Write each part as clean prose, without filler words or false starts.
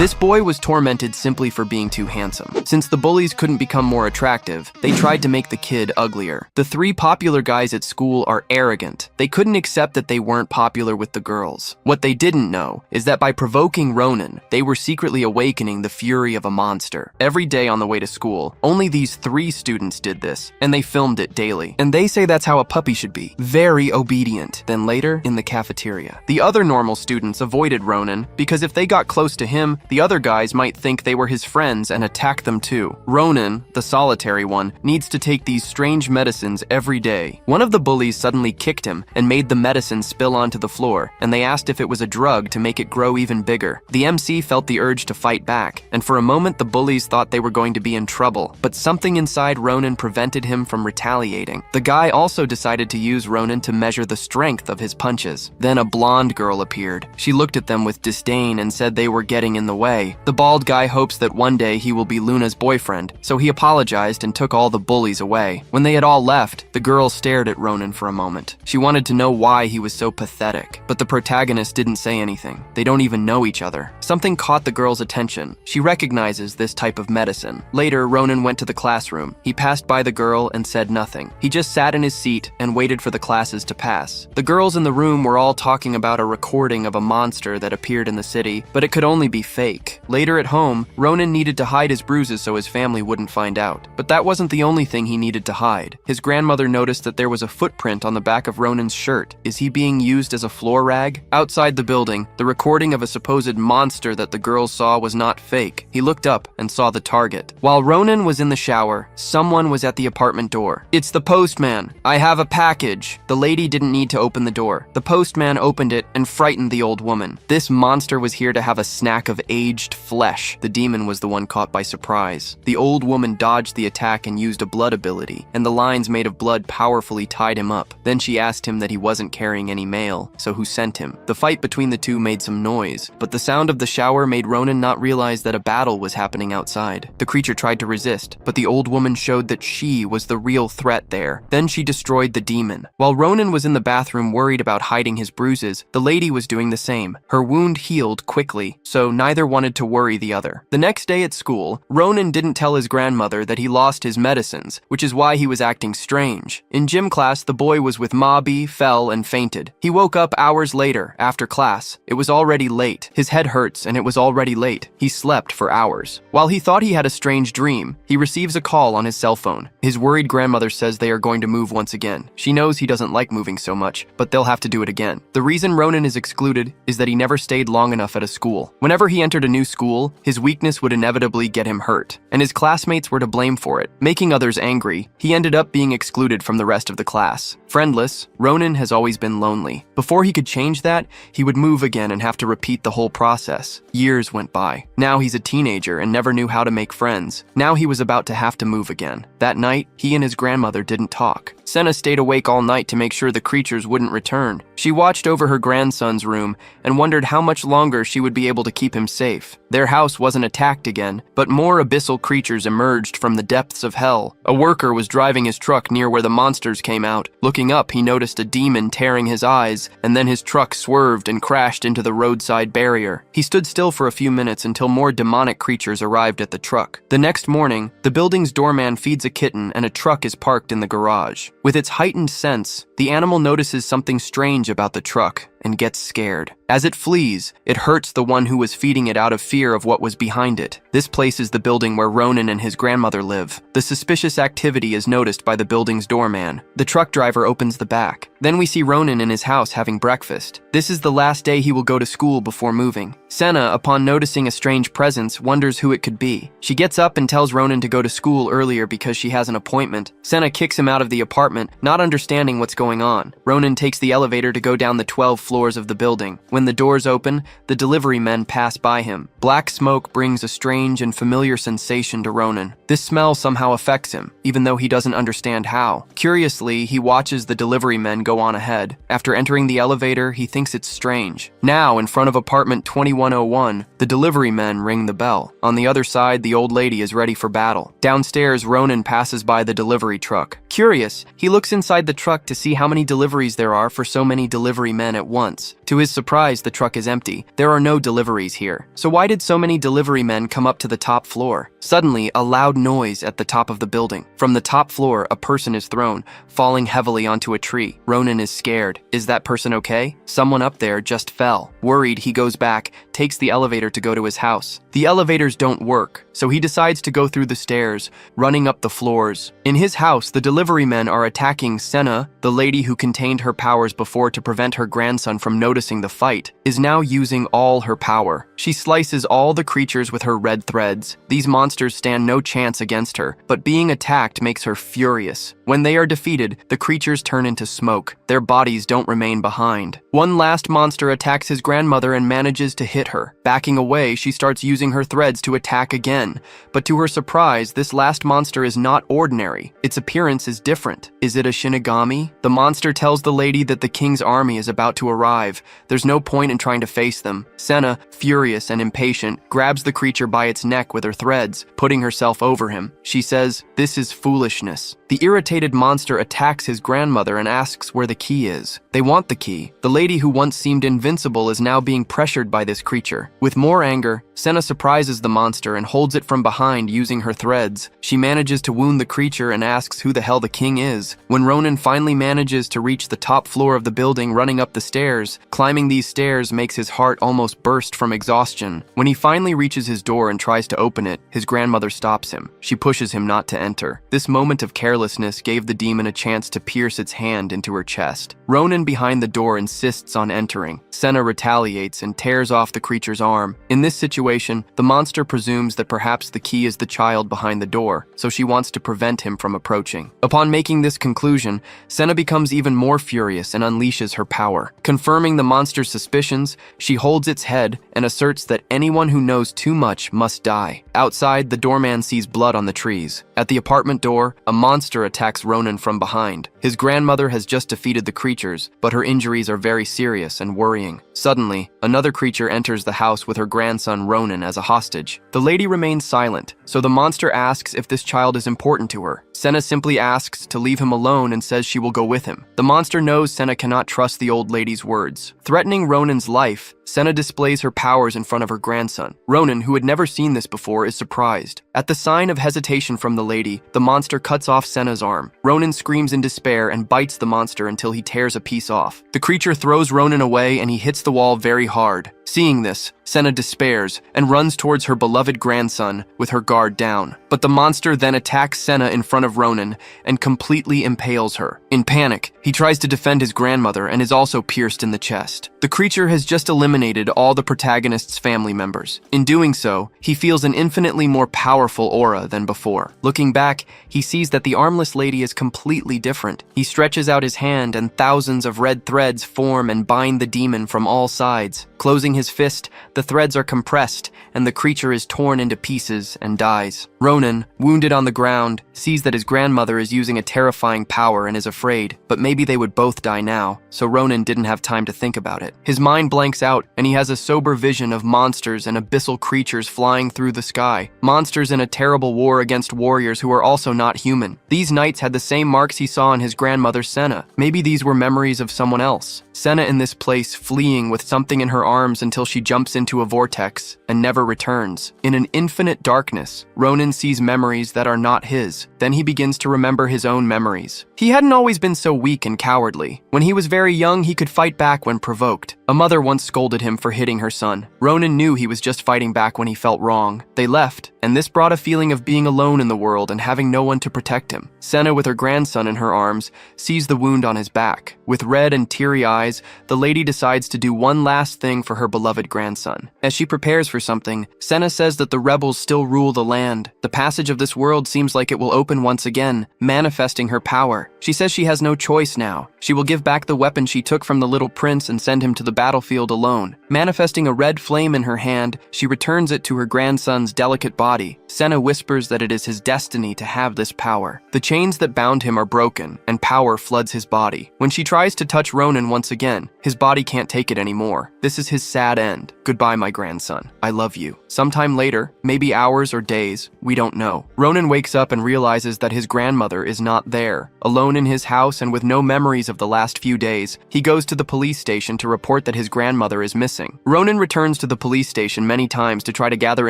This boy was tormented simply for being too handsome. Since the bullies couldn't become more attractive, they tried to make the kid uglier. The three popular guys at school are arrogant. They couldn't accept that they weren't popular with the girls. What they didn't know is that by provoking Ronan, they were secretly awakening the fury of a monster. Every day on the way to school, only these 3 students did this, and they filmed it daily. And they say that's how a puppy should be, very obedient. Then later, in the cafeteria, the other normal students avoided Ronan because if they got close to him, the other guys might think they were his friends and attack them too. Ronan, the solitary one, needs to take these strange medicines every day. One of the bullies suddenly kicked him and made the medicine spill onto the floor, and they asked if it was a drug to make it grow even bigger. The MC felt the urge to fight back, and for a moment the bullies thought they were going to be in trouble, but something inside Ronan prevented him from retaliating. The guy also decided to use Ronan to measure the strength of his punches. Then a blonde girl appeared. She looked at them with disdain and said they were getting in the way. The bald guy hopes that one day he will be Luna's boyfriend, so he apologized and took all the bullies away. When they had all left, the girl stared at Ronan for a moment. She wanted to know why he was so pathetic, but the protagonist didn't say anything. They don't even know each other. Something caught the girl's attention. She recognizes this type of medicine. Later, Ronan went to the classroom. He passed by the girl and said nothing. He just sat in his seat and waited for the classes to pass. The girls in the room were all talking about a recording of a monster that appeared in the city, but it could only be fake. Later at home, Ronan needed to hide his bruises so his family wouldn't find out. But that wasn't the only thing he needed to hide. His grandmother noticed that there was a footprint on the back of Ronan's shirt. Is he being used as a floor rag? Outside the building, the recording of a supposed monster that the girls saw was not fake. He looked up and saw the target. While Ronan was in the shower, someone was at the apartment door. "It's the postman. I have a package." The lady didn't need to open the door. The postman opened it and frightened the old woman. This monster was here to have a snack of aged flesh. The demon was the one caught by surprise. The old woman dodged the attack and used a blood ability, and the lines made of blood powerfully tied him up. Then she asked him that he wasn't carrying any mail, so who sent him? The fight between the two made some noise, but the sound of the shower made Ronan not realize that a battle was happening outside. The creature tried to resist, but the old woman showed that she was the real threat there. Then she destroyed the demon. While Ronan was in the bathroom worried about hiding his bruises, the lady was doing the same. Her wound healed quickly, so neither wanted to worry the other. The next day at school, Ronan didn't tell his grandmother that he lost his medicines, which is why he was acting strange. In gym class, the boy was with Mobby, fell, and fainted. He woke up hours later, after class. It was already late. His head hurts, and it was already late. He slept for hours. While he thought he had a strange dream, he receives a call on his cell phone. His worried grandmother says they are going to move once again. She knows he doesn't like moving so much, but they'll have to do it again. The reason Ronan is excluded is that he never stayed long enough at a school. Whenever he entered a new school, his weakness would inevitably get him hurt, and his classmates were to blame for it. Making others angry, he ended up being excluded from the rest of the class. Friendless, Ronan has always been lonely. Before he could change that, he would move again and have to repeat the whole process. Years went by. Now he's a teenager and never knew how to make friends. Now he was about to have to move again. That night, he and his grandmother didn't talk. Senna stayed awake all night to make sure the creatures wouldn't return. She watched over her grandson's room and wondered how much longer she would be able to keep him safe. Their house wasn't attacked again, but more abyssal creatures emerged from the depths of hell. A worker was driving his truck near where the monsters came out. Looking up, he noticed a demon tearing his eyes, and then his truck swerved and crashed into the roadside barrier. He stood still for a few minutes until more demonic creatures arrived at the truck. The next morning, the building's doorman feeds a kitten and a truck is parked in the garage. With its heightened sense, the animal notices something strange about the truck and gets scared. As it flees, it hurts the one who was feeding it out of fear of what was behind it. This place is the building where Ronan and his grandmother live. The suspicious activity is noticed by the building's doorman. The truck driver opens the back. Then we see Ronan in his house having breakfast. This is the last day he will go to school before moving. Senna, upon noticing a strange presence, wonders who it could be. She gets up and tells Ronan to go to school earlier because she has an appointment. Senna kicks him out of the apartment, not understanding what's going on. Ronan takes the elevator to go down the 12 floors of the building. When the doors open, the delivery men pass by him. Black smoke brings a strange and familiar sensation to Ronan. This smell somehow affects him, even though he doesn't understand how. Curiously, he watches the delivery men go on ahead. After entering the elevator, he thinks it's strange. Now, in front of apartment 2101, the delivery men ring the bell. On the other side, the old lady is ready for battle. Downstairs, Ronan passes by the delivery truck. Curious, he looks inside the truck to see how many deliveries there are for so many delivery men at once. To his surprise, the truck is empty. There are no deliveries here. So why did did so many delivery men come up to the top floor? Suddenly, a loud noise at the top of the building. From the top floor, a person is thrown, falling heavily onto a tree. Ronan is scared. Is that person okay? Someone up there just fell. Worried, he goes back, takes the elevator to go to his house. The elevators don't work, so he decides to go through the stairs, running up the floors. In his house, the delivery men are attacking Senna, the lady who contained her powers before to prevent her grandson from noticing the fight, is now using all her power. She slices all the creatures with her red threads. These monsters stand no chance against her, but being attacked makes her furious. When they are defeated, the creatures turn into smoke. Their bodies don't remain behind. One last monster attacks his grandmother and manages to hit her. Backing away, she starts using her threads to attack again. But to her surprise, this last monster is not ordinary. Its appearance is different. Is it a Shinigami? The monster tells the lady that the king's army is about to arrive. There's no point in trying to face them. Senna, furious and impatient, grabs the creature by its neck with her threads, putting herself over him. She says, "This is foolishness." The irritated monster attacks his grandmother and asks where the key is. They want the key. The lady who once seemed invincible is now being pressured by this creature. With more anger, Senna surprises the monster and holds it from behind using her threads. She manages to wound the creature and asks who the hell the king is. When Ronan finally manages to reach the top floor of the building running up the stairs, climbing these stairs makes his heart almost burst from exhaustion. When he finally reaches his door and tries to open it, his grandmother stops him. She pushes him not to enter. This moment of carelessness gave the demon a chance to pierce its hand into her chest. Ronan behind the door insists on entering. Senna retaliates and tears off the creature's arm. In this situation, the monster presumes that perhaps the key is the child behind the door, so she wants to prevent him from approaching. Upon making this conclusion, Senna becomes even more furious and unleashes her power. Confirming the monster's suspicions, she holds its head and asserts that anyone who knows too much must die. Outside, the doorman sees blood on the trees. At the apartment door, a monster attacks Ronan from behind. His grandmother has just defeated the creatures, but her injuries are very serious and worrying. Suddenly, another creature enters the house with her grandson Ronan as a hostage. The lady remains silent, so the monster asks if this child is important to her. Senna simply asks to leave him alone and says she will go with him. The monster knows Senna cannot trust the old lady's words. Threatening Ronan's life, Senna displays her powers in front of her grandson. Ronan, who had never seen this before, is surprised. At the sign of hesitation from the lady, the monster cuts off Senna's arm. Ronan screams in despair and bites the monster until he tears a piece off. The creature throws Ronan away and he hits the wall very hard. Seeing this, Senna despairs and runs towards her beloved grandson with her guard down. But the monster then attacks Senna in front of Ronan and completely impales her. In panic, he tries to defend his grandmother and is also pierced in the chest. The creature has just eliminated all the protagonist's family members. In doing so, he feels an infinitely more powerful aura than before. Looking back, he sees that the armless lady is completely different. He stretches out his hand and thousands of red threads form and bind the demon from all sides. Closing his fist, the threads are compressed and the creature is torn into pieces and dies. Ronan, wounded on the ground, sees that his grandmother is using a terrifying power and is afraid, but maybe they would both die now, so Ronan didn't have time to think about it. His mind blanks out and he has a sober vision of monsters and abyssal creatures flying through the sky. Monsters in a terrible war against warriors who are also not human. These knights had the same marks he saw on his grandmother Senna. Maybe these were memories of someone else. Senna in this place fleeing with something in her arms until she jumps into a vortex and never returns. In an infinite darkness, Ronan sees memories that are not his. Then he begins to remember his own memories. He hadn't always been so weak and cowardly. When he was very young, he could fight back when provoked. A mother once scolded him for hitting her son. Ronan knew he was just fighting back when he felt wrong. They left, and this brought a feeling of being alone in the world and having no one to protect him. Senna, with her grandson in her arms, sees the wound on his back. With red and teary eyes, the lady decides to do one last thing for her beloved grandson. As she prepares for something, Senna says that the rebels still rule the land. The passage of this world seems like it will open once again, manifesting her power. She says she has no choice now. She will give back the weapon she took from the little prince and send him to the battlefield alone. Manifesting a red flame in her hand, she returns it to her grandson's delicate body. Senna whispers that it is his destiny to have this power. The chains that bound him are broken, and power floods his body. When she tries to touch Ronan once again, his body can't take it anymore. This is his sad end. Goodbye, my grandson. I love you. Sometime later, maybe hours or days, we don't know, Ronan wakes up and realizes that his grandmother is not there. Alone in his house and with no memories of the last few days, he goes to the police station to report report that his grandmother is missing. Ronan returns to the police station many times to try to gather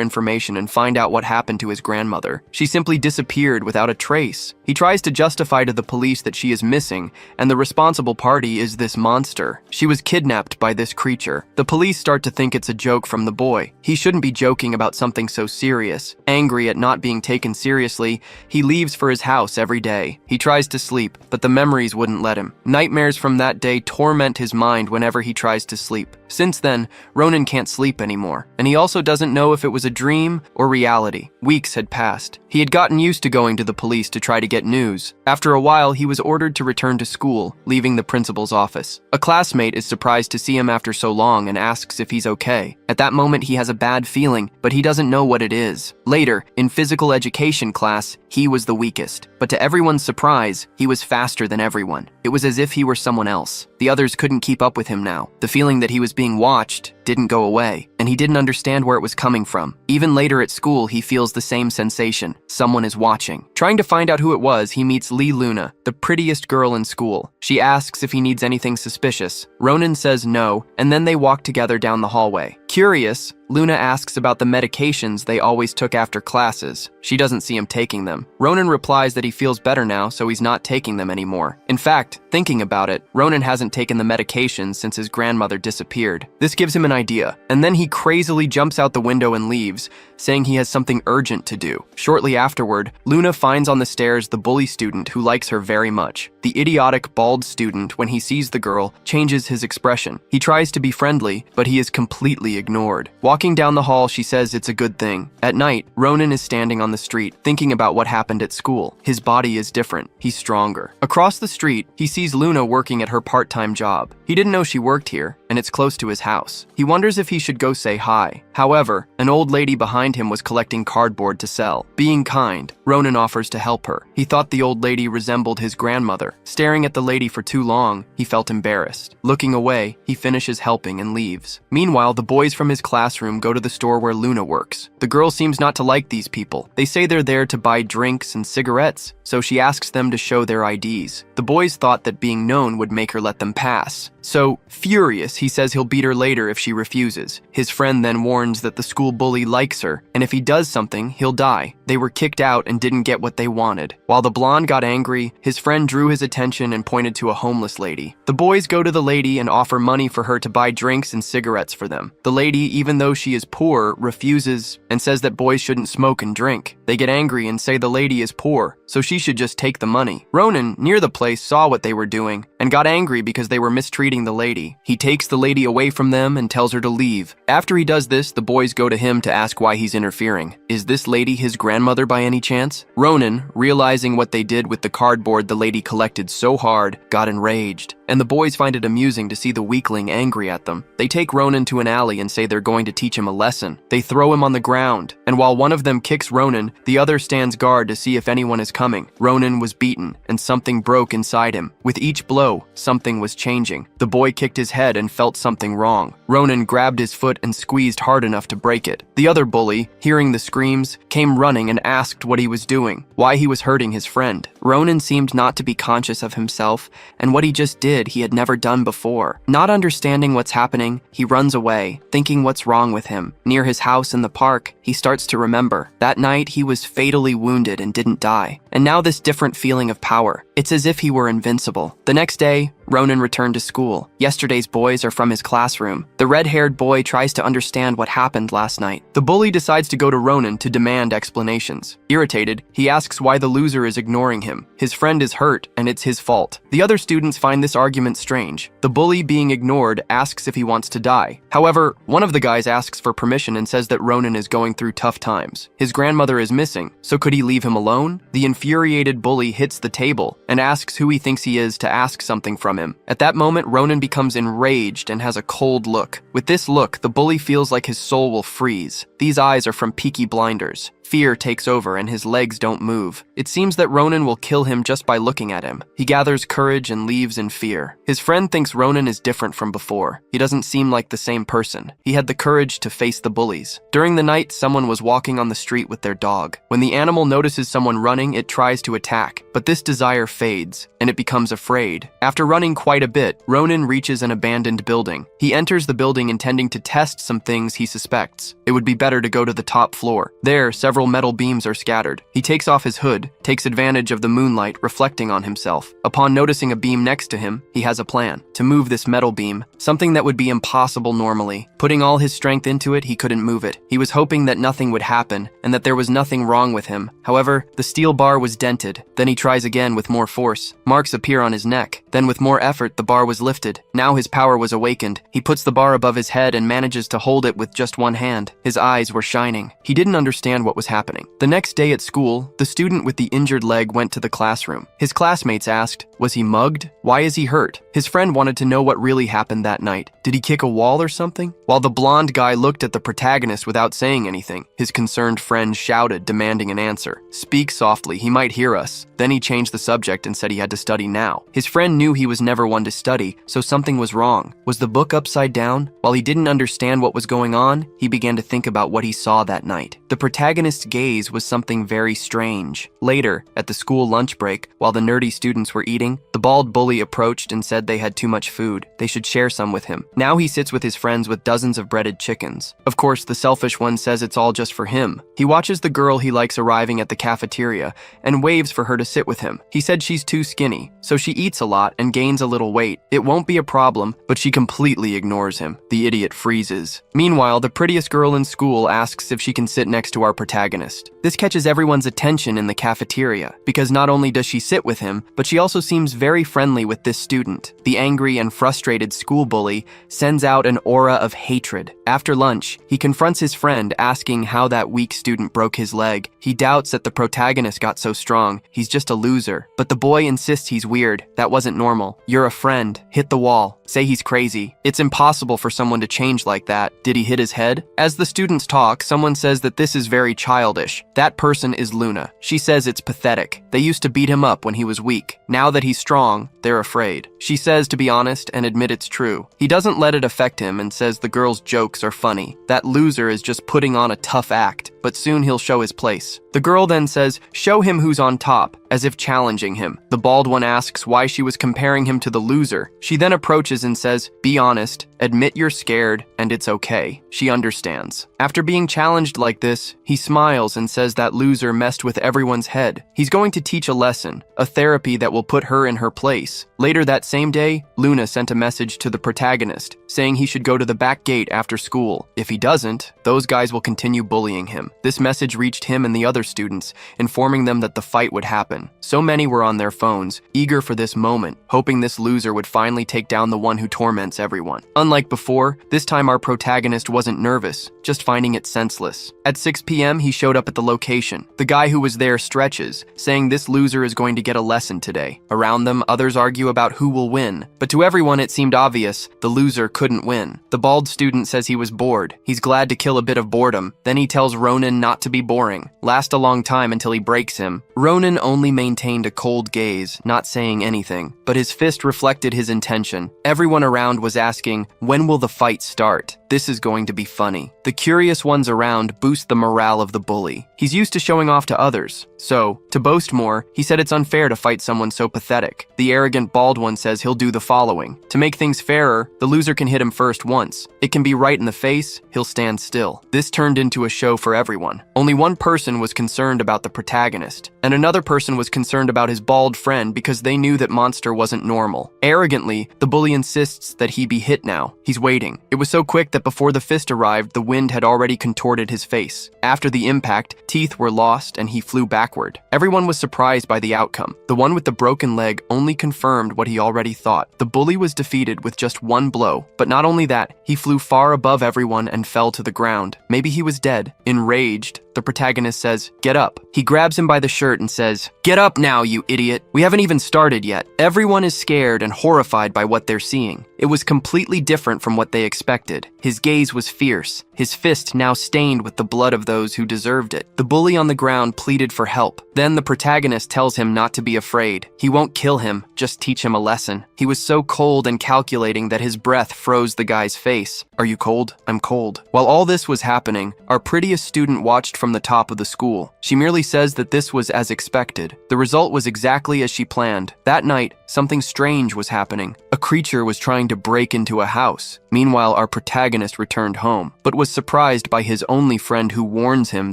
information and find out what happened to his grandmother. She simply disappeared without a trace. He tries to justify to the police that she is missing, and the responsible party is this monster. She was kidnapped by this creature. The police start to think it's a joke from the boy. He shouldn't be joking about something so serious. Angry at not being taken seriously, he leaves for his house every day. He tries to sleep, but the memories wouldn't let him. Nightmares from that day torment his mind whenever he tries to sleep. Since then, Ronan can't sleep anymore, and he also doesn't know if it was a dream or reality. Weeks had passed. He had gotten used to going to the police to try to get news. After a while, he was ordered to return to school, leaving the principal's office. A classmate is surprised to see him after so long and asks if he's okay. At that moment, he has a bad feeling, but he doesn't know what it is. Later, in physical education class, he was the weakest. But to everyone's surprise, he was faster than everyone. It was as if he were someone else. The others couldn't keep up with him now. The feeling that he was being watched didn't go away, and he didn't understand where it was coming from. Even later at school, he feels the same sensation. Someone is watching. Trying to find out who it was, he meets Lee Luna, the prettiest girl in school. She asks if he needs anything suspicious. Ronan says no, and then they walk together down the hallway. Curious, Luna asks about the medications they always took after classes. She doesn't see him taking them. Ronan replies that he feels better now, so he's not taking them anymore. In fact, thinking about it, Ronan hasn't taken the medications since his grandmother disappeared. This gives him an idea, and then he crazily jumps out the window and leaves, saying he has something urgent to do. Shortly afterward, Luna finds on the stairs the bully student who likes her very much. The idiotic, bald student, when he sees the girl, changes his expression. He tries to be friendly, but he is completely ignored. Walking down the hall, she says it's a good thing. At night, Ronan is standing on the street, thinking about what happened at school. His body is different. He's stronger. Across the street, he sees Luna working at her part-time job. He didn't know she worked here, and it's close to his house. He wonders if he should go say hi. However, an old lady behind him was collecting cardboard to sell. Being kind, Ronan offers to help her. He thought the old lady resembled his grandmother. Staring at the lady for too long, he felt embarrassed. Looking away, he finishes helping and leaves. Meanwhile, the boys from his classroom go to the store where Luna works. The girl seems not to like these people. They say they're there to buy drinks and cigarettes, so she asks them to show their IDs. The boys thought that being known would make her let them pass. So, furious, he says he'll beat her later if she refuses. His friend then warns that the school bully likes her, and if he does something, he'll die. They were kicked out and didn't get what they wanted. While the blonde got angry, his friend drew his attention and pointed to a homeless lady. The boys go to the lady and offer money for her to buy drinks and cigarettes for them. The lady, even though she is poor, refuses and says that boys shouldn't smoke and drink. They get angry and say the lady is poor, so she should just take the money. Ronan, near the place, saw what they were doing and got angry because they were mistreating the lady. He takes the lady away from them and tells her to leave. After he does this, the boys go to him to ask why he's interfering. Is this lady his grandmother by any chance? Ronan, realizing what they did with the cardboard the lady collected so hard, got enraged. And the boys find it amusing to see the weakling angry at them. They take Ronan to an alley and say they're going to teach him a lesson. They throw him on the ground, and while one of them kicks Ronan, the other stands guard to see if anyone is coming. Ronan was beaten, and something broke inside him. With each blow, something was changing. The boy kicked his head and felt something wrong. Ronan grabbed his foot and squeezed hard enough to break it. The other bully, hearing the screams, came running and asked what he was doing, why he was hurting his friend. Ronan seemed not to be conscious of himself, and what he just did he had never done before. Not understanding what's happening, he runs away, thinking what's wrong with him. Near his house in the park, he starts to remember. That night, he was fatally wounded and didn't die. And now this different feeling of power. It's as if he were invincible. The next day, Ronan returned to school. Yesterday's boys are from his classroom. The red-haired boy tries to understand what happened last night. The bully decides to go to Ronan to demand explanations. Irritated, he asks why the loser is ignoring him. His friend is hurt, and it's his fault. The other students find this argument strange. The bully, being ignored, asks if he wants to die. However, one of the guys asks for permission and says that Ronan is going through tough times. His grandmother is missing, so could he leave him alone? The infuriated bully hits the table and asks who he thinks he is to ask something from him. At that moment, Ronan becomes enraged and has a cold look. With this look, the bully feels like his soul will freeze. These eyes are from Peaky Blinders. Fear takes over and his legs don't move. It seems that Ronan will kill him just by looking at him. He gathers courage and leaves in fear. His friend thinks Ronan is different from before. He doesn't seem like the same person. He had the courage to face the bullies. During the night, someone was walking on the street with their dog. When the animal notices someone running, it tries to attack, but this desire fades, and it becomes afraid. After running quite a bit, Ronan reaches an abandoned building. He enters the building intending to test some things he suspects. It would be better to go to the top floor. There, several metal beams are scattered. He takes off his hood, takes advantage of the moonlight reflecting on himself. Upon noticing a beam next to him, he has a plan. To move this metal beam, something that would be impossible normally. Putting all his strength into it, he couldn't move it. He was hoping that nothing would happen, and that there was nothing wrong with him. However, the steel bar was dented. Then he tries again with more force. Marks appear on his neck. Then with more effort, the bar was lifted. Now his power was awakened. He puts the bar above his head and manages to hold it with just one hand. His eyes were shining. He didn't understand what was happening. The next day at school, the student with the injured leg went to the classroom. His classmates asked, was he mugged? Why is he hurt? His friend wanted to know what really happened that night. Did he kick a wall or something? While the blonde guy looked at the protagonist without saying anything, his concerned friend shouted, demanding an answer. Speak softly, he might hear us. Then he changed the subject and said he had to study now. His friend knew he was never one to study, so something was wrong. Was the book upside down? While he didn't understand what was going on, he began to think about what he saw that night. The protagonist's gaze was something very strange. Later, at the school lunch break, while the nerdy students were eating, the bald bully approached and said they had too much food. They should share some with him. Now he sits with his friends with dozens of breaded chickens. Of course, the selfish one says it's all just for him. He watches the girl he likes arriving at the cafeteria and waves for her to sit with him. He said she's too skinny, so she eats a lot and gains a little weight. It won't be a problem, but she completely ignores him. The idiot freezes. Meanwhile, the prettiest girl in school asks if she can sit next to our protagonist. This catches everyone's attention in the cafeteria, because not only does she sit with him, but she also seems very friendly with this student. The angry and frustrated school bully sends out an aura of hatred. After lunch, he confronts his friend, asking how that weak student broke his leg. He doubts that the protagonist got so strong. He's just a loser. But the boy insists he's weird. That wasn't normal. You're a friend. Hit the wall. Say he's crazy. It's impossible for someone to change like that. Did he hit his head? As the students talk, someone says that this is very childish. That person is Luna. She says it's pathetic. They used to beat him up when he was weak. Now that he's strong, they're afraid. She says to be honest and admit it's true. He doesn't let it affect him and says the girl's jokes are funny. That loser is just putting on a tough act, but soon he'll show his place. The girl then says, show him who's on top, as if challenging him. The bald one asks why she was comparing him to the loser. She then approaches and says, be honest, admit you're scared, and it's okay. She understands. After being challenged like this, he smiles and says that loser messed with everyone's head. He's going to teach a lesson, a therapy that will put her in her place. Later that same day, Luna sent a message to the protagonist, saying he should go to the back gate after school. If he doesn't, those guys will continue bullying him. This message reached him and the other students, informing them that the fight would happen. So many were on their phones, eager for this moment, hoping this loser would finally take down the one who torments everyone. Unlike before, this time our protagonist wasn't nervous, just finding it senseless. At 6 p.m., he showed up at the location. The guy who was there stretches, saying this loser is going to get a lesson today. Around them, others argue about who will win, but to everyone it seemed obvious the loser couldn't win. The bald student says he was bored. He's glad to kill a bit of boredom. Then he tells Ronan not to be boring. Last a long time until he breaks him. Ronan only maintained a cold gaze, not saying anything, but his fist reflected his intention. Everyone around was asking, when will the fight start? This is going to be funny. The curious ones around boost the morale of the bully. He's used to showing off to others. So, to boast more, he said it's unfair to fight someone so pathetic. The arrogant bald one says he'll do the following. To make things fairer, the loser can hit him first once. It can be right in the face, he'll stand still. This turned into a show for everyone. Only one person was concerned about the protagonist, and another person was concerned about his bald friend because they knew that Monster wasn't normal. Arrogantly, the bully insists that he be hit now. He's waiting. It was so quick that before the fist arrived, the wind had already contorted his face. After the impact, teeth were lost and he flew backward. Everyone was surprised by the outcome. The one with the broken leg only confirmed what he already thought. The bully was defeated with just one blow, but not only that, he flew far above everyone and fell to the ground. Maybe he was dead. Enraged, the protagonist says, "Get up." He grabs him by the shirt and says, "Get up now, you idiot. We haven't even started yet." Everyone is scared and horrified by what they're seeing. It was completely different from what they expected. His gaze was fierce, his fist now stained with the blood of those who deserved it. The bully on the ground pleaded for help. Then the protagonist tells him not to be afraid. He won't kill him, just teach him a lesson. He was so cold and calculating that his breath froze the guy's face. "Are you cold? I'm cold." While all this was happening, our prettiest student watched from from the top of the school. She merely says that this was as expected. The result was exactly as she planned. That night, something strange was happening. A creature was trying to break into a house. Meanwhile, our protagonist returned home, but was surprised by his only friend who warns him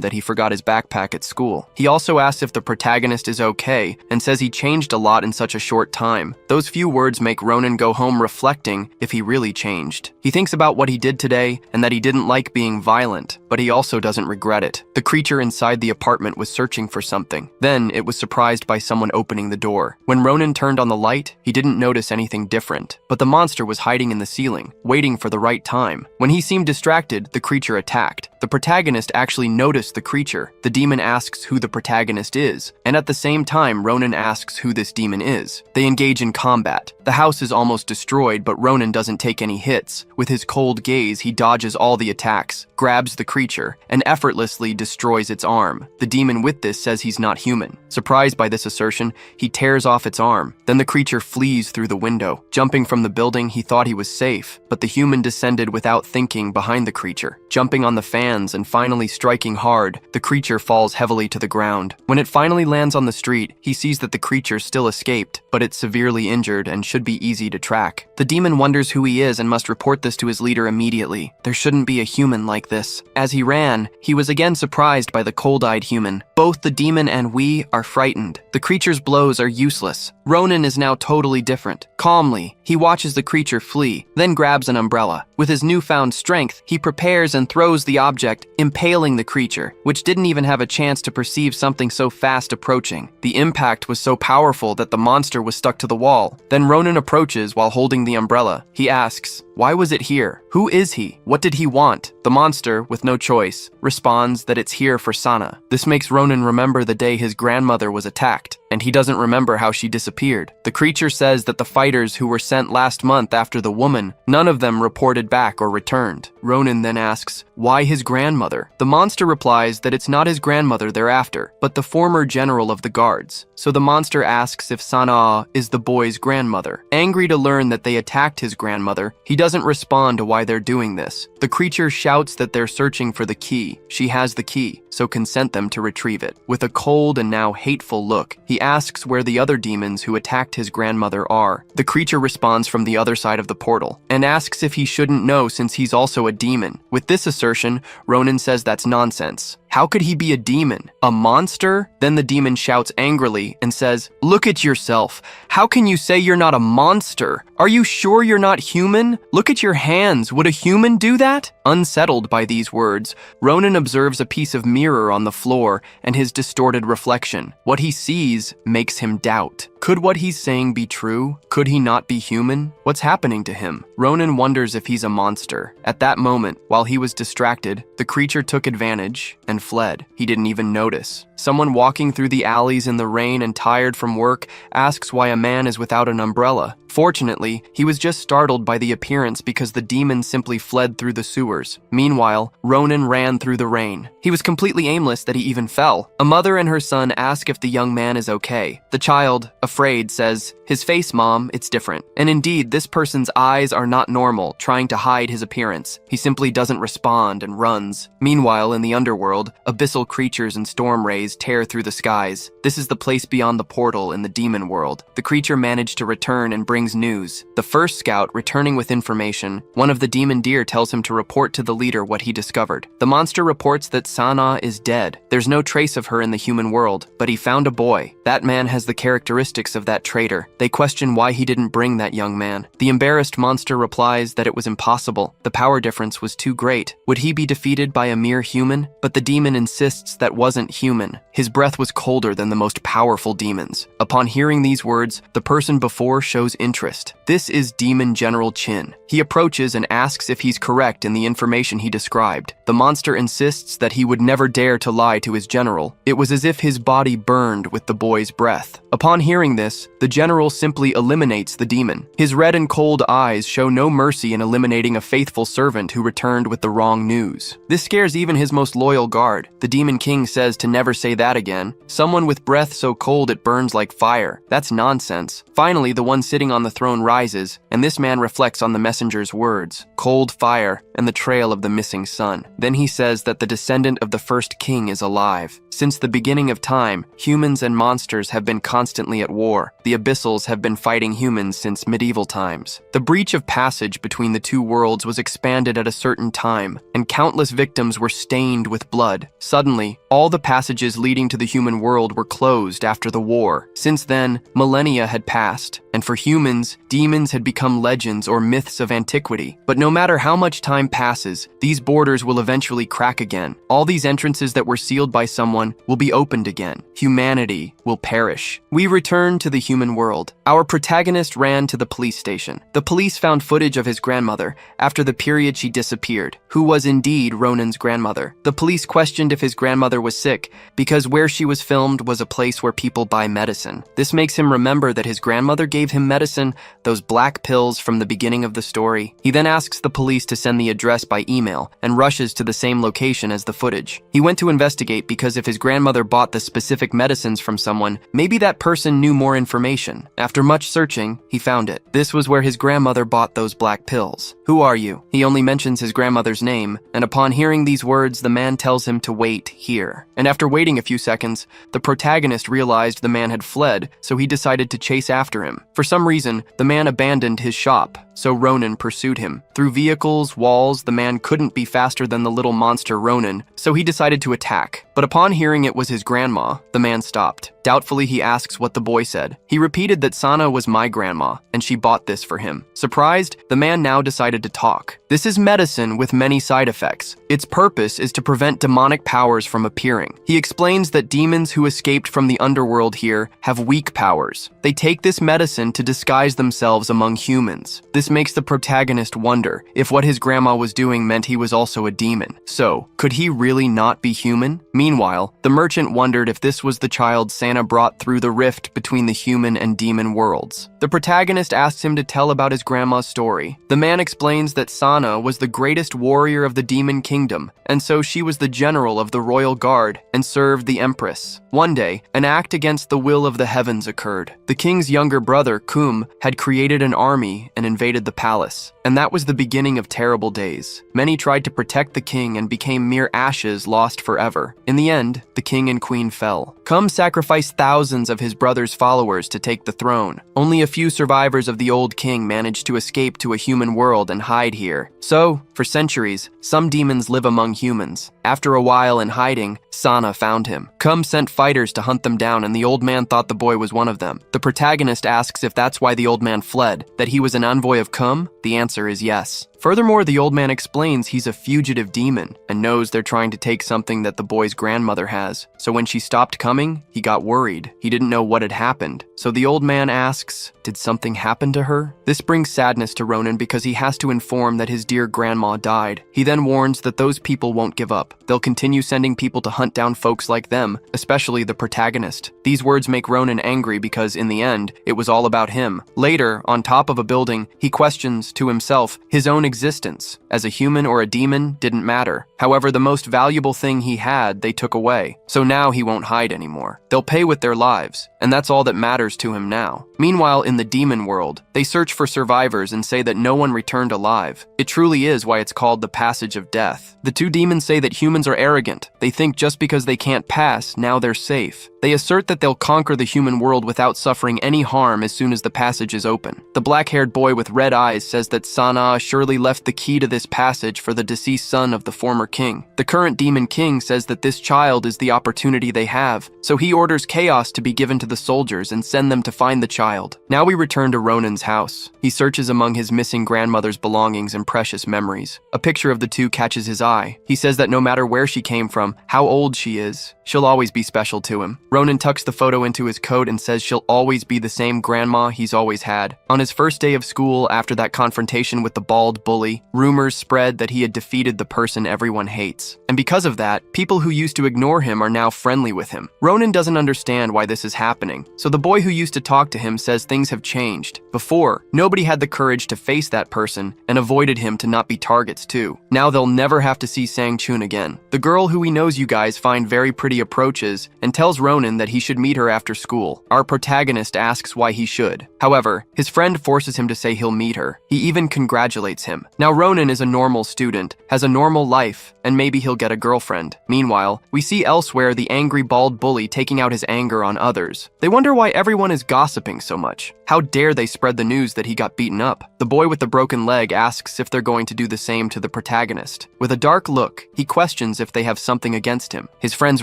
that he forgot his backpack at school. He also asks if the protagonist is okay and says he changed a lot in such a short time. Those few words make Ronan go home reflecting if he really changed. He thinks about what he did today and that he didn't like being violent, but he also doesn't regret it. The creature inside the apartment was searching for something. Then it was surprised by someone opening the door. When Ronan turned on the light, he didn't notice anything different, but the monster was hiding in the ceiling, waiting for the right time. When he seemed distracted, the creature attacked. The protagonist actually noticed the creature. The demon asks who the protagonist is, and at the same time, Ronan asks who this demon is. They engage in combat. The house is almost destroyed, but Ronan doesn't take any hits. With his cold gaze, he dodges all the attacks, grabs the creature, and effortlessly destroys its arm. The demon with this says he's not human. Surprised by this assertion, he tears off its arm. Then the creature flees through the window. Jumping from the building, he thought he was safe, but the human descended without thinking behind the creature. Jumping on the fans and finally striking hard, the creature falls heavily to the ground. When it finally lands on the street, he sees that the creature still escaped, but it's severely injured and should be easy to track. The demon wonders who he is and must report this to his leader immediately. There shouldn't be a human like this. As he ran, he was again surprised by the cold-eyed human. Both the demon and we are frightened. The creature's blows are useless. Ronan is now totally different. Calmly, he watches the creature flee, then grabs an umbrella. With his newfound strength, he prepares and throws the object, impaling the creature, which didn't even have a chance to perceive something so fast approaching. The impact was so powerful that the monster was stuck to the wall. Then Ronan approaches while holding the umbrella. He asks, "Why was it here? Who is he? What did he want?" The monster, with no choice, responds that it's here for Sana. This makes Ronan remember the day his grandmother was attacked, and he doesn't remember how she disappeared. The creature says that the fighters who were sent last month after the woman, none of them reported back or returned. Ronan then asks, why his grandmother? The monster replies that it's not his grandmother they're after, but the former general of the guards. So the monster asks if Sana is the boy's grandmother. Angry to learn that they attacked his grandmother, he doesn't respond to why they're doing this. The creature shouts that they're searching for the key. She has the key, so consent them to retrieve it. With a cold and now hateful look, he asks where the other demons who attacked his grandmother are. The creature responds from the other side of the portal, and asks if he shouldn't know since he's also a demon. With this assertion, Ronan says that's nonsense. How could he be a demon? A monster? Then the demon shouts angrily and says, "Look at yourself. How can you say you're not a monster? Are you sure you're not human? Look at your hands. Would a human do that?" Unsettled by these words, Ronan observes a piece of mirror on the floor and his distorted reflection. What he sees makes him doubt. Could what he's saying be true? Could he not be human? What's happening to him? Ronan wonders if he's a monster. At that moment, while he was distracted, the creature took advantage and fled. He didn't even notice. Someone walking through the alleys in the rain and tired from work asks why a man is without an umbrella. Fortunately, he was just startled by the appearance because the demon simply fled through the sewers. Meanwhile, Ronan ran through the rain. He was completely aimless that he even fell. A mother and her son ask if the young man is okay. The child, afraid, says, "His face, Mom, it's different." And indeed, this person's eyes are not normal, trying to hide his appearance. He simply doesn't respond and runs. Meanwhile, in the underworld, abyssal creatures and storm rays tear through the skies. This is the place beyond the portal in the demon world. The creature managed to return and brings news. The first scout returning with information, one of the demon deer tells him to report to the leader what he discovered. The monster reports that Sana is dead. There's no trace of her in the human world, but he found a boy. That man has the characteristics of that traitor. They question why he didn't bring that young man. The embarrassed monster replies that it was impossible. The power difference was too great. Would he be defeated by a mere human? But the demon insists that wasn't human. His breath was colder than the most powerful demons. Upon hearing these words, the person before shows interest. This is Demon General Chin. He approaches and asks if he's correct in the information he described. The monster insists that he would never dare to lie to his general. It was as if his body burned with the boy's breath. Upon hearing hearing this, the general simply eliminates the demon. His red and cold eyes show no mercy in eliminating a faithful servant who returned with the wrong news. This scares even his most loyal guard. The Demon King says to never say that again. Someone with breath so cold it burns like fire. That's nonsense. Finally, the one sitting on the throne rises, and this man reflects on the messenger's words, cold fire, and the trail of the missing son. Then he says that the descendant of the first king is alive. Since the beginning of time, humans and monsters have been constantly at war. The Abyssals have been fighting humans since medieval times. The breach of passage between the two worlds was expanded at a certain time, and countless victims were stained with blood. Suddenly, all the passages leading to the human world were closed after the war. Since then, millennia had passed, and for humans, demons had become legends or myths of antiquity. But no matter how much time passes, these borders will eventually crack again. All these entrances that were sealed by someone will be opened again. Humanity will perish. We return to the human world. Our protagonist ran to the police station. The police found footage of his grandmother after the period she disappeared, who was indeed Ronan's grandmother. The police questioned if his grandmother was sick because where she was filmed was a place where people buy medicine. This makes him remember that his grandmother gave him medicine, those black pills from the beginning of the story. He then asks the police to send the address by email and rushes to the same location as the footage. He went to investigate because if his grandmother bought the specific medicines from someone, maybe that person knew more information. After much searching, he found it. This was where his grandmother bought those black pills. Who are you? He only mentions his grandmother's name, and upon hearing these words, the man tells him to wait here. And after waiting a few seconds, the protagonist realized the man had fled, so he decided to chase after him. For some reason, the man abandoned his shop, so Ronan pursued him. Through vehicles, walls, the man couldn't be faster than the little monster Ronan, so he decided to attack. But upon hearing it was his grandma, the man stopped. Doubtfully, he asks what the boy said. He repeated that Sana was my grandma, and she bought this for him. Surprised, the man now decided to talk. This is medicine with many side effects. Its purpose is to prevent demonic powers from appearing. He explains that demons who escaped from the underworld here have weak powers. They take this medicine to disguise themselves among humans. This makes the protagonist wonder if what his grandma was doing meant he was also a demon. So, could he really not be human? Meanwhile, the merchant wondered if this was the child Santa brought through the rift between the human and demon worlds. The protagonist asks him to tell about his grandma's story. The man explains that Sana was the greatest warrior of the demon kingdom, and so she was the general of the royal guard and served the empress. One day, an act against the will of the heavens occurred. The king's younger brother, Kum, had created an army and invaded the palace, and that was the beginning of terrible days. Many tried to protect the king and became mere ashes lost forever. In the end, the king and queen fell. Kum sacrificed thousands of his brother's followers to take the throne. Only a few survivors of the old king managed to escape to a human world and hide here. So, for centuries, some demons live among humans. After a while in hiding, Sana found him. Kum sent fighters to hunt them down, and the old man thought the boy was one of them. The protagonist asks if that's why the old man fled, that he was an envoy of Kum? The answer is yes. Furthermore, the old man explains he's a fugitive demon and knows they're trying to take something that the boy's grandmother has. So when she stopped coming, he got worried. He didn't know what had happened. So the old man asks, did something happen to her? This brings sadness to Ronan because he has to inform that his dear grandma died. He then warns that those people won't give up. They'll continue sending people to hunt down folks like them, especially the protagonist. These words make Ronan angry because, in the end, it was all about him. Later, on top of a building, he questions, to himself, his own existence. As a human or a demon didn't matter. However, the most valuable thing he had, they took away. So now he won't hide anymore. They'll pay with their lives, and that's all that matters to him now. Meanwhile, in the demon world, they search for survivors and say that no one returned alive. It truly is why it's called the passage of death. The two demons say that humans are arrogant. They think just because they can't pass, now they're safe. They assert that they'll conquer the human world without suffering any harm as soon as the passage is open. The black-haired boy with red eyes says that Sana surely left the key to this passage for the deceased son of the former king. The current demon king says that this child is the opportunity they have, so he orders chaos to be given to the soldiers and send them to find the child. Now we return to Ronan's house. He searches among his missing grandmother's belongings and precious memories. A picture of the two catches his eye. He says that no matter where she came from, how old she is, she'll always be special to him. Ronan tucks the photo into his coat and says she'll always be the same grandma he's always had. On his first day of school, after that confrontation with the bald bully, rumors spread that he had defeated the person everyone hates. And because of that, people who used to ignore him are now friendly with him. Ronan doesn't understand why this is happening, so the boy who used to talk to him says things have changed. Before, nobody had the courage to face that person and avoided him to not be targets too. Now they'll never have to see Sang-chun again. The girl who he knows you guys find very pretty approaches and tells Ronan that he should meet her after school. Our protagonist asks why he should. However, his friend forces him to say he'll meet her. He even congratulates him. Now Ronan is a normal student, has a normal life, and maybe he'll get a girlfriend. Meanwhile, we see elsewhere the angry bald bully taking out his anger on others. They wonder why everyone is gossiping so much. How dare they spread the news that he got beaten up? The boy with the broken leg asks if they're going to do the same to the protagonist. With a dark look, he questions if they have something against him. His friends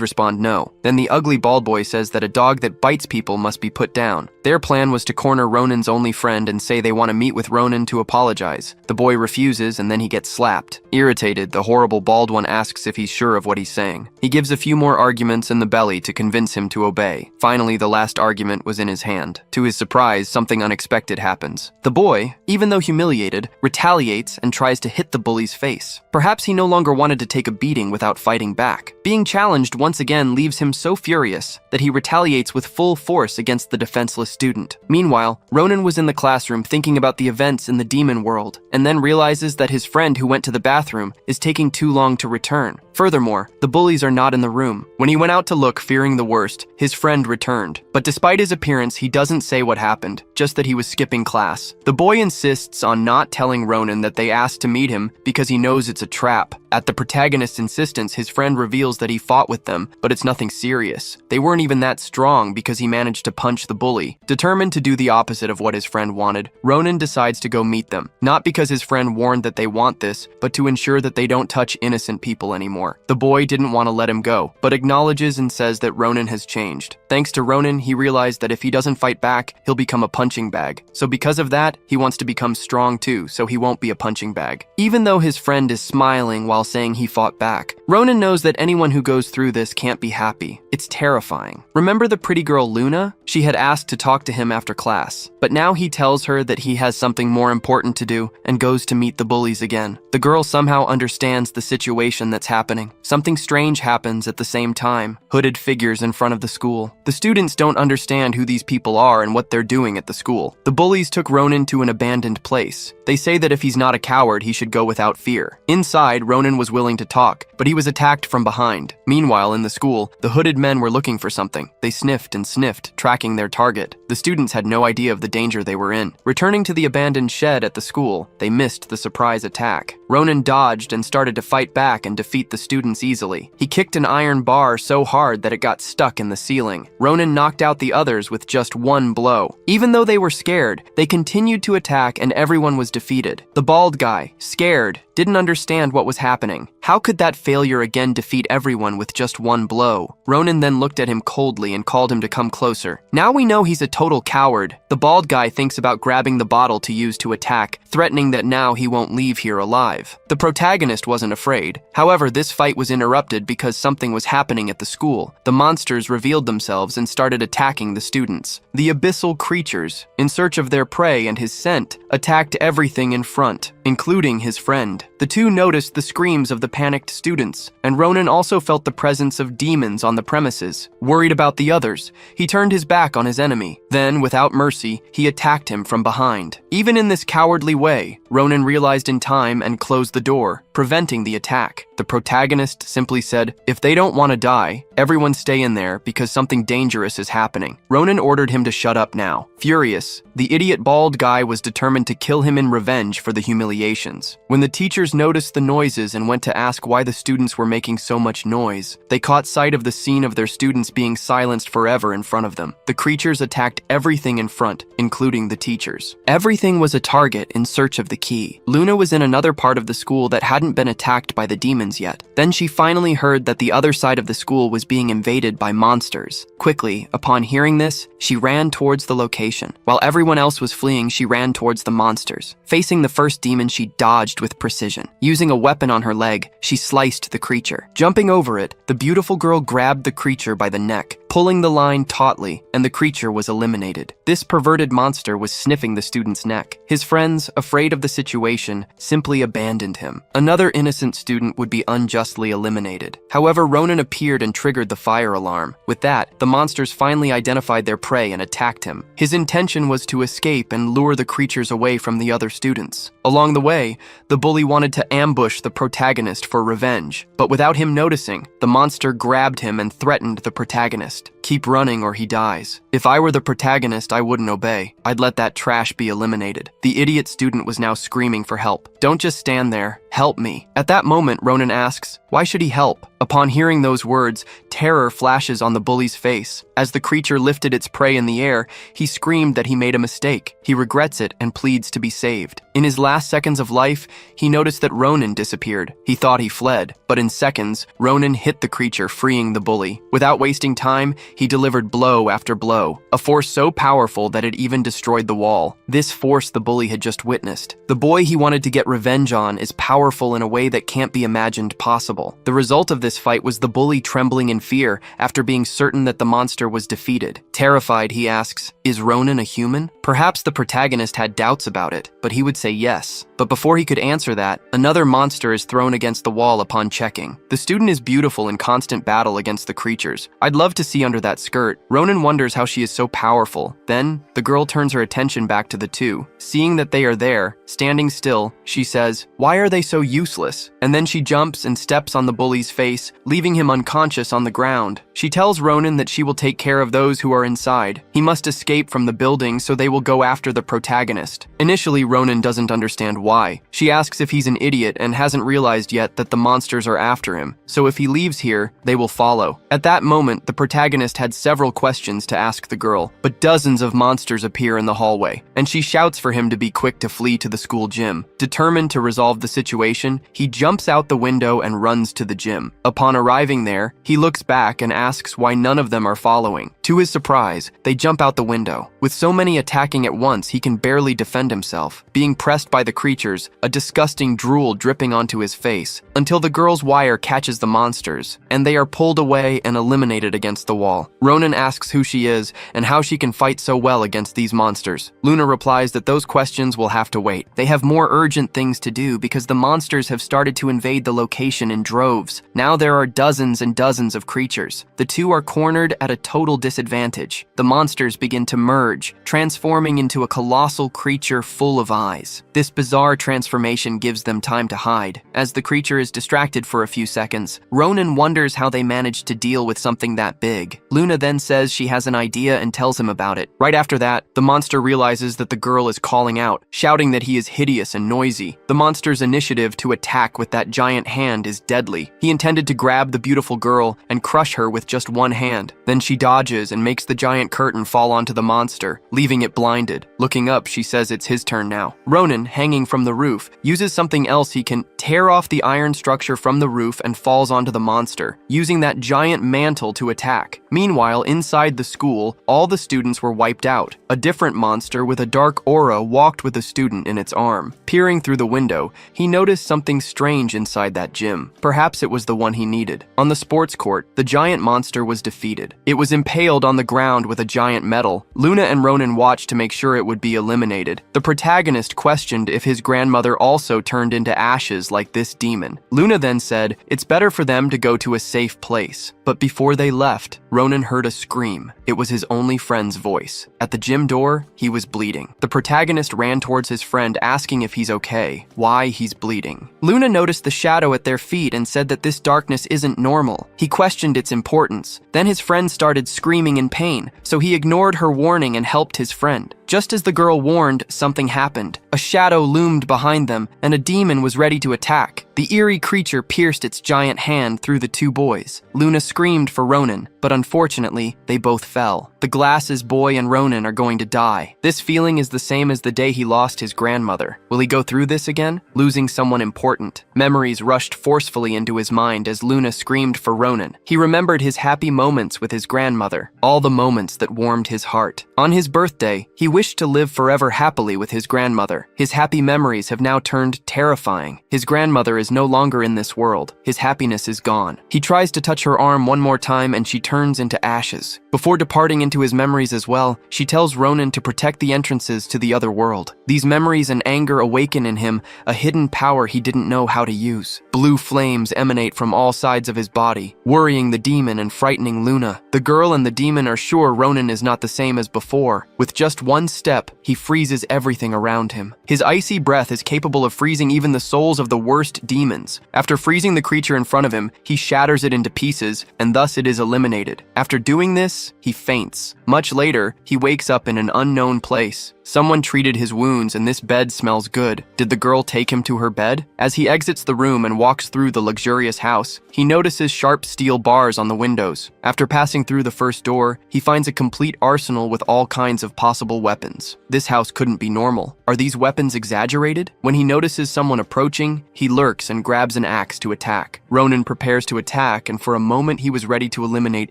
respond no. Then the ugly bald boy says that a dog that bites people must be put down. Their plan was to corner Ronan's only friend and say they want to meet with Ronan to apologize. The boy refuses and then he gets slapped. Irritated, the horrible bald one asks if he's sure of what he's saying. He gives a few more arguments in the belly to convince him to obey. Finally, the last argument was in his hand. To his surprise, something unexpected happens. The boy, even though humiliated, retaliates and tries to hit the bully's face. Perhaps he no longer wanted to take a beating without fighting back. Being challenged once again leaves him so furious that he retaliates with full force against the defenseless student. Meanwhile, Ronan was in the classroom thinking about the events in the demon world, and then realizes that his friend who went to the bathroom is taking too long to return. Furthermore, the bullies are not in the room. When he went out to look, fearing the worst, his friend returned. But despite his appearance, he doesn't say what happened, just that he was skipping class. The boy insists on not telling Ronan that they asked to meet him because he knows it's a trap. At the protagonist's insistence, his friend reveals that he fought with them, but it's nothing serious. They weren't even that strong because he managed to punch the bully. Determined to do the opposite of what his friend wanted, Ronan decides to go meet them. Not because his friend warned that they want this, but to ensure that they don't touch innocent people anymore. The boy didn't want to let him go, but acknowledges and says that Ronan has changed. Thanks to Ronan, he realized that if he doesn't fight back, he'll become a punching bag. So because of that, he wants to become strong too, so he won't be a punching bag. Even though his friend is smiling while saying he fought back, Ronan knows that anyone who goes through this can't be happy. It's terrifying. Remember the pretty girl Luna? She had asked to talk to him after class, but now he tells her that he has something more important to do and goes to meet the bullies again. The girl somehow understands the situation that's happening. Something strange happens at the same time. Hooded figures in front of the school. The students don't understand who these people are and what they're doing at the school. The bullies took Ronan to an abandoned place. They say that if he's not a coward, he should go without fear. Inside, Ronan was willing to talk, but he was attacked from behind. Meanwhile, in the school, the hooded men were looking for something. They sniffed and sniffed, tracking their target. The students had no idea of the danger they were in. Returning to the abandoned shed at the school, they missed the surprise attack. Ronan dodged and started to fight back and defeat the students easily. He kicked an iron bar so hard that it got stuck in the ceiling. Ronan knocked out the others with just one blow. Even though they were scared, they continued to attack and everyone was defeated. The bald guy, scared, didn't understand what was happening. How could that failure again defeat everyone with just one blow? Ronan then looked at him coldly and called him to come closer. Now we know he's a total coward. The bald guy thinks about grabbing the bottle to use to attack, threatening that now he won't leave here alive. The protagonist wasn't afraid. However, this fight was interrupted because something was happening at the school. The monsters revealed themselves and started attacking the students. The abyssal creatures, in search of their prey and his scent, attacked everything in front, including his friend. The two noticed the screams of the panicked students, and Ronan also felt the presence of demons on the premises. Worried about the others, he turned his back on his enemy. Then, without mercy, he attacked him from behind. Even in this cowardly way, Ronan realized in time and closed the door, preventing the attack. The protagonist simply said, "If they don't want to die, everyone stay in there because something dangerous is happening." Ronan ordered him to shut up now. Furious, the idiot bald guy was determined to kill him in revenge for the humiliations. When the teachers noticed the noises and went to ask why the students were making so much noise, they caught sight of the scene of their students being silenced forever in front of them. The creatures attacked everything in front, including the teachers. Everything was a target in search of the key. Luna was in another part of the school that hadn't been attacked by the demons yet. Then she finally heard that the other side of the school was being invaded by monsters. Quickly, upon hearing this, she ran towards the location. While everyone else was fleeing, she ran towards the monsters. Facing the first demon, she dodged with precision. Using a weapon on her leg, she sliced the creature. Jumping over it, the beautiful girl grabbed the creature by the neck, pulling the line tautly, and the creature was eliminated. This perverted monster was sniffing the student's neck. His friends, afraid of the situation, simply abandoned him. Another innocent student would be unjustly eliminated. However, Ronan appeared and triggered the fire alarm. With that, the monsters finally identified their prey and attacked him. His intention was to escape and lure the creatures away from the other students. Along the way, the bully wanted to ambush the protagonist for revenge, but without him noticing, the monster grabbed him and threatened the protagonist. "Keep running or he dies." If I were the protagonist, I wouldn't obey. I'd let that trash be eliminated. The idiot student was now screaming for help. "Don't just stand there. Help me." At that moment, Ronan asks, why should he help? Upon hearing those words, terror flashes on the bully's face. As the creature lifted its prey in the air, he screamed that he made a mistake. He regrets it and pleads to be saved. In his last seconds of life, he noticed that Ronan disappeared. He thought he fled, but in seconds, Ronan hit the creature, freeing the bully. Without wasting time, he delivered blow after blow, a force so powerful that it even destroyed the wall. This force the bully had just witnessed. The boy he wanted to get revenge on is powerful in a way that can't be imagined possible. The result of this fight was the bully trembling in fear after being certain that the monster was defeated. Terrified, he asks, "Is Ronan a human?" Perhaps the protagonist had doubts about it, but he would say yes. But before he could answer that, another monster is thrown against the wall upon checking. The student is beautiful in constant battle against the creatures. I'd love to see under that skirt. Ronan wonders how she is so powerful. Then, the girl turns her attention back to the two. Seeing that they are there, standing still, she says, "Why are they so useless?" And then she jumps and steps on the bully's face, leaving him unconscious on the ground. She tells Ronan that she will take care of those who are inside. He must escape from the building, so they will go after the protagonist. Initially, Ronan doesn't understand why. She asks if he's an idiot and hasn't realized yet that the monsters are after him, so if he leaves here, they will follow. At that moment, the protagonist had several questions to ask the girl, but dozens of monsters appear in the hallway, and she shouts for him to be quick to flee to the school gym. Determined to resolve the situation, he jumps out the window and runs to the gym. Upon arriving there, he looks back and asks why none of them are following. To his surprise, they jump out the window. With so many attacking at once, he can barely defend himself. Being pressed by the creatures, a disgusting drool dripping onto his face, until the girl's wire catches the monsters, and they are pulled away and eliminated against the wall. Ronan asks who she is and how she can fight so well against these monsters. Luna replies that those questions will have to wait. They have more urgent things to do because the monsters have started to invade the location in droves. Now there are dozens and dozens of creatures. The two are cornered at a total disadvantage. The monsters begin to merge, transforming into a colossal creature full of eyes. This bizarre transformation gives them time to hide. As the creature is distracted for a few seconds, Ronan wonders how they managed to deal with something that big. Luna then says she has an idea and tells him about it. Right after that, the monster realizes that the girl is calling out, shouting that he is hideous and noisy. The monster's initiative to attack with that giant hand is deadly. He intended to grab the beautiful girl and crush her with just one hand. Then she dodges and makes the giant curtain fall onto the monster, leaving it blinded. Looking up, she says it's his turn now. Ronan, hanging from the roof, uses something else he can tear off the iron structure from the roof and falls onto the monster, using that giant mantle to attack. Meanwhile, inside the school, all the students were wiped out. A different monster with a dark aura walked with a student in its arm. Peering through the window, he noticed something strange inside that gym. Perhaps it was the one he needed. On the sports court, the giant monster was defeated. It was impaled on the ground with a giant medal. Luna and Ronan watched to make sure it would be eliminated. The protagonist questioned if his grandmother also turned into ashes like this demon. Luna then said it's better for them to go to a safe place. But before they left, Ronan heard a scream. It was his only friend's voice. At the gym door, he was bleeding. The protagonist ran towards his friend asking if he's okay, why he's bleeding. Luna noticed the shadow at their feet and said that this darkness isn't normal. He questioned its importance. Then his friend started screaming in pain, so he ignored her warning and helped his friend. Just as the girl warned, something happened. A shadow loomed behind them, and a demon was ready to attack. The eerie creature pierced its giant hand through the two boys. Luna screamed for Ronan, but unfortunately, they both fell. The glasses boy and Ronan are going to die. This feeling is the same as the day he lost his grandmother. Will he go through this again? Losing someone important. Memories rushed forcefully into his mind as Luna screamed for Ronan. He remembered his happy moments with his grandmother, all the moments that warmed his heart. On his birthday, he wished wished to live forever happily with his grandmother. His happy memories have now turned terrifying. His grandmother is no longer in this world. His happiness is gone. He tries to touch her arm one more time and she turns into ashes. Before departing into his memories as well, she tells Ronan to protect the entrances to the other world. These memories and anger awaken in him a hidden power he didn't know how to use. Blue flames emanate from all sides of his body, worrying the demon and frightening Luna. The girl and the demon are sure Ronan is not the same as before. With just one step, he freezes everything around him. His icy breath is capable of freezing even the souls of the worst demons. After freezing the creature in front of him, he shatters it into pieces, and thus it is eliminated. After doing this, he faints. Much later, he wakes up in an unknown place. Someone treated his wounds and this bed smells good. Did the girl take him to her bed? As he exits the room and walks through the luxurious house, he notices sharp steel bars on the windows. After passing through the first door, he finds a complete arsenal with all kinds of possible weapons. This house couldn't be normal. Are these weapons exaggerated? When he notices someone approaching, he lurks and grabs an axe to attack. Ronan prepares to attack, and for a moment he was ready to eliminate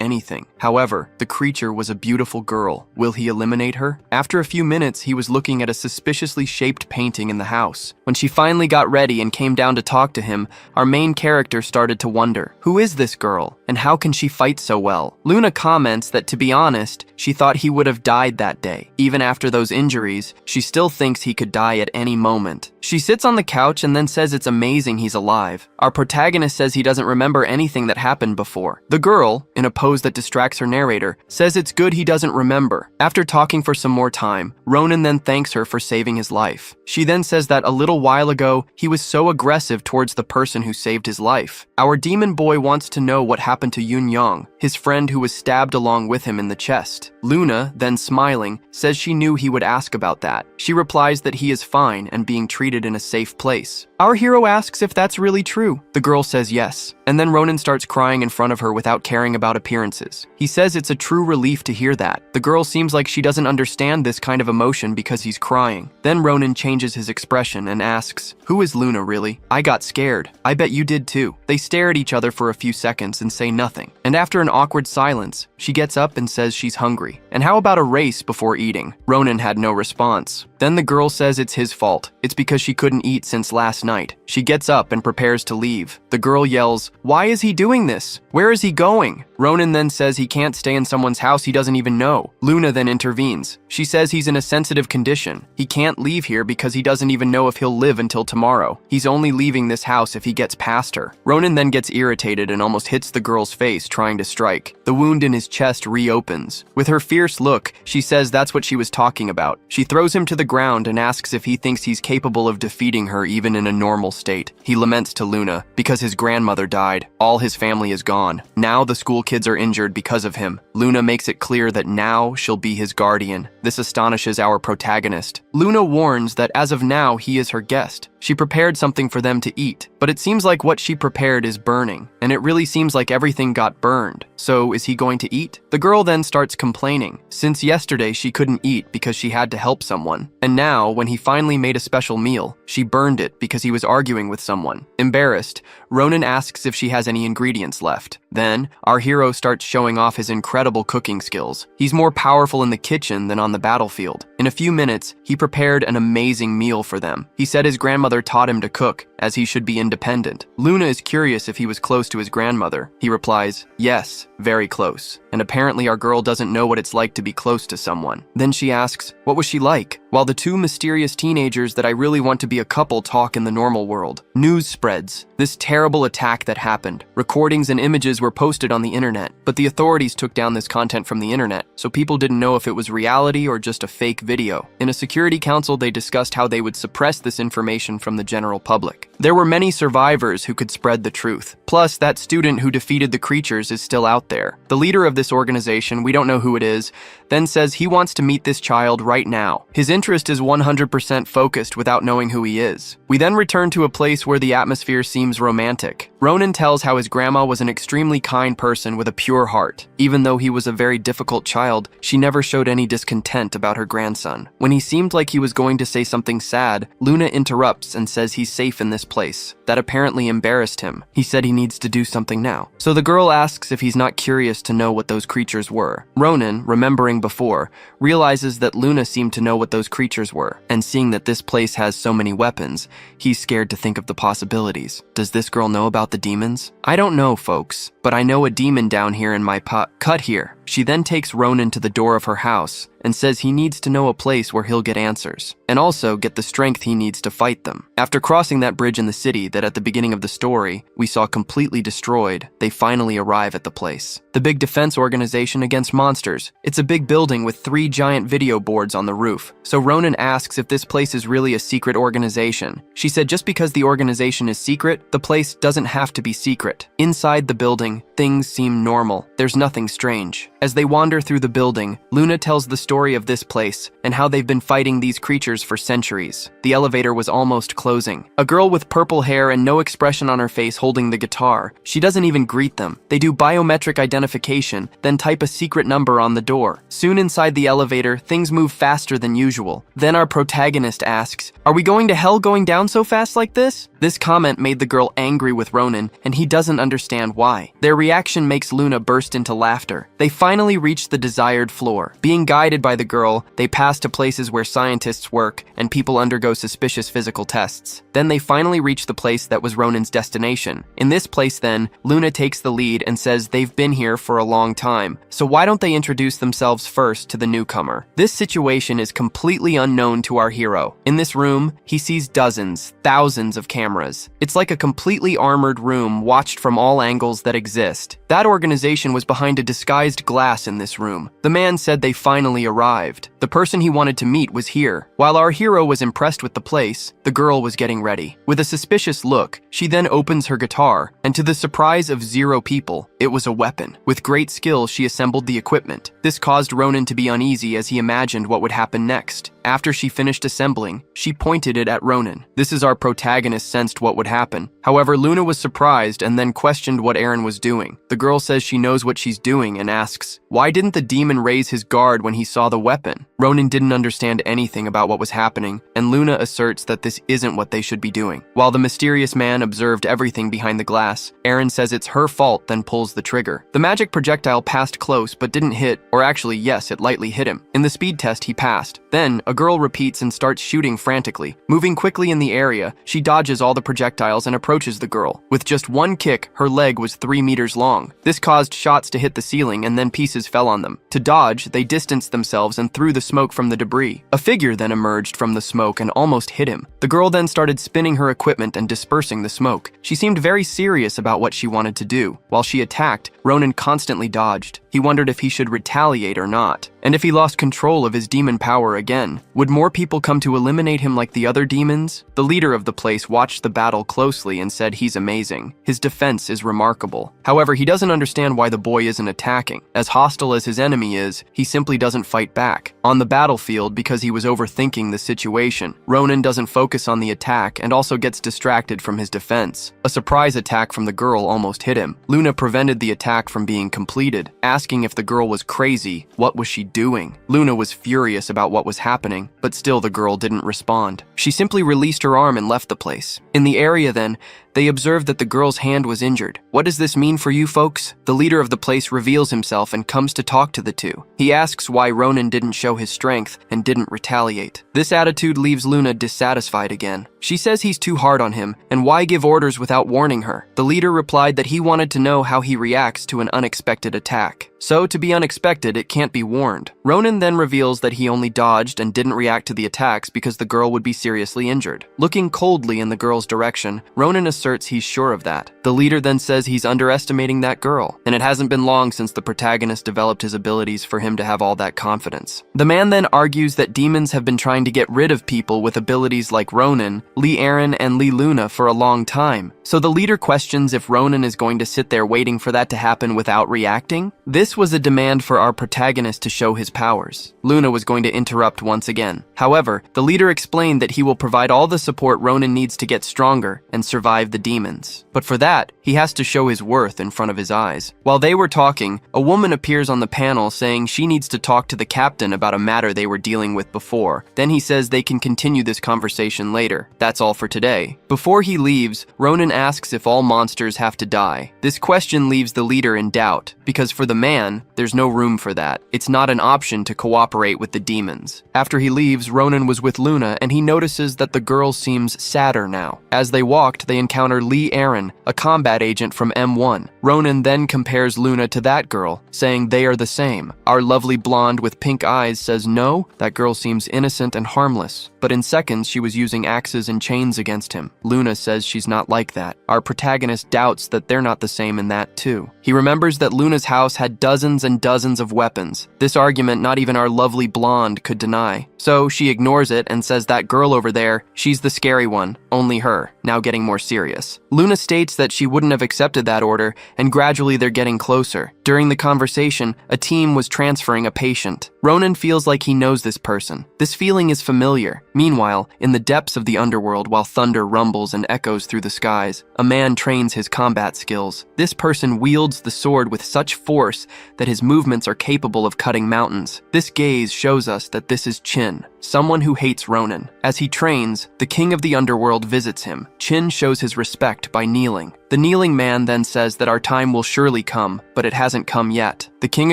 anything. However, the creature was a beautiful girl. Will he eliminate her? After a few minutes, he was looking at a suspiciously shaped painting in the house. When she finally got ready and came down to talk to him, our main character started to wonder, who is this girl, and how can she fight so well? Luna comments that, to be honest, she thought he would have died that day. Even after those injuries, she still thinks he could die at any moment. She sits on the couch and then says it's amazing he's alive. Our protagonist says he doesn't remember anything that happened before. The girl, in a pose that distracts her narrator, says it's good he doesn't remember. After talking for some more time, Ronan then thanks her for saving his life. She then says that a little while ago, he was so aggressive towards the person who saved his life. Our demon boy wants to know what happened to Yun Yong, his friend who was stabbed along with him in the chest. Luna, then smiling, says she knew he would ask about that. She replies that he is fine and being treated in a safe place. Our hero asks if that's really true. The girl says yes, and then Ronan starts crying in front of her without caring about appearances. He says it's a true relief to hear that. The girl seems like she doesn't understand this kind of emotion because he's crying. Then Ronan changes his expression and asks, "Who is Luna really? I got scared. I bet you did too." They stare at each other for a few seconds and say nothing. And after an awkward silence, she gets up and says she's hungry. "And how about a race before eating?" Ronan had no response. Then the girl says it's his fault. It's because she couldn't eat since last night. She gets up and prepares to leave. The girl yells, "Why is he doing this? Where is he going?" Ronan then says he can't stay in someone's house he doesn't even know. Luna then intervenes. She says he's in a sensitive condition. He can't leave here because he doesn't even know if he'll live until tomorrow. He's only leaving this house if he gets past her. Ronan then gets irritated and almost hits the girl's face, trying to strike. The wound in his chest reopens. With her fierce look, she says that's what she was talking about. She throws him to the ground and asks if he thinks he's capable of defeating her even in a normal state. He laments to Luna, because his grandmother died. All his family is gone. Now the school kids are injured because of him. Luna makes it clear that now she'll be his guardian. This astonishes our protagonist. Luna warns that as of now he is her guest. She prepared something for them to eat, but it seems like what she prepared is burning, and it really seems like everything got burned. So is he going to eat? The girl then starts complaining. Since yesterday she couldn't eat because she had to help someone, and now when he finally made a special meal, she burned it because he was arguing with someone. Embarrassed, Ronan asks if she has any ingredients left. Then, our hero starts showing off his incredible cooking skills. He's more powerful in the kitchen than on the battlefield. In a few minutes, he prepared an amazing meal for them. He said his grandmother taught him to cook, as he should be independent. Luna is curious if he was close to his grandmother. He replies, "Yes, very close." And apparently our girl doesn't know what it's like to be close to someone. Then she asks, "What was she like?" While the two mysterious teenagers that I really want to be a couple talk in the normal world, news spreads. This terrible attack that happened. Recordings and images were posted on the internet, but the authorities took down this content from the internet, so people didn't know if it was reality or just a fake video. In a security council, they discussed how they would suppress this information from the general public. There were many survivors who could spread the truth. Plus, that student who defeated the creatures is still out there. The leader of this organization, we don't know who it is, then says he wants to meet this child right now. His interest is 100% focused without knowing who he is. We then return to a place where the atmosphere seems romantic. Ronan tells how his grandma was an extremely kind person with a pure heart. Even though he was a very difficult child, she never showed any discontent about her grandson. When he seemed like he was going to say something sad, Luna interrupts and says he's safe in this place. That apparently embarrassed him. He said he needs to do something now. So the girl asks if he's not curious to know what those creatures were. Ronan, remembering before, realizes that Luna seemed to know what those creatures were, and seeing that this place has so many weapons, he's scared to think of the possibilities. Does this girl know about the demons? I don't know, folks, but I know a demon down here in my cut here. She then takes Ronan to the door of her house and says he needs to know a place where he'll get answers, and also get the strength he needs to fight them. After crossing that bridge in the city that at the beginning of the story we saw completely destroyed, they finally arrive at the place. The big defense organization against monsters. It's a big building with 3 giant video boards on the roof. So Ronan asks if this place is really a secret organization. She said just because the organization is secret, the place doesn't have to be secret. Inside the building, things seem normal. There's nothing strange. As they wander through the building, Luna tells the story of this place and how they've been fighting these creatures for centuries. The elevator was almost closing. A girl with purple hair and no expression on her face holding the guitar. She doesn't even greet them. They do biometric identification, then type a secret number on the door. Soon inside the elevator, things move faster than usual. Then our protagonist asks, "Are we going to hell going down so fast like this?" This comment made the girl angry with Ronan, and he doesn't understand why. Their reaction makes Luna burst into laughter. They finally reach the desired floor. Being guided by the girl, they pass to places where scientists work and people undergo suspicious physical tests. Then they finally reach the place that was Ronan's destination. In this place then, Luna takes the lead and says they've been here for a long time, so why don't they introduce themselves first to the newcomer? This situation is completely unknown to our hero. In this room, he sees dozens, thousands of cameras. It's like a completely armored room watched from all angles that exist. That organization was behind a disguised glass in this room. The man said they finally arrived. The person he wanted to meet was here. While our hero was impressed with the place, the girl was getting ready. With a suspicious look, she then opens her guitar, and to the surprise of 0 people, it was a weapon. With great skill, she assembled the equipment. This caused Ronan to be uneasy as he imagined what would happen next. After she finished assembling, she pointed it at Ronan. This is our protagonist sensed what would happen. However, Luna was surprised and then questioned what Aaron was doing. The girl says she knows what she's doing and asks, why didn't the demon raise his guard when he saw the weapon? Ronan didn't understand anything about what was happening, and Luna asserts that this isn't what they should be doing. While the mysterious man observed everything behind the glass, Aaron says it's her fault, then pulls the trigger. The magic projectile passed close but didn't hit, or actually yes, it lightly hit him. In the speed test, he passed. Then, a girl repeats and starts shooting frantically. Moving quickly in the area, she dodges all the projectiles and approaches the girl. With just one kick, her leg was 3 meters long. This caused shots to hit the ceiling and then pieces fell on them. To dodge, they distanced themselves and threw the smoke from the debris. A figure then emerged from the smoke and almost hit him. The girl then started spinning her equipment and dispersing the smoke. She seemed very serious about what she wanted to do. While she attacked, Ronan constantly dodged. He wondered if he should retaliate or not, and if he lost control of his demon power again. Would more people come to eliminate him like the other demons? The leader of the place watched the battle closely and said he's amazing. His defense is remarkable. However, he doesn't understand why the boy isn't attacking. As hostile as his enemy is, he simply doesn't fight back. On the battlefield, because he was overthinking the situation, Ronan doesn't focus on the attack and also gets distracted from his defense. A surprise attack from the girl almost hit him. Luna prevented the attack from being completed, asking if the girl was crazy. What was she doing? Luna was furious about what was happening, but still the girl didn't respond. She simply released her arm and left the place. In the area then, they observed that the girl's hand was injured. What does this mean for you folks? The leader of the place reveals himself and comes to talk to the two. He asks why Ronan didn't show his strength and didn't retaliate. This attitude leaves Luna dissatisfied again. She says he's too hard on him, and why give orders without warning her? The leader replied that he wanted to know how he reacts to an unexpected attack. So, to be unexpected, it can't be warned. Ronan then reveals that he only dodged and didn't react to the attacks because the girl would be seriously injured. Looking coldly in the girl's direction, Ronan asserts he's sure of that. The leader then says he's underestimating that girl, and it hasn't been long since the protagonist developed his abilities for him to have all that confidence. The man then argues that demons have been trying to get rid of people with abilities like Ronan, Lee Aaron, and Lee Luna for a long time. So the leader questions if Ronan is going to sit there waiting for that to happen without reacting. This This was a demand for our protagonist to show his powers. Luna was going to interrupt once again. However, the leader explained that he will provide all the support Ronan needs to get stronger and survive the demons. But for that, he has to show his worth in front of his eyes. While they were talking, a woman appears on the panel saying she needs to talk to the captain about a matter they were dealing with before. Then he says they can continue this conversation later. That's all for today. Before he leaves, Ronan asks if all monsters have to die. This question leaves the leader in doubt, because for the man, there's no room for that. It's not an option to cooperate with the demons. After he leaves, Ronan was with Luna, and he notices that the girl seems sadder now. As they walked, they encounter Lee Aaron, a combat agent from M1. Ronan then compares Luna to that girl, saying they are the same. Our lovely blonde with pink eyes says no, that girl seems innocent and harmless. But in seconds, she was using axes and chains against him. Luna says she's not like that. Our protagonist doubts that they're not the same in that too. He remembers that Luna's house had dozens and dozens of weapons. This argument not even our lovely blonde could deny. So she ignores it and says that girl over there, she's the scary one, only her, now getting more serious. Luna states that she wouldn't have accepted that order, and gradually they're getting closer. During the conversation, a team was transferring a patient. Ronan feels like he knows this person. This feeling is familiar. Meanwhile, in the depths of the underworld, while thunder rumbles and echoes through the skies, a man trains his combat skills. This person wields the sword with such force that his movements are capable of cutting mountains. This gaze shows us that this is Chin, someone who hates Ronan. As he trains, the king of the underworld visits him. Chin shows his respect by kneeling. The kneeling man then says that our time will surely come, but it hasn't come yet. The king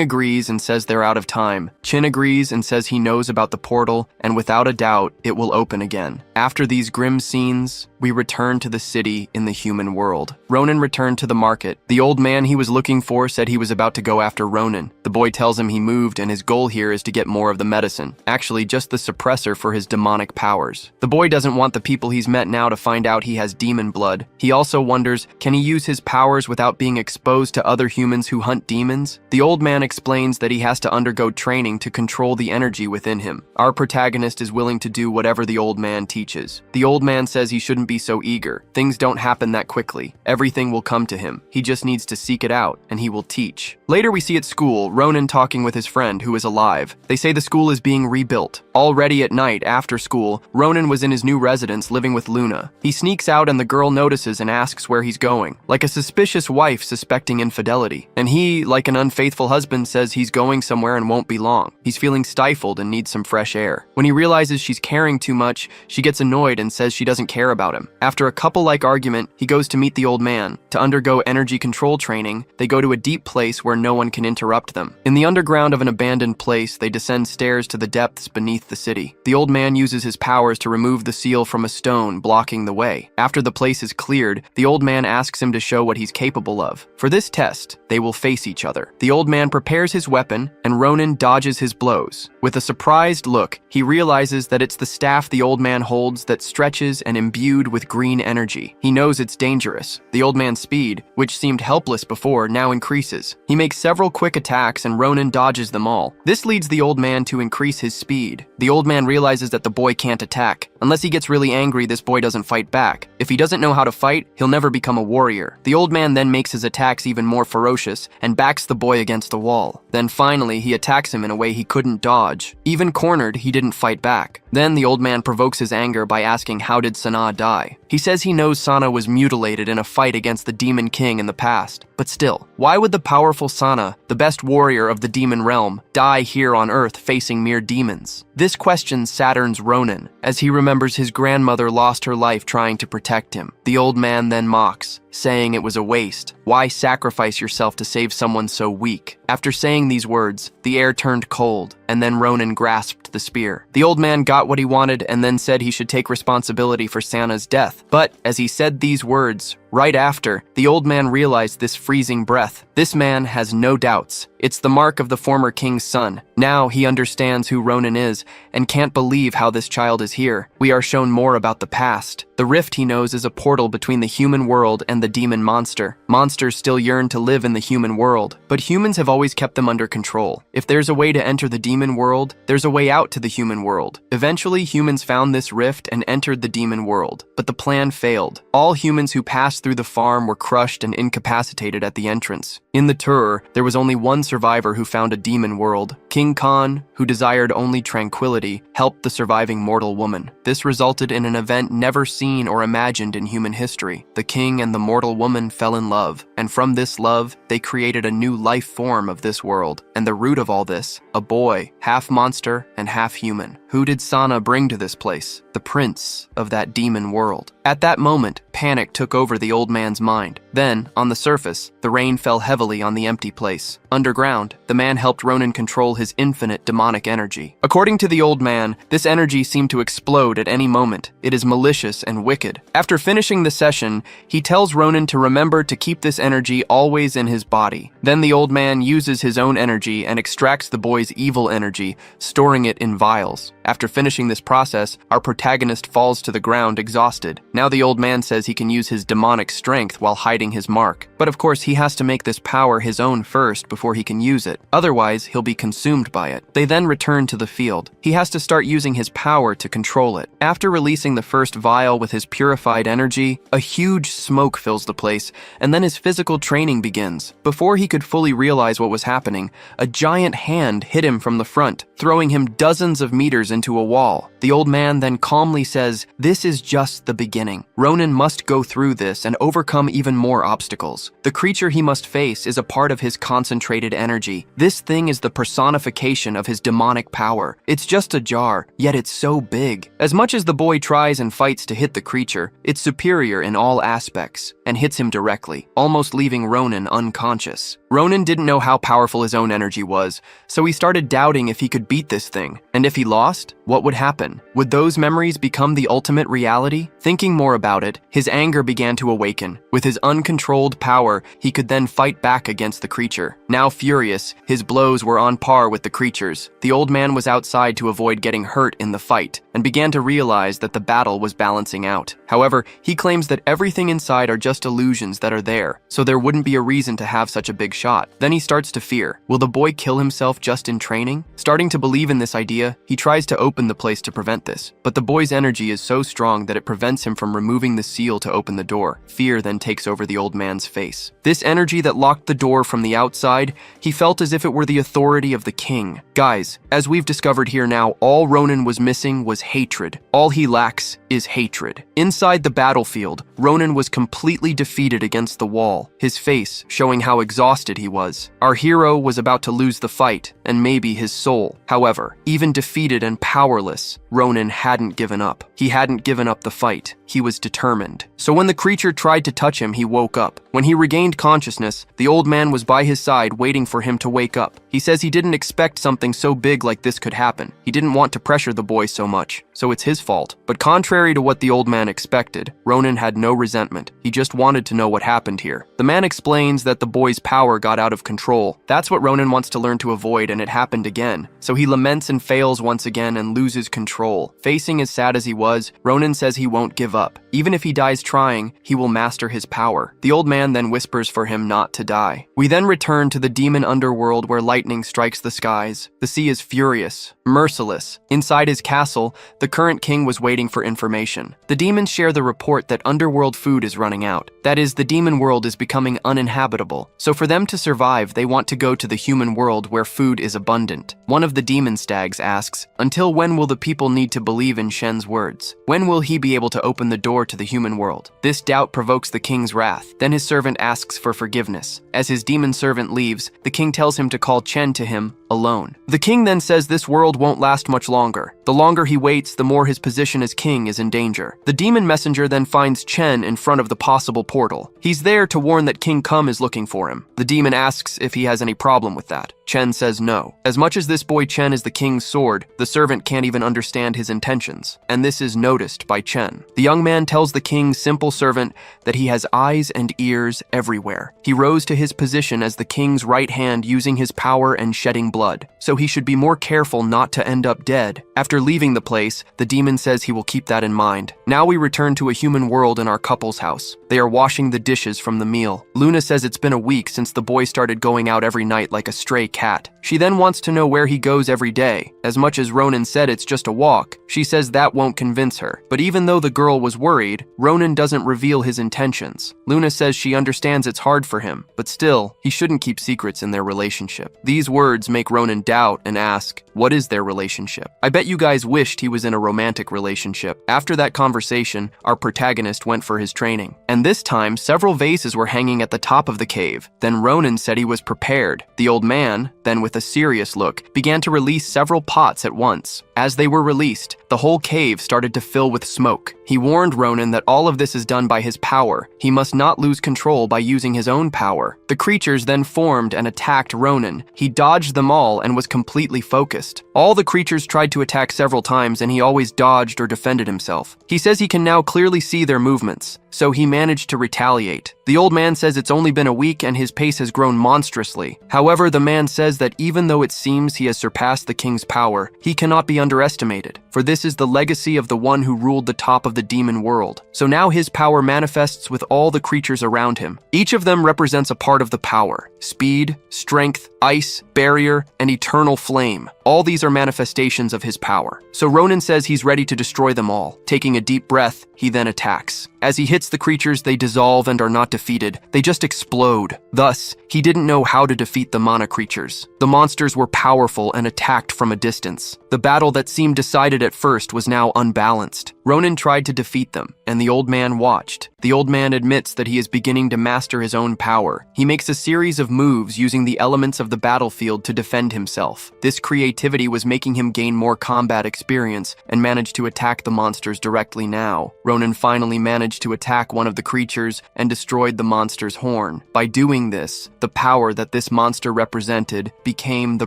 agrees and says they're out of time. Chin agrees and says he knows about the portal, and without a doubt, it will open again. After these grim scenes, we return to the city in the human world. Ronan returned to the market. The old man he was looking for said he was about to go after Ronan. The boy tells him he moved and his goal here is to get more of the medicine. Actually, just the suppressor for his demonic powers. The boy doesn't want the people he's met now to find out he has demon blood. He also wonders, can he use his powers without being exposed to other humans who hunt demons? The old man explains that he has to undergo training to control the energy within him. Our protagonist is willing to do whatever the old man teaches. The old man says he shouldn't be so eager. Things don't happen that quickly. Everything will come to him. He just needs to seek it out, and he will teach. Later we see at school, Ronan talking with his friend who is alive. They say the school is being rebuilt. Already at night, after school, Ronan was in his new residence living with Luna. He sneaks out and the girl notices and asks where he's going, like a suspicious wife suspecting infidelity. And he, like an unfaithful husband, says he's going somewhere and won't be long. He's feeling stifled and needs some fresh air. When he realizes she's caring too much, she gets annoyed and says she doesn't care about him. After a couple-like argument, he goes to meet the old man. To undergo energy control training, they go to a deep place where no one can interrupt them. In the underground of an abandoned place, they descend stairs to the depths beneath the city. The old man uses his powers to remove the seal from a stone blocking the way. After the place is cleared, the old man asks him to show what he's capable of. For this test, they will face each other. The old man prepares his weapon, and Ronan dodges his blows. With a surprised look, he realizes that it's the staff the old man holds that stretches and imbued with green energy. He knows it's dangerous. The old man's speed, which seemed helpless before, now increases. He makes several quick attacks and Ronan dodges them all. This leads the old man to increase his speed. The old man realizes that the boy can't attack. Unless he gets really angry, this boy doesn't fight back. If he doesn't know how to fight, he'll never become a warrior. The old man then makes his attacks even more ferocious and backs the boy against the wall. Then finally, he attacks him in a way he couldn't dodge. Even cornered, he didn't fight back. Then the old man provokes his anger by asking how did Sana die. He says he knows Sana was mutilated in a fight against the Demon King in the past. But still, why would the powerful Sana, the best warrior of the demon realm, die here on Earth facing mere demons? This question sadderns Ronan, as he remembers his grandmother lost her life trying to protect him. The old man then mocks, saying it was a waste. Why sacrifice yourself to save someone so weak? After saying these words, the air turned cold, and then Ronan grasped the spear. The old man got what he wanted and then said he should take responsibility for Sana's death. But as he said these words, right after, the old man realized this freezing breath. This man has no doubts. It's the mark of the former king's son. Now he understands who Ronan is and can't believe how this child is here. We are shown more about the past. The rift, he knows, is a portal between the human world and the demon monster. Monsters still yearn to live in the human world, but humans have always kept them under control. If there's a way to enter the demon world, there's a way out to the human world. Eventually, humans found this rift and entered the demon world, but the plan failed. All humans who passed through the farm were crushed and incapacitated at the entrance. In the tour, there was only one survivor who found a demon world. King Khan, who desired only tranquility, helped the surviving mortal woman. This resulted in an event never seen or imagined in human history. The king and the mortal woman fell in love, and from this love, they created a new life form of this world. And the root of all this, a boy, half monster and half human. Who did Sana bring to this place? The prince of that demon world. At that moment, panic took over the old man's mind. Then, on the surface, the rain fell heavily on the empty place. Underground, the man helped Ronan control his infinite demonic energy. According to the old man, this energy seemed to explode at any moment. It is malicious and wicked. After finishing the session, he tells Ronan to remember to keep this energy always in his body. Then the old man uses his own energy and extracts the boy's evil energy, storing it in vials. After finishing this process, our protagonist falls to the ground exhausted. Now the old man says he can use his demonic strength while hiding his mark. But of course, he has to make this power his own first before he can use it. Otherwise, he'll be consumed by it. They then return to the field. He has to start using his power to control it. After releasing the first vial with his purified energy, a huge smoke fills the place, and then his physical training begins. Before he could fully realize what was happening, a giant hand hit him from the front, throwing him dozens of meters into a wall. The old man then calmly says, "This is just the beginning. Ronan must go through this and overcome even more obstacles. The creature he must face is a part of his concentrated energy. This thing is the personification of his demonic power. It's just a jar, yet it's so big." As much as the boy tries and fights to hit the creature, it's superior in all aspects and hits him directly, almost leaving Ronan unconscious. Ronan didn't know how powerful his own energy was, so he started doubting if he could beat this thing. And if he lost, what would happen? Would those memories become the ultimate reality? Thinking more about it, his anger began to awaken. With his uncontrolled power, he could then fight back against the creature. Now furious, his blows were on par with the creature's. The old man was outside to avoid getting hurt in the fight, and began to realize that the battle was balancing out. However, he claims that everything inside are just illusions that are there, so there wouldn't be a reason to have such a big shot. Then he starts to fear. Will the boy kill himself just in training? Starting to believe in this idea, he tries to open the place to prevent this, but the boy's energy is so strong that it prevents him from removing the seal to open the door. Fear then takes over the old man's face. This energy that locked the door from the outside, he felt as if it were the authority of the king. Guys, as we've discovered here now, all Ronan was missing was hatred. All he lacks is hatred. Inside the battlefield, Ronan was completely defeated against the wall, his face showing how exhausted he was. Our hero was about to lose the fight, and maybe his soul. However, even defeated and powerless, Ronan hadn't given up. He hadn't given up the fight. He was determined. So when the creature tried to touch him, he woke up. When he regained consciousness, the old man was by his side waiting for him to wake up. He says he didn't expect something so big like this could happen. He didn't want to pressure the boy so much, so it's his fault. But contrary to what the old man expected, Ronan had no resentment. He just wanted to know what happened here. The man explains that the boy's power got out of control. That's what Ronan wants to learn to avoid, and it happened again. So he laments and fails once again and loses control. Facing as sad as he was, Ronan says he won't give up. Even if he dies trying, he will master his power. The old man then whispers for him not to die. We then return to the demon underworld where lightning strikes the skies. The sea is furious, merciless. Inside his castle, the current king was waiting for information. The demons share the report that underworld food is running out. That is, the demon world is becoming uninhabitable. So for them to survive, they want to go to the human world where food is abundant. One of the demon stags asks, "Until when will the people need to believe in Shen's words? When will he be able to open the door to the human world?" This doubt provokes the king's wrath. Then his servant asks for forgiveness. As his demon servant leaves, the king tells him to call Chen to him alone. The king then says this world won't last much longer. The longer he waits, the more his position as king is in danger. The demon messenger then finds Chen in front of the possible portal. He's there to warn that King Kum is looking for him. The demon asks if he has any problem with that. Chen says no. As much as this boy Chen is the king's sword, the servant can't even understand his intentions, and this is noticed by Chen. The young man tells the king's simple servant that he has eyes and ears everywhere. He rose to his position as the king's right hand using his power and shedding blood, so he should be more careful not to end up dead. After leaving the place, the demon says he will keep that in mind. Now we return to a human world in our couple's house. They are washing the dishes from the meal. Luna says it's been a week since the boy started going out every night like a stray cat. She then wants to know where he goes every day. As much as Ronan said it's just a walk, she says that won't convince her. But even though the girl was worried, Ronan doesn't reveal his intentions. Luna says she understands it's hard for him, but still, he shouldn't keep secrets in their relationship. These words make Ronan doubt and ask, what is their relationship? I bet you guys wished he was in a romantic relationship. After that conversation, our protagonist went for his training. And this time, several vases were hanging at the top of the cave. Then Ronan said he was prepared. The old man, then with a serious look, began to release several pots at once. As they were released, the whole cave started to fill with smoke. He warned Ronan that all of this is done by his power. He must not lose control by using his own power. The creatures then formed and attacked Ronan. He dodged them all and was completely focused. All the creatures tried to attack several times and he always dodged or defended himself. He says he can now clearly see their movements, so he managed to retaliate. The old man says it's only been a week and his pace has grown monstrously. However, the man says that even though it seems he has surpassed the king's power, he cannot be underestimated, for this is the legacy of the one who ruled the top of the demon world. So now his power manifests with all the creatures around him. Each of them represents a part of the power: speed, strength, ice, barrier, and eternal flame. All these are manifestations of his power. So Ronan says he's ready to destroy them all. Taking a deep breath, he then attacks. As he hits the creatures, they dissolve and are not defeated. They just explode. Thus, he didn't know how to defeat the mana creatures. The monsters were powerful and attacked from a distance. The battle that seemed decided at first was now unbalanced. Ronan tried to defeat them, and the old man watched. The old man admits that he is beginning to master his own power. He makes a series of moves using the elements of the battlefield to defend himself. This creativity was making him gain more combat experience and managed to attack the monsters directly now. Ronan finally managed to attack one of the creatures and destroyed the monster's horn. By doing this, the power that this monster represented became the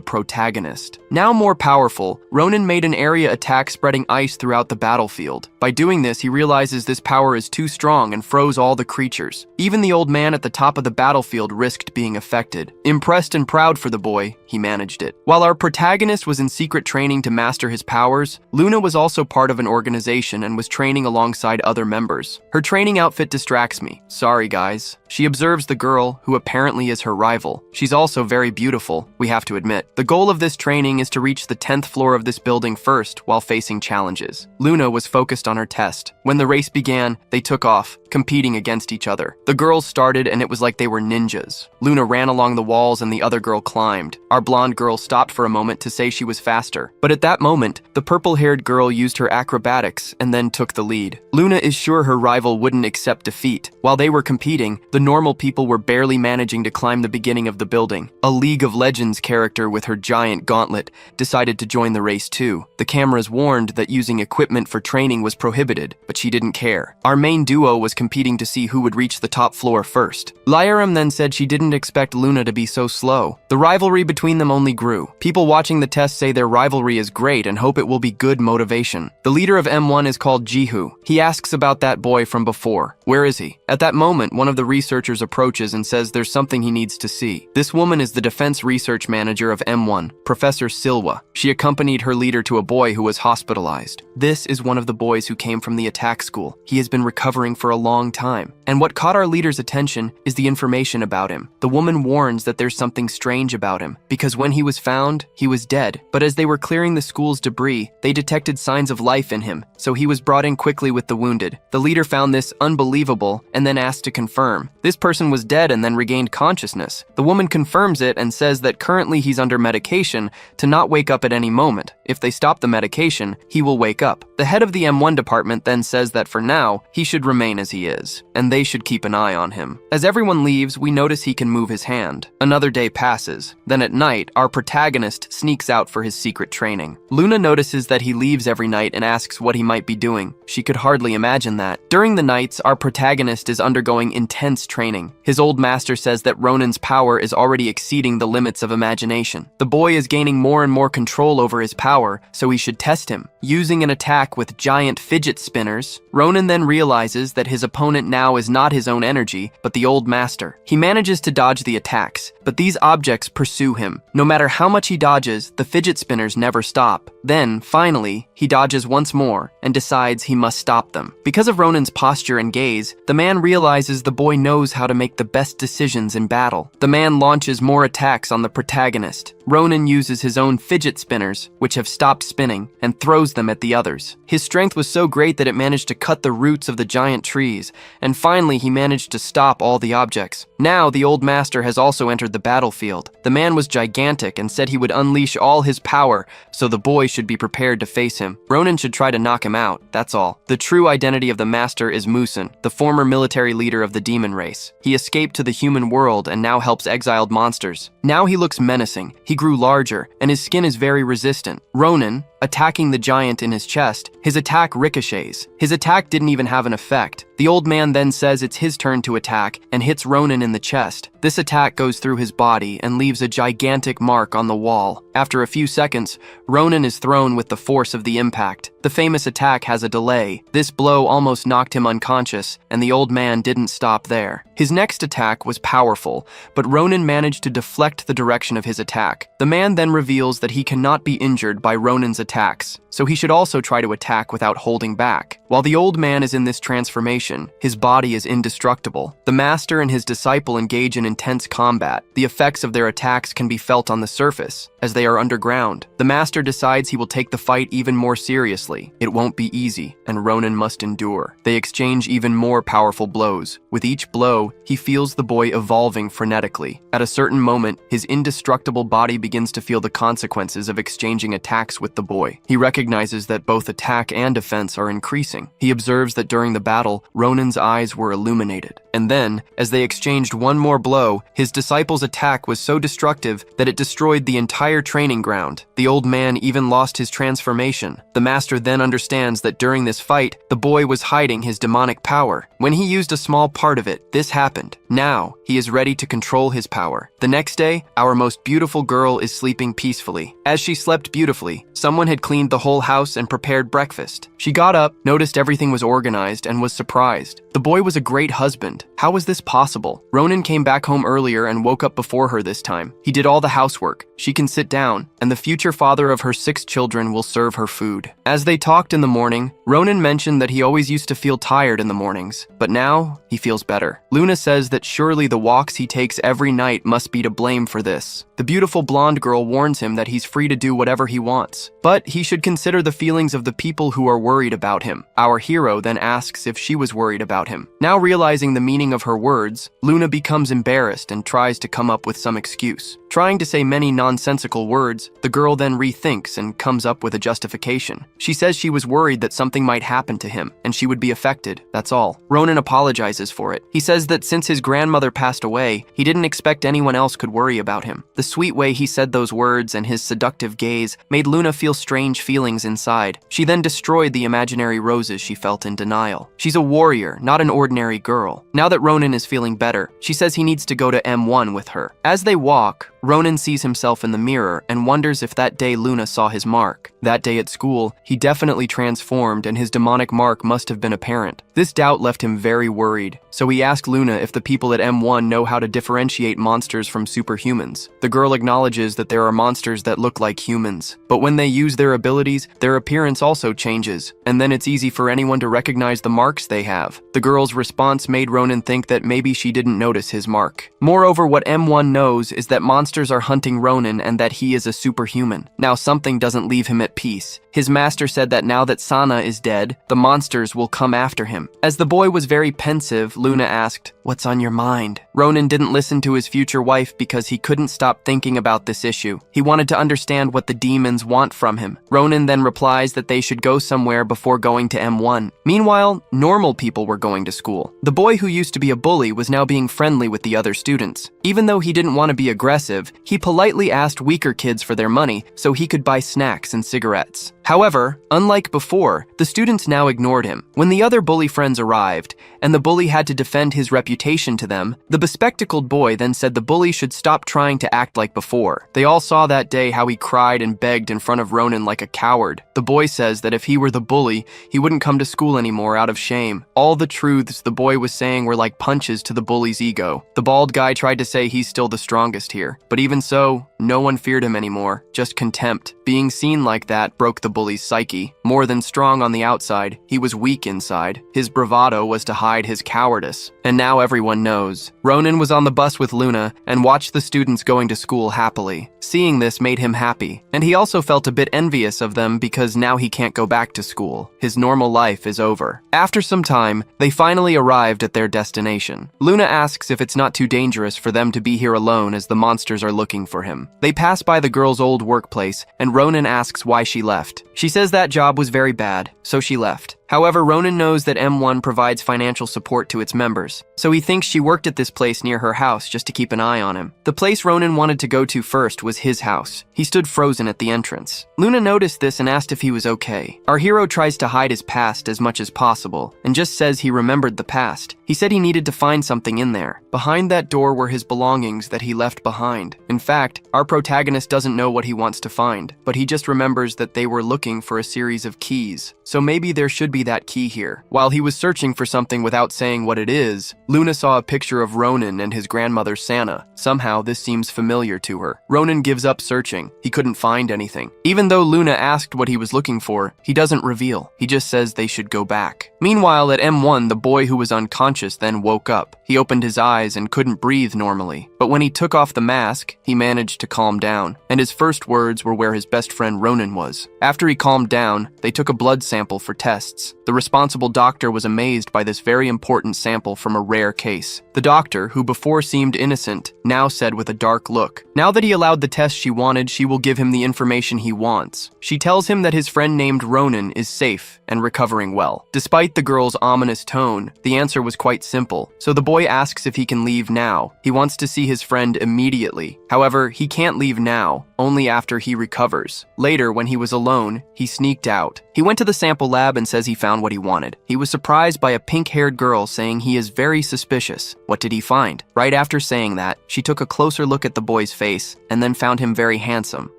protagonist. Now more powerful, Ronan made an area attack spreading ice throughout the battlefield. By doing this, he realizes this power is too strong and froze all the creatures. Even the old man at the top of the battlefield risked being affected. Impressed and proud for the boy, he managed it. While our protagonist was in secret training to master his powers, Luna was also part of an organization and was training alongside other members. Her training outfit distracts me. Sorry, guys. She observes the girl, who apparently is her rival. She's also very beautiful, we have to admit. The goal of this training is to reach the 10th floor of this building first while facing challenges. Luna was focused on her test. When the race began, they took off, competing against each other. The girls started and it was like they were ninjas. Luna ran along the walls and the other girl climbed. Our blonde girl stopped for a moment to say she was faster. But at that moment, the purple-haired girl used her acrobatics and then took the lead. Luna is sure her rival wouldn't accept defeat. While they were competing, the normal people were barely managing to climb the beginning of the building. A League of Legends character with her giant gauntlet decided to join the race too. The cameras warned that using equipment for training was prohibited, but she didn't care. Our main duo was competing to see who would reach the top floor first. Lyram then said she didn't expect Luna to be so slow. The rivalry between them only grew. People watching the test say their rivalry is great and hope it will be good motivation. The leader of M1 is called Jihu. He asks about that boy from before. Where is he? At that moment, one of the researchers approaches and says there's something he needs to see. This woman is the defense research manager of M1, Professor Silwa. She accompanied her leader to a boy who was hospitalized. This is one of the boys who came from the attack school. He has been recovering for a long time. And what caught our leader's attention is the information about him. The woman warns that there's something strange about him, because when he was found, he was dead. But as they were clearing the school's debris, they detected signs of life in him, so he was brought in quickly with the wounded. The leader found this unbelievable and then asked to confirm. This person was dead and then regained consciousness. The woman confirms it and says that currently he's under medication to not wake up at any moment. If they stop the medication, he will wake up. The head of the M1 department then says that for now, he should remain as he is, and they should keep an eye on him. As everyone leaves, we notice he can move his hand. Another day passes. Then at night, our protagonist sneaks out for his secret training. Luna notices that he leaves every night and asks what he might be doing. She could hardly imagine that. During the nights, our protagonist is undergoing intense training. His old master says that Ronan's power is already exceeding the limits of imagination. The boy is gaining more and more control over his power, so he should test him, using an attack with giant fidget spinners. Ronan then realizes that his opponent now is not his own energy, but the old master. He manages to dodge the attacks, but these objects pursue him. No matter how much he dodges, the fidget spinners never stop. Then, finally, he dodges once more and decides he must stop them. Because of Ronan's posture and gaze, the man realizes the boy knows how to make the best decisions in battle. The man launches more attacks on the protagonist. Ronan uses his own fidget spinners, which have stopped spinning, and throws them at the others. His strength was so great that it managed to cut the roots of the giant trees, and finally he managed to stop all the objects. Now the old master has also entered the battlefield. The man was gigantic and said he would unleash all his power, so the boy should be prepared to face him. Ronan should try to knock him out, that's all. The true identity of the master is Musin, the former military leader of the demon race. He escaped to the human world and now helps exiled monsters. Now he looks menacing. He grew larger, and his skin is very resistant. Ronan, attacking the giant in his chest, his attack ricochets. His attack didn't even have an effect. The old man then says it's his turn to attack and hits Ronan in the chest. This attack goes through his body and leaves a gigantic mark on the wall. After a few seconds, Ronan is thrown with the force of the impact. The famous attack has a delay. This blow almost knocked him unconscious, and the old man didn't stop there. His next attack was powerful, but Ronan managed to deflect the direction of his attack. The man then reveals that he cannot be injured by Ronan's attacks, so he should also try to attack without holding back. While the old man is in this transformation, his body is indestructible. The master and his disciple engage in intense combat. The effects of their attacks can be felt on the surface, as they are underground. The master decides he will take the fight even more seriously. It won't be easy, and Ronan must endure. They exchange even more powerful blows. With each blow, he feels the boy evolving frenetically. At a certain moment, his indestructible body begins to feel the consequences of exchanging attacks with the boy. He recognizes that both attack and defense are increasing. He observes that during the battle, Ronan's eyes were illuminated. And then, as they exchanged one more blow, his disciple's attack was so destructive that it destroyed the entire training ground. The old man even lost his transformation. The master then understands that during this fight, the boy was hiding his demonic power. When he used a small part of it, this happened. Now, he is ready to control his power. The next day, our most beautiful girl is sleeping peacefully. As she slept beautifully, someone had cleaned the whole house and prepared breakfast. She got up, noticed everything was organized, and was surprised. The boy was a great husband. How was this possible? Ronan came back home earlier and woke up before her this time. He did all the housework. She can sit down, and the future father of her 6 children will serve her food. As they talked in the morning, Ronan mentioned that he always used to feel tired in the mornings, but now he feels better. Luna says that surely the walks he takes every night must be to blame for this. The beautiful blonde girl warns him that he's free to do whatever he wants, but he should consider the feelings of the people who are worried about him. Our hero then asks if she was worried about him. Now realizing the meaning of her words, Luna becomes embarrassed and tries to come up with some excuse. Trying to say many nonsensical words, the girl then rethinks and comes up with a justification. She says she was worried that something might happen to him, and she would be affected, that's all. Ronan apologizes for it. He says that since his grandmother passed away, he didn't expect anyone else could worry about him. The sweet way he said those words and his seductive gaze made Luna feel strange feelings inside. She then destroyed the imaginary roses she felt in denial. She's a warrior, not an ordinary girl. Now that Ronan is feeling better, she says he needs to go to M1 with her. As they walk, Ronan sees himself in the mirror and wonders if that day Luna saw his mark. That day at school, he definitely transformed and his demonic mark must have been apparent. This doubt left him very worried, so he asked Luna if the people at M1 know how to differentiate monsters from superhumans. The girl acknowledges that there are monsters that look like humans, but when they use their abilities, their appearance also changes, and then it's easy for anyone to recognize the marks they have. The girl's response made Ronan think that maybe she didn't notice his mark. Moreover, what M1 knows is that monsters are hunting Ronan and that he is a superhuman. Now something doesn't leave him at peace. His master said that now that Sana is dead, the monsters will come after him. As the boy was very pensive, Luna asked, "What's on your mind?" Ronan didn't listen to his future wife because he couldn't stop thinking about this issue. He wanted to understand what the demons want from him. Ronan then replies that they should go somewhere before going to M1. Meanwhile, normal people were going to school. The boy who used to be a bully was now being friendly with the other students. Even though he didn't want to be aggressive, he politely asked weaker kids for their money so he could buy snacks and cigarettes. However, unlike before, the students now ignored him. When the other bully friends arrived, and the bully had to defend his reputation reputation to them. The bespectacled boy then said the bully should stop trying to act like before. They all saw that day how he cried and begged in front of Ronan like a coward. The boy says that if he were the bully, he wouldn't come to school anymore out of shame. All the truths the boy was saying were like punches to the bully's ego. The bald guy tried to say he's still the strongest here, but even so, no one feared him anymore, just contempt. Being seen like that broke the bully's psyche. More than strong on the outside, he was weak inside. His bravado was to hide his cowardice. And now everyone knows. Ronan was on the bus with Luna and watched the students going to school happily. Seeing this made him happy, and he also felt a bit envious of them because now he can't go back to school. His normal life is over. After some time, they finally arrived at their destination. Luna asks if it's not too dangerous for them to be here alone as the monsters are looking for him. They pass by the girl's old workplace, and Ronan asks why she left. She says that job was very bad, so she left. However, Ronan knows that M1 provides financial support to its members, so he thinks she worked at this place near her house just to keep an eye on him. The place Ronan wanted to go to first was his house. He stood frozen at the entrance. Luna noticed this and asked if he was okay. Our hero tries to hide his past as much as possible, and just says he remembered the past. He said he needed to find something in there. Behind that door were his belongings that he left behind. In fact, our protagonist doesn't know what he wants to find, but he just remembers that they were looking for a series of keys. So maybe there should be that key here. While he was searching for something without saying what it is, Luna saw a picture of Ronan and his grandmother Sana. Somehow this seems familiar to her. Ronan gives up searching. He couldn't find anything. Even though Luna asked what he was looking for, he doesn't reveal. He just says they should go back. Meanwhile, at M1, the boy who was unconscious then woke up. He opened his eyes and couldn't breathe normally. But when he took off the mask, he managed to calm down, and his first words were where his best friend Ronan was. After he calmed down, they took a blood sample for tests. The responsible doctor was amazed by this very important sample from a rare case. The doctor, who before seemed innocent, now said with a dark look, now that he allowed the test she wanted, she will give him the information he wants. She tells him that his friend named Ronan is safe and recovering well. Despite the girl's ominous tone, the answer was quite simple, so the boy asks if he can leave now. He wants to see his friend immediately. However, he can't leave now, only after he recovers. Later, when he was alone, he sneaked out. He went to the sample lab and says he found what he wanted. He was surprised by a pink-haired girl saying he is very suspicious. What did he find? Right after saying that, she took a closer look at the boy's face and then found him very handsome.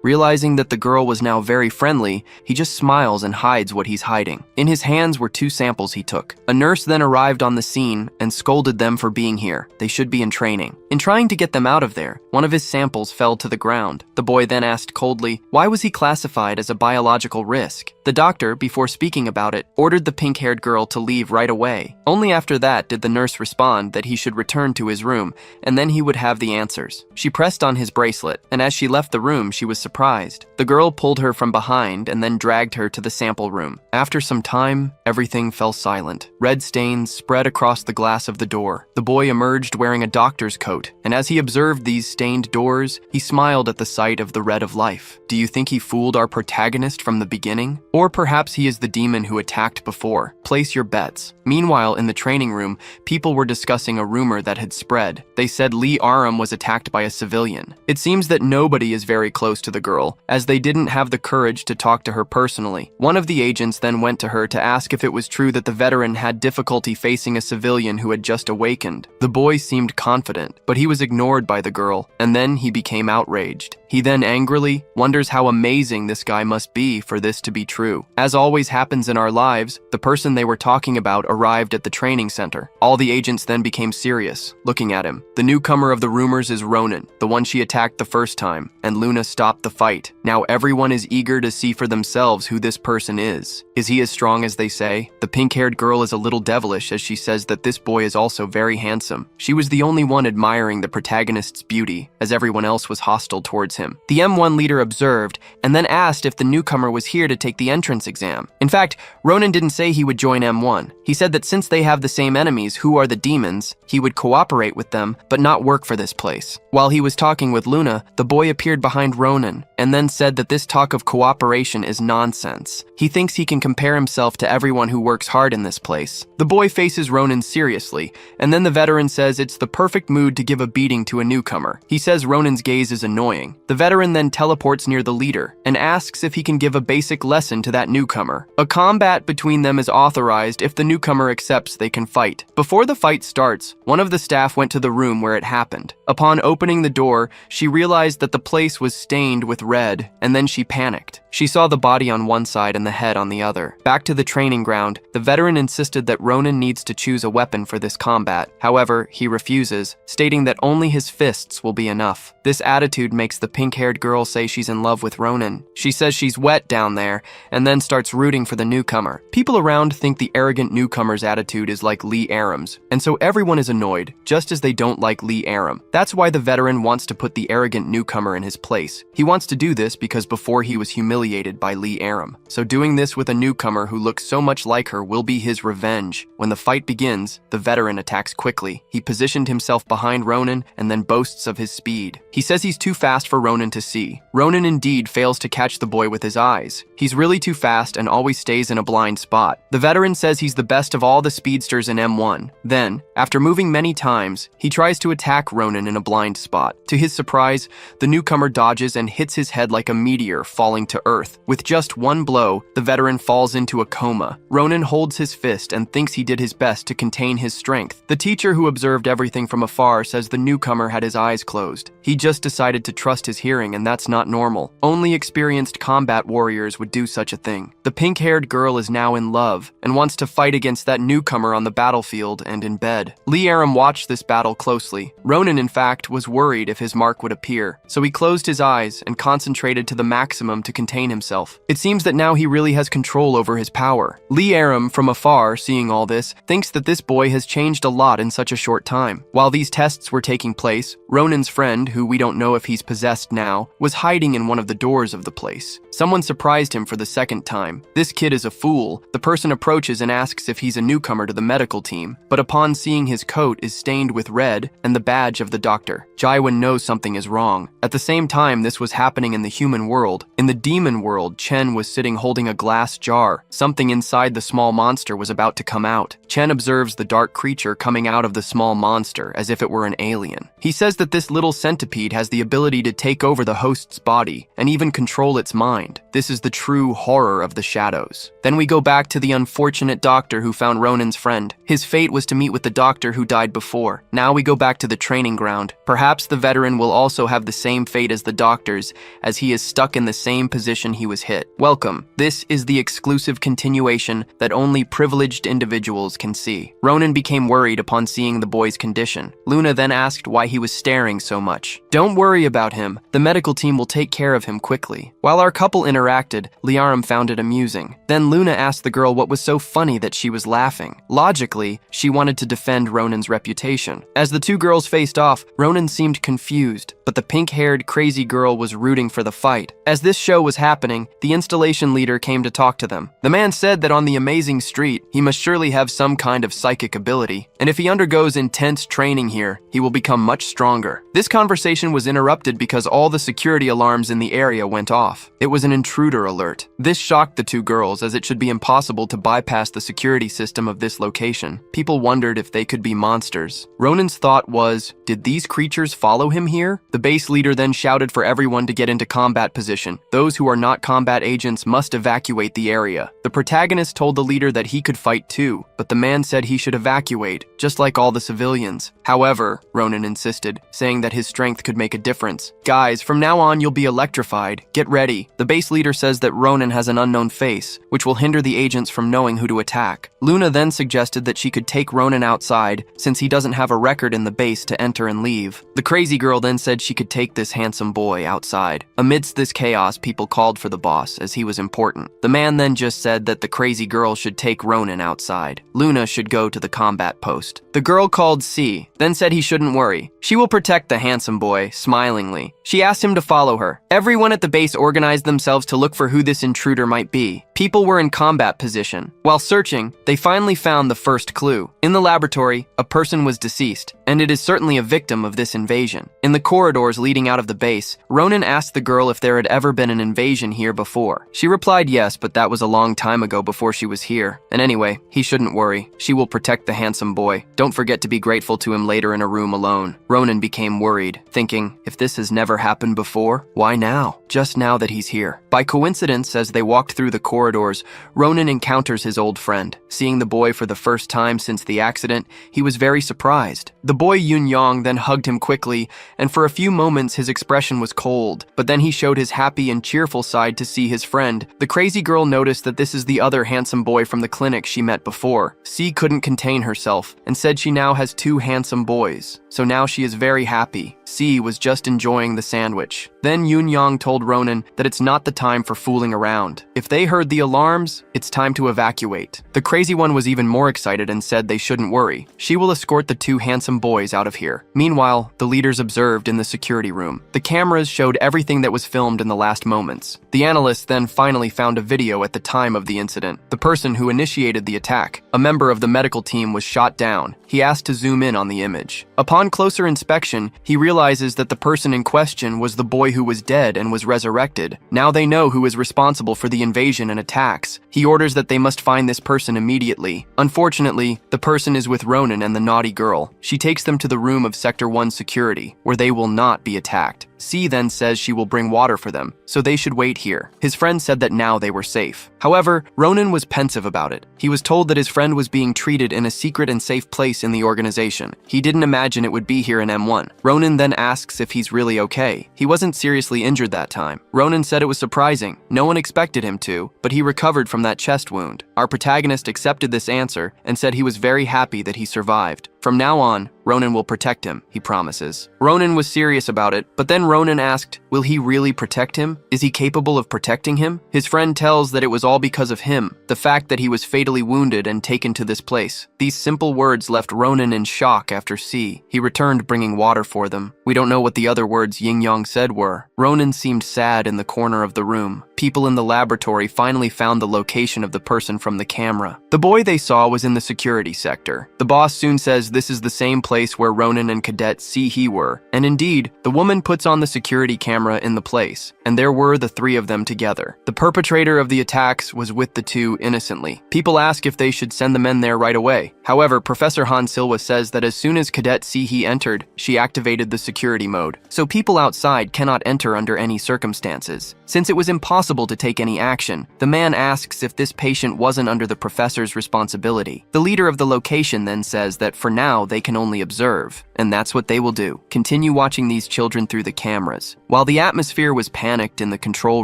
Realizing that the girl was now very friendly, he just smiles and hides what he's hiding. In his hands were 2 samples he took. A nurse then arrived on the scene and scolded them for being here. They should be in training. In trying to get them out of there, one of his samples fell to the ground. The boy then asked coldly, why was he classified as a biological risk? The doctor, before speaking about it, ordered the pink-haired girl to leave right away. Only after that did the nurse respond that he should return to his room, and then he would have the answers. She pressed on his bracelet, and as she left the room, she was surprised. The girl pulled her from behind and then dragged her to the sample room. After some time, everything fell silent. Red stains spread across the glass of the door. The boy emerged wearing a doctor's coat, and as he observed these stained doors, he smiled at the sight of the red of life. Do you think he fooled our protagonist from the beginning? Or perhaps he is the demon who attacked before. Place your bets. Meanwhile, in the training room, people were discussing a rumor that had spread. They said Lee Aram was attacked by a civilian. It seems that nobody is very close to the girl, as they didn't have the courage to talk to her personally. One of the agents then went to her to ask if it was true that the veteran had difficulty facing a civilian who had just awakened. The boy seemed confident, but he was ignored by the girl, and then he became outraged. He then angrily wonders how amazing this guy must be for this to be true. As always happens in our lives, the person they were talking about arrived at the training center. All the agents then became serious, looking at him. The newcomer of the rumors is Ronan, the one she attacked the first time, and Luna stopped the fight. Now everyone is eager to see for themselves who this person is. Is he as strong as they say? The pink-haired girl is a little devilish as she says that this boy is also very handsome. She was the only one admiring the protagonist's beauty, as everyone else was hostile towards him. The M1 leader observed and then asked if the newcomer was here to take the entrance exam. In fact, Ronan didn't say he would join M1. He said that since they have the same enemies, who are the demons, he would cooperate with them but not work for this place. While he was talking with Luna, the boy appeared behind Ronan and then said that this talk of cooperation is nonsense. He thinks he can compare himself to everyone who works hard in this place. The boy faces Ronan seriously, and then the veteran says it's the perfect mood to give a beating to a newcomer. He says Ronan's gaze is annoying. The veteran then teleports near the leader and asks if he can give a basic lesson Ronan to that newcomer. A combat between them is authorized if the newcomer accepts they can fight. Before the fight starts, one of the staff went to the room where it happened. Upon opening the door, she realized that the place was stained with red, and then she panicked. She saw the body on one side and the head on the other. Back to the training ground, the veteran insisted that Ronan needs to choose a weapon for this combat. However, he refuses, stating that only his fists will be enough. This attitude makes the pink-haired girl say she's in love with Ronan. She says she's wet down there, and then starts rooting for the newcomer. People around think the arrogant newcomer's attitude is like Lee Aram's, and so everyone is annoyed, just as they don't like Lee Aram. That's why the veteran wants to put the arrogant newcomer in his place. He wants to do this because before he was humiliated by Lee Aram. So doing this with a newcomer who looks so much like her will be his revenge. When the fight begins, the veteran attacks quickly. He positioned himself behind Ronan and then boasts of his speed. He says he's too fast for Ronan to see. Ronan indeed fails to catch the boy with his eyes. He's really too fast and always stays in a blind spot. The veteran says he's the best of all the speedsters in M1. Then, after moving many times, he tries to attack Ronan in a blind spot. To his surprise, the newcomer dodges and hits his head like a meteor falling to earth. With just one blow, the veteran falls into a coma. Ronan holds his fist and thinks he did his best to contain his strength. The teacher who observed everything from afar says the newcomer had his eyes closed. He just decided to trust his hearing, and that's not normal. Only experienced combat warriors would do such a thing. The pink-haired girl is now in love and wants to fight against that newcomer on the battlefield and in bed. Lee Aram watched this battle closely. Ronan, in fact, was worried if his mark would appear, so he closed his eyes and concentrated to the maximum to contain himself. It seems that now he really has control over his power. Lee Aram, from afar, seeing all this, thinks that this boy has changed a lot in such a short time. While these tests were taking place, Ronan's friend, who we don't know if he's possessed now, was hiding in one of the doors of the place. Someone surprised him for the second time. This kid is a fool. The person approaches and asks if he's a newcomer to the medical team, but upon seeing his coat is stained with red and the badge of the doctor, Jaiwan knows something is wrong. At the same time this was happening in the human world. In the demon world, Chen was sitting holding a glass jar. Something inside the small monster was about to come out. Chen observes the dark creature coming out of the small monster as if it were an alien. He says that this little centipede has the ability to take over the host's body and even control its mind. This is the true horror of the shadows. Then we go back to the unfortunate doctor who found Ronan's friend. His fate was to meet with the doctor who died before. Now we go back to the training ground. Perhaps the veteran will also have the same fate as the doctors, as he is stuck in the same position he was hit. Welcome. This is the exclusive continuation that only privileged individuals can see. Ronan became worried upon seeing the boy's condition. Luna then asked why he was staring so much. Don't worry about him. The medical team will take care of him quickly. While our couple interacted, Liaram found it amusing. Then Luna asked the girl what was so funny that she was laughing. Logically, she wanted to defend Ronan's reputation. As the two girls faced off, Ronan seemed confused, but the pink-haired crazy girl was rooting for the fight. As this show was happening, the installation leader came to talk to them. The man said that on the amazing street, he must surely have some kind of psychic ability, and if he undergoes intense training here, he will become much stronger. This conversation was interrupted because all the security alarms in the area went off. It was an intruder alert. This shocked the two girls, as it should be impossible to bypass the security system of this location. People wondered if they could be monsters. Ronan's thought was, did these creatures follow him here? The base leader then shouted for everyone to get into combat position. Those who are not combat agents must evacuate the area. The protagonist told the leader that he could fight too, but the man said he should evacuate, just like all the civilians. However, Ronan insisted, saying that his strength could make a difference. Guys, from now on you'll be electrified. Get ready. The base leader says that Ronan has an unknown face, which will hinder the agents from knowing who to attack. Luna then suggested that she could take Ronan outside, since he doesn't have a record in the base to enter and leave. The crazy girl then said she could take this handsome boy outside. Amidst this chaos, people called for the boss, as he was important. The man then just said that the crazy girl should take Ronan outside. Luna should go to the combat post. The girl called C, then said he shouldn't worry. She will protect the handsome boy, smilingly. She asked him to follow her. Everyone at the base organized themselves to look for who this intruder might be. People were in combat position. While searching, they finally found the first clue. In the laboratory, a person was deceased, and it is certainly a victim of this invasion. In the corridors leading out of the base, Ronan asked the girl if there had ever been an invasion here before. She replied yes, but that was a long time ago before she was here. And anyway, he shouldn't worry. She will protect the handsome boy. Don't forget to be grateful to him later in a room alone. Ronan became worried, thinking, if this has never happened before, why now? Just now that he's here. By coincidence, as they walked through the corridor corridors, Ronan encounters his old friend. Seeing the boy for the first time since the accident, he was very surprised. The boy Yun-yong then hugged him quickly, and for a few moments his expression was cold, but then he showed his happy and cheerful side to see his friend. The crazy girl noticed that this is the other handsome boy from the clinic she met before. C couldn't contain herself and said she now has 2 handsome boys, so now she is very happy. C was just enjoying the sandwich. Then Yun-yong told Ronan that it's not the time for fooling around. If they heard the alarms, it's time to evacuate. The crazy one was even more excited and said they shouldn't worry. She will escort the 2 handsome boys out of here. Meanwhile, the leaders observed in the security room. The cameras showed everything that was filmed in the last moments. The analysts then finally found a video at the time of the incident. The person who initiated the attack, a member of the medical team, was shot down. He asked to zoom in on the image. Upon closer inspection, he realizes that the person in question was the boy who was dead and was resurrected. Now they know who is responsible for the invasion and attacks. He orders that they must find this person immediately. Unfortunately, the person is with Ronan and the naughty girl. She takes them to the room of Sector 1 security, where they will not be attacked. C then says she will bring water for them, so they should wait here. His friend said that now they were safe. However, Ronan was pensive about it. He was told that his friend was being treated in a secret and safe place in the organization. He didn't imagine it would be here in M1. Ronan then asks if he's really okay. He wasn't seriously injured that time. Ronan said it was surprising. No one expected him to, but he recovered from that chest wound. Our protagonist accepted this answer and said he was very happy that he survived. From now on, Ronan will protect him, he promises. Ronan was serious about it, but then Ronan asked, will he really protect him? Is he capable of protecting him? His friend tells that it was all because of him, the fact that he was fatally wounded and taken to this place. These simple words left Ronan in shock after C. He returned bringing water for them. We don't know what the other words Ying-yong said were. Ronan seemed sad in the corner of the room. People in the laboratory finally found the location of the person from the camera. The boy they saw was in the security sector. The boss soon says this is the same place where Ronan and Cadet C-hee were, and indeed, the woman puts on the security camera in the place, and there were the 3 of them together. The perpetrator of the attacks was with the 2 innocently. People ask if they should send the men there right away. However, Professor Han Silwa says that as soon as Cadet C-hee entered, she activated the security mode, so people outside cannot enter under any circumstances. Since it was impossible to take any action, the man asks if this patient wasn't under the professor's responsibility. The leader of the location then says that for now they can only observe, and that's what they will do. Continue watching these children through the cameras. While the atmosphere was panicked in the control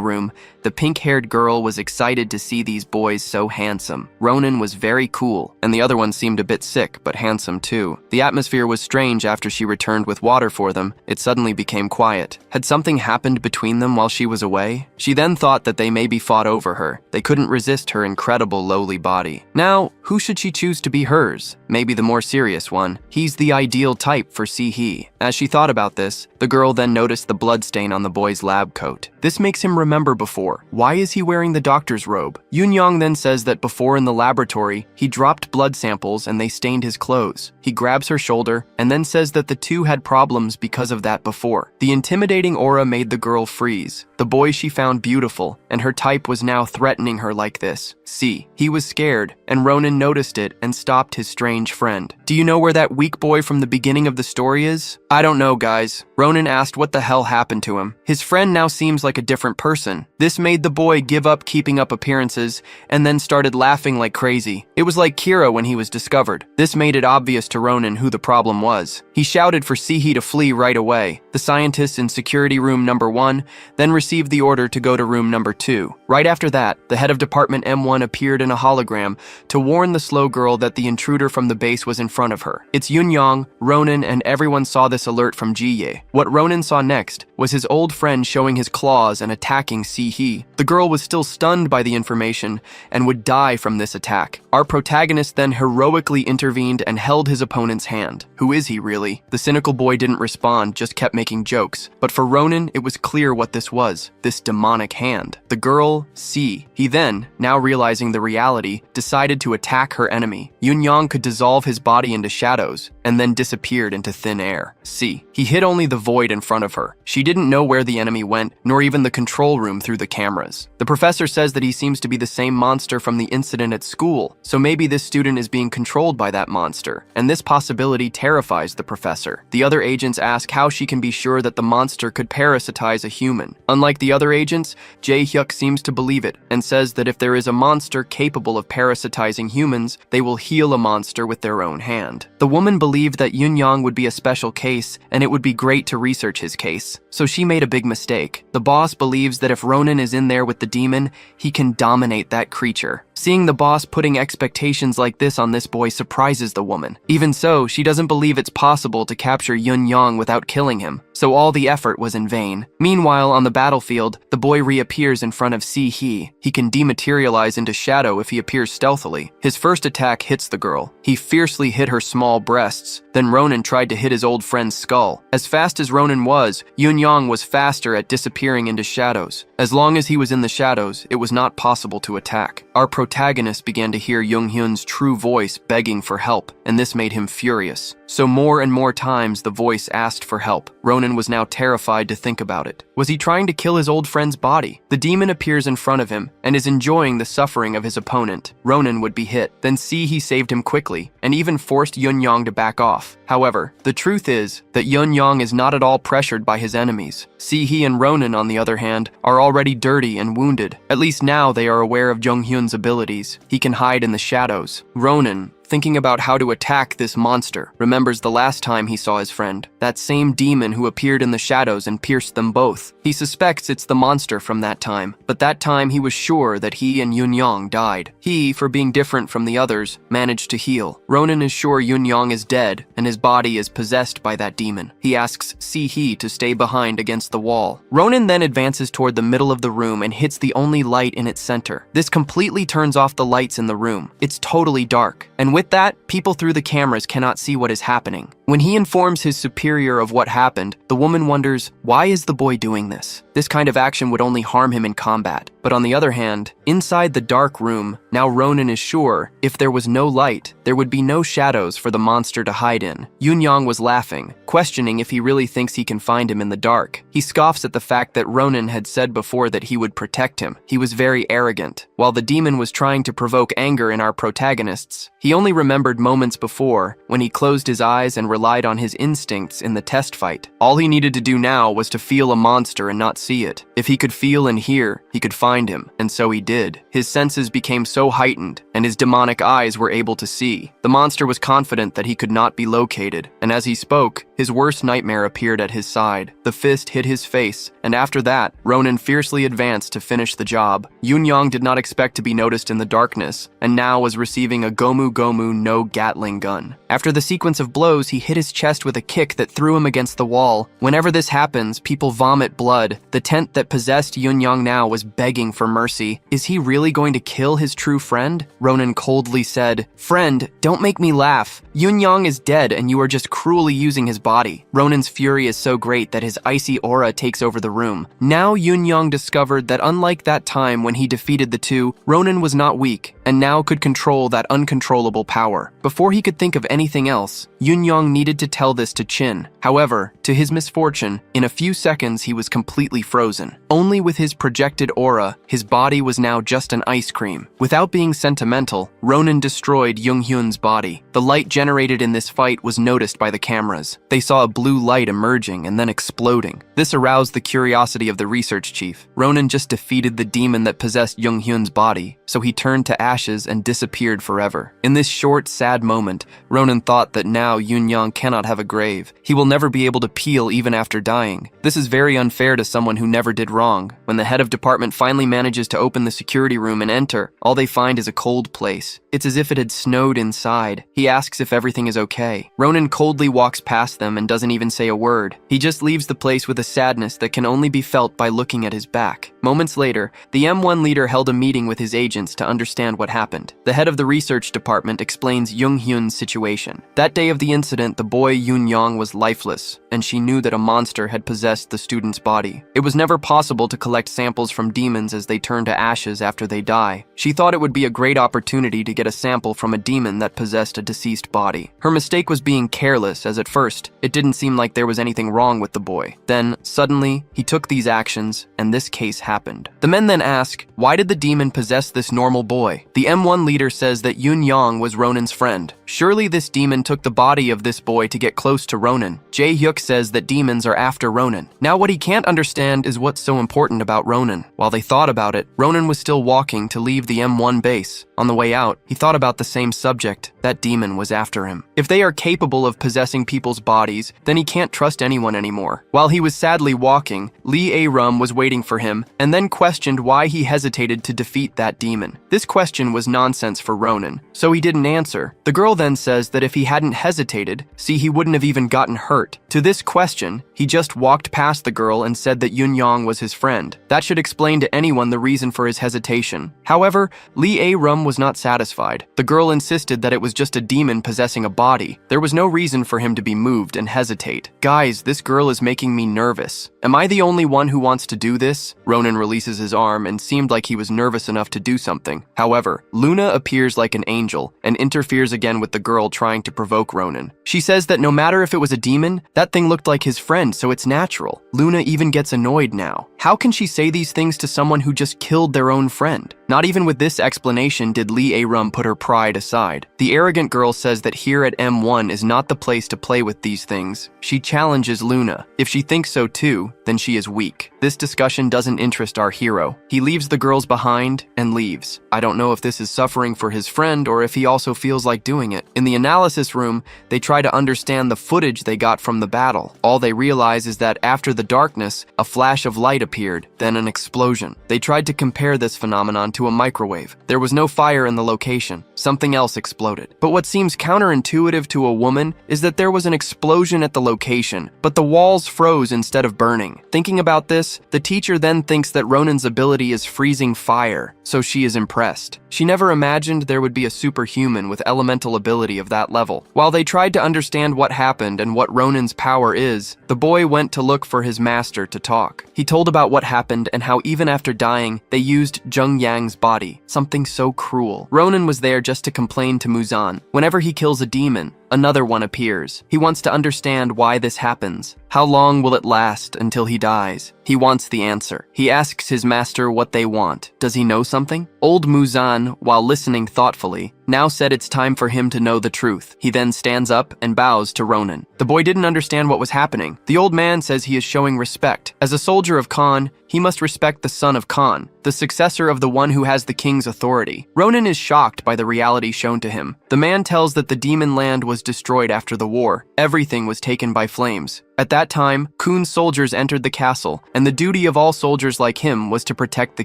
room, the pink-haired girl was excited to see these boys so handsome. Ronan was very cool, and the other one seemed a bit sick, but handsome too. The atmosphere was strange after she returned with water for them. It suddenly became quiet. Had something happened between them while she was away? She then thought that they maybe fought over her. They couldn't resist her incredible lowly body. Now, who should she choose to be hers? Maybe the more serious one. He's the ideal type for C-hee. As she thought about this, the girl then noticed the bloodstain on the boy's lab coat. This makes him remember before. Why is he wearing the doctor's robe? Yun-yong then says that before in the laboratory, he dropped blood samples and they stained his clothes. He grabs her shoulder and then says that the 2 had problems because of that before. The intimidating aura made the girl freeze. The boy she found beautiful, and her type was now threatening her like this. C. He was scared, and Ronan noticed it and stopped his strange friend. Do you know where that weak boy from the beginning of the story is? I don't know, guys. Ronan asked what the hell happened to him. His friend now seems like a different person. This made the boy give up keeping up appearances and then started laughing like crazy. It was like Kira when he was discovered. This made it obvious to Ronan who the problem was. He shouted for C-hee to flee right away. The scientists in security room number 1 then received the order to go to room number 2. Right after that, the head of Department M1 appeared in a hologram to warn the slow girl that the intruder from the base was in front of her. It's Yun-yong, Ronan, and everyone saw this alert from Ji-ye. What Ronan saw next was his old friend showing his claws and attacking C-hee. The girl was still stunned by the information and would die from this attack. Our protagonist then heroically intervened and held his opponent's hand. Who is he really? The cynical boy didn't respond, just kept making jokes. But for Ronan, it was clear what this was. This demonic hand. The girl, C. He then, now realizing the reality, decided to attack her enemy. Yun-yong could dissolve his body into shadows and then disappeared into thin air. C. He hit only the void in front of her. She didn't know where the enemy went, nor even the control room through the cameras. The professor says that he seems to be the same monster from the incident at school, so maybe this student is being controlled by that monster, and this possibility terrifies the professor. The other agents ask how she can be be sure that the monster could parasitize a human. Unlike the other agents, Jae-hyuk seems to believe it and says that if there is a monster capable of parasitizing humans, they will heal a monster with their own hand. The woman believed that Yoon-young would be a special case and it would be great to research his case, so she made a big mistake. The boss believes that if Ronan is in there with the demon, he can dominate that creature. Seeing the boss putting expectations like this on this boy surprises the woman. Even so, she doesn't believe it's possible to capture Yoon-young without killing him, so all the effort was in vain. Meanwhile, on the battlefield, the boy reappears in front of Si-hee. He can dematerialize into shadow if he appears stealthily. His first attack hits the girl. He fiercely hit her small breasts. Then Ronan tried to hit his old friend's skull. As fast as Ronan was, Yoon-young was faster at disappearing into shadows. As long as he was in the shadows, it was not possible to attack. Our protagonist began to hear Yoon-hyun's true voice begging for help, and this made him furious. So more and more times the voice asked for help. Ronan was now terrified to think about it. Was he trying to kill his old friend's body? The demon appears in front of him and is enjoying the suffering of his opponent. Ronan would be hit. Then he saved him quickly and even forced Yoon-young to back off. However, the truth is that Yoon-young is not at all pressured by his enemies. Si-hee and Ronan, on the other hand, are already dirty and wounded. At least now they are aware of Jung-hyun's abilities. He can hide in the shadows. Ronan, thinking about how to attack this monster, remembers the last time he saw his friend, that same demon who appeared in the shadows and pierced them both. He suspects it's the monster from that time, but that time he was sure that he and Yoon-young died. He, for being different from the others, managed to heal. Ronan is sure Yoon-young is dead and his body is possessed by that demon. He asks Si-hee to stay behind against the wall. Ronan then advances toward the middle of the room and hits the only light in its center. This completely turns off the lights in the room. It's totally dark, and with that, people through the cameras cannot see what is happening. When he informs his superior of what happened, the woman wonders, why is the boy doing this? This kind of action would only harm him in combat. But on the other hand, inside the dark room, now Ronan is sure if there was no light, there would be no shadows for the monster to hide in. Yoon-young was laughing, questioning if he really thinks he can find him in the dark. He scoffs at the fact that Ronan had said before that he would protect him. He was very arrogant. While the demon was trying to provoke anger in our protagonists, he only remembered moments before when he closed his eyes and relied on his instincts in the test fight. All he needed to do now was to feel a monster and not see it. If he could feel and hear, he could find him, and so he did. His senses became so heightened, and his demonic eyes were able to see. The monster was confident that he could not be located, and as he spoke, his worst nightmare appeared at his side. The fist hit his face, and after that, Ronan fiercely advanced to finish the job. Yoon-young did not expect to be noticed in the darkness, and now was receiving a Gomu Gomu no Gatling gun. After the sequence of blows, he hit his chest with a kick that threw him against the wall. Whenever this happens, people vomit blood. The tent that possessed Yoon-young now was begging for mercy. Is he really going to kill his true friend? Ronan coldly said, "Friend, don't make me laugh. Yoon-young is dead and you are just cruelly using his body." Ronan's fury is so great that his icy aura takes over the room. Now Yoon-young discovered that unlike that time when he defeated the two, Ronan was not weak and now could control that uncontrollable power. Before he could think of anything else, Yoon-young needed to tell this to Chin. However, to his misfortune, in a few seconds he was completely frozen. Only with his projected aura, his body was now just an ice cream. Without being sentimental, Ronan destroyed Yoon-hyun's body. The light generated in this fight was noticed by the cameras. They saw a blue light emerging and then exploding. This aroused the curiosity of the research chief. Ronan just defeated the demon that possessed Yoon-hyun's body, so he turned to ashes and disappeared forever. In this short, sad moment, Ronan thought that now Yoon-young cannot have a grave. He will never be able to peel even after dying. This is very unfair to someone who never did wrong. When the head of department finally manages to open the security room and enter, all they find is a cold place. It's as if it had snowed inside. He asks if everything is okay. Ronan coldly walks past them and doesn't even say a word. He just leaves the place with a sadness that can only be felt by looking at his back. Moments later, the M1 leader held a meeting with his agents to understand what happened. The head of the research department explains Yoon-hyun's situation. That day of the incident, the boy Yoon-young was lifeless, and she knew that a monster had possessed the student's body. It was never possible to collect samples from demons as they turn to ashes after they die. She thought it would be a great opportunity to get a sample from a demon that possessed a deceased body. Her mistake was being careless, as at first, it didn't seem like there was anything wrong with the boy. Then, suddenly, he took these actions, and this case happened. The men then ask, why did the demon possess this normal boy? The M1 leader says that Yun Yang was Ronan's friend. Surely this demon took the body of this boy to get close to Ronan. Jae-hyuk says that demons are after Ronan. Now what he can't understand is what's so important about Ronan. While they thought about it, Ronan was still walking to leave the M1 base. On the way out, he thought about the same subject. That demon was after him. If they are capable of possessing people's bodies, then he can't trust anyone anymore. While he was sadly walking, Lee A-rum was waiting for him and then questioned why he hesitated to defeat that demon. This question was nonsense for Ronan, so he didn't answer. The girl then says that if he hadn't hesitated, he wouldn't have even gotten hurt. To this question, he just walked past the girl and said that Yun Yang was his friend. That should explain to anyone the reason for his hesitation. However, Lee A-rum was not satisfied. The girl insisted that it was just a demon possessing a body. There was no reason for him to be moved and hesitate. Guys, this girl is making me nervous. Am I the only one who wants to do this? Ronan releases his arm and seemed like he was nervous enough to do something. However, Luna appears like an angel and interferes again with the girl trying to provoke Ronan. She says that no matter if it was a demon, that thing looked like his friend, so it's natural. Luna even gets annoyed now. How can she say these things to someone who just killed their own friend? Not even with this explanation did Lee A-rum put her pride aside. The arrogant girl says that here at M1 is not the place to play with these things. She challenges Luna. If she thinks so too, then she is weak. This discussion doesn't interest our hero. He leaves the girls behind and leaves. I don't know if this is suffering for his friend or if he also feels like doing it. In the analysis room, they try to understand the footage they got from the battle. All they realize is that after the darkness, a flash of light appeared, then an explosion. They tried to compare this phenomenon to a microwave. There was no fire in the location. Something else exploded. But what seems counterintuitive to a woman is that there was an explosion at the location, but the walls froze instead of burning. Thinking about this, the teacher then thinks that Ronan's ability is freezing fire, so she is impressed. She never imagined there would be a superhuman with elemental ability of that level. While they tried to understand what happened and what Ronan's power is, the boy went to look for his master to talk. He told about what happened and how even after dying, they used Jung Yang's body, something so cruel. Ronan was there just to complain to Muzan. Whenever he kills a demon, another one appears. He wants to understand why this happens. How long will it last until he dies? He wants the answer. He asks his master what they want. Does he know something? Old Muzan, while listening thoughtfully, now said it's time for him to know the truth. He then stands up and bows to Ronan. The boy didn't understand what was happening. The old man says he is showing respect. As a soldier of Khan, he must respect the son of Khan, the successor of the one who has the king's authority. Ronan is shocked by the reality shown to him. The man tells that the demon land was destroyed after the war. Everything was taken by flames. At that time, Khun's soldiers entered the castle, and the duty of all soldiers like him was to protect the